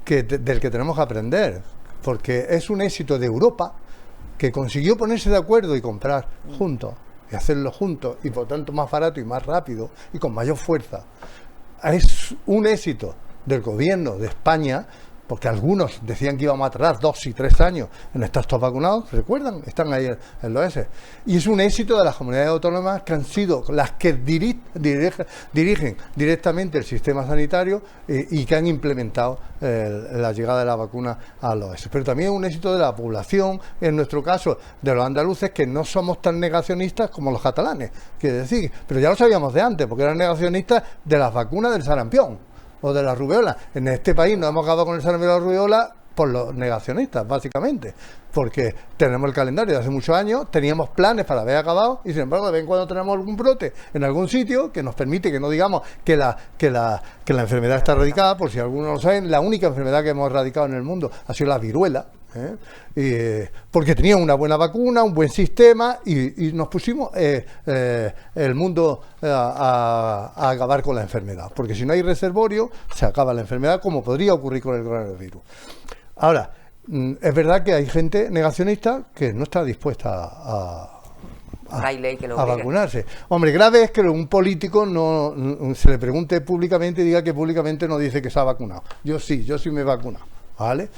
del que tenemos que aprender, porque es un éxito de Europa, que consiguió ponerse de acuerdo y comprar juntos, y hacerlo juntos, y por tanto más barato y más rápido, y con mayor fuerza. Es un éxito del gobierno de España, porque algunos decían que íbamos a tardar 2 y 3 años en estar todos vacunados, ¿recuerdan? Están ahí en los S. Y es un éxito de las comunidades autónomas que han sido las que dirigen directamente el sistema sanitario y que han implementado la llegada de la vacuna a los S. Pero también es un éxito de la población, en nuestro caso, de los andaluces, que no somos tan negacionistas como los catalanes, quiere decir, pero ya lo sabíamos de antes, porque eran negacionistas de las vacunas del sarampión o de la rubiola. En este país nos hemos acabado con el sarampión y la rubiola por los negacionistas, básicamente, porque tenemos el calendario de hace muchos años, teníamos planes para haber acabado y sin embargo de vez en cuando tenemos algún brote en algún sitio que nos permite que no digamos que la enfermedad está erradicada. Por si algunos lo saben, la única enfermedad que hemos erradicado en el mundo ha sido la viruela, porque tenía una buena vacuna, un buen sistema y nos pusimos el mundo a acabar con la enfermedad, porque si no hay reservorio se acaba la enfermedad, como podría ocurrir con el coronavirus. Ahora, es verdad que hay gente negacionista que no está dispuesta a vacunarse. Hombre, grave es que un político no se le pregunte públicamente y diga que públicamente no dice que se ha vacunado. Yo sí me he vacunado, ¿vale?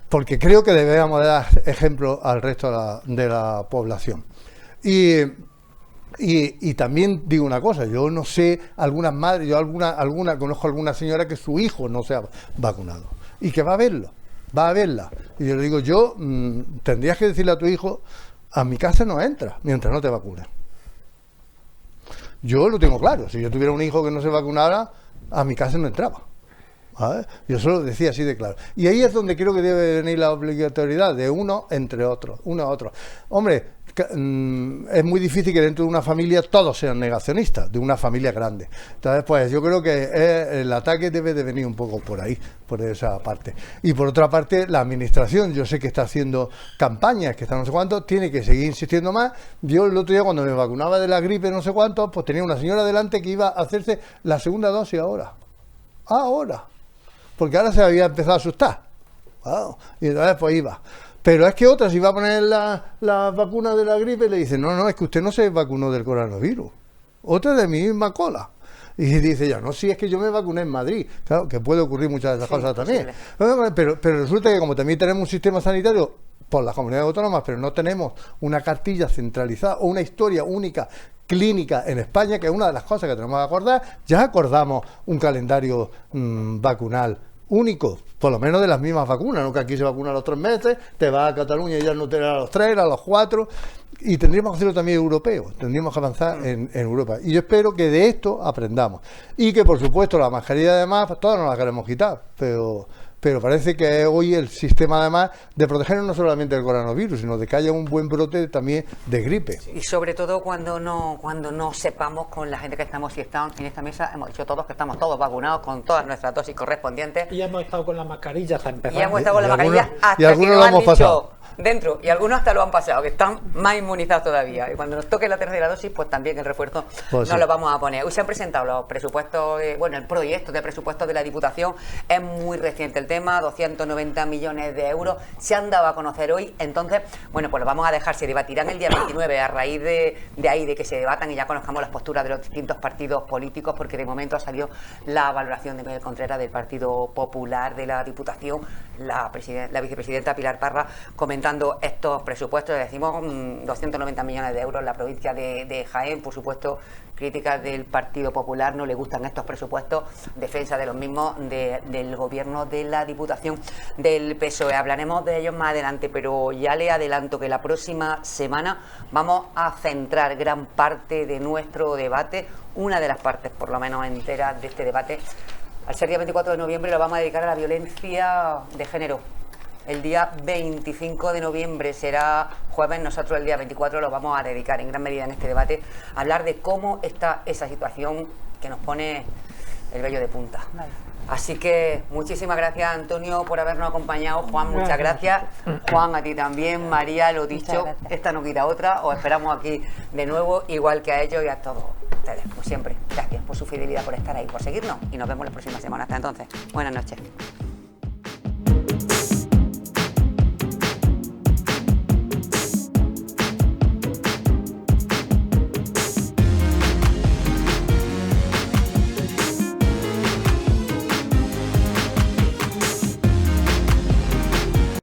Porque creo que debemos dar ejemplo al resto de la población. Y también digo una cosa, yo no sé, algunas madres, yo conozco a alguna señora que su hijo no se ha vacunado y que va a verla. Y yo le digo, tendrías que decirle a tu hijo, a mi casa no entra mientras no te vacunes. Yo lo tengo claro, si yo tuviera un hijo que no se vacunara, a mi casa no entraba. ¿Vale? Yo solo decía así de claro. Y ahí es donde creo que debe venir la obligatoriedad de uno entre otros, uno a otro. Hombre, es muy difícil que dentro de una familia todos sean negacionistas, de una familia grande. Entonces, pues yo creo que el ataque debe de venir un poco por ahí, por esa parte. Y por otra parte, la administración, yo sé que está haciendo campañas, que está no sé cuánto, tiene que seguir insistiendo más. Yo el otro día cuando me vacunaba de la gripe no sé cuánto, pues tenía una señora delante que iba a hacerse la segunda dosis ahora. porque ahora se había empezado a asustar. Wow. Y entonces pues iba. Pero es que otra, si va a poner la vacuna de la gripe, le dicen, no, es que usted no se vacunó del coronavirus. Otra de mi misma cola. Y dice ya, no, sí, es que yo me vacuné en Madrid. Claro, que puede ocurrir muchas de esas cosas también. Pero resulta que como también tenemos un sistema sanitario por las comunidades autónomas, pero no tenemos una cartilla centralizada o una historia única clínica en España, que es una de las cosas que tenemos que acordar, ya acordamos un calendario vacunal único, por lo menos de las mismas vacunas, no que aquí se vacuna a los 3 meses, te vas a Cataluña y ya no te da a los 3, a los 4, y tendríamos que hacerlo también europeo, tendríamos que avanzar en Europa. Y yo espero que de esto aprendamos. Y que, por supuesto, la mascarilla, además, pues, todas nos la queremos quitar, pero parece que hoy el sistema, además, de protegernos no solamente del coronavirus, sino de que haya un buen brote también de gripe. Y sobre todo cuando no sepamos con la gente que estamos, si están en esta mesa, hemos dicho todos que estamos todos vacunados con todas nuestras dosis correspondientes. Y hemos estado con las mascarillas a empezar. Y hemos estado con la mascarilla hasta y algunos que lo nos han hemos dicho pasado dentro, y algunos hasta lo han pasado, que están más inmunizados todavía. Y cuando nos toque la tercera dosis, pues también el refuerzo pues nos sí. lo vamos a poner. Hoy se han presentado los presupuestos, el proyecto de presupuestos de la Diputación. Es muy reciente el tema, 290 millones de euros. Se han dado a conocer hoy. Entonces, pues lo vamos a dejar. Se debatirán el día 29 a raíz de ahí, de que se debatan y ya conozcamos las posturas de los distintos partidos políticos, porque de momento ha salido la valoración de Miguel Contreras del Partido Popular de la Diputación, la vicepresidenta Pilar Parra, comentando estos presupuestos. Decimos 290 millones de euros en la provincia de Jaén. Por supuesto, críticas del Partido Popular, no le gustan estos presupuestos, defensa de los mismos del gobierno de la Diputación del PSOE. Hablaremos de ellos más adelante, pero ya le adelanto que la próxima semana vamos a centrar gran parte de nuestro debate, una de las partes por lo menos enteras de este debate, al ser día 24 de noviembre, lo vamos a dedicar a la violencia de género. El día 25 de noviembre será jueves, nosotros el día 24 lo vamos a dedicar en gran medida en este debate a hablar de cómo está esa situación que nos pone el vello de punta. Vale. Así que muchísimas gracias, Antonio, por habernos acompañado. Juan, muchas gracias. Juan, a ti también. María, lo dicho, esta no quita otra. Os esperamos aquí de nuevo, igual que a ellos y a todos ustedes, pues siempre. Gracias por su fidelidad, por estar ahí, por seguirnos, y nos vemos la próxima semana. Hasta entonces, buenas noches.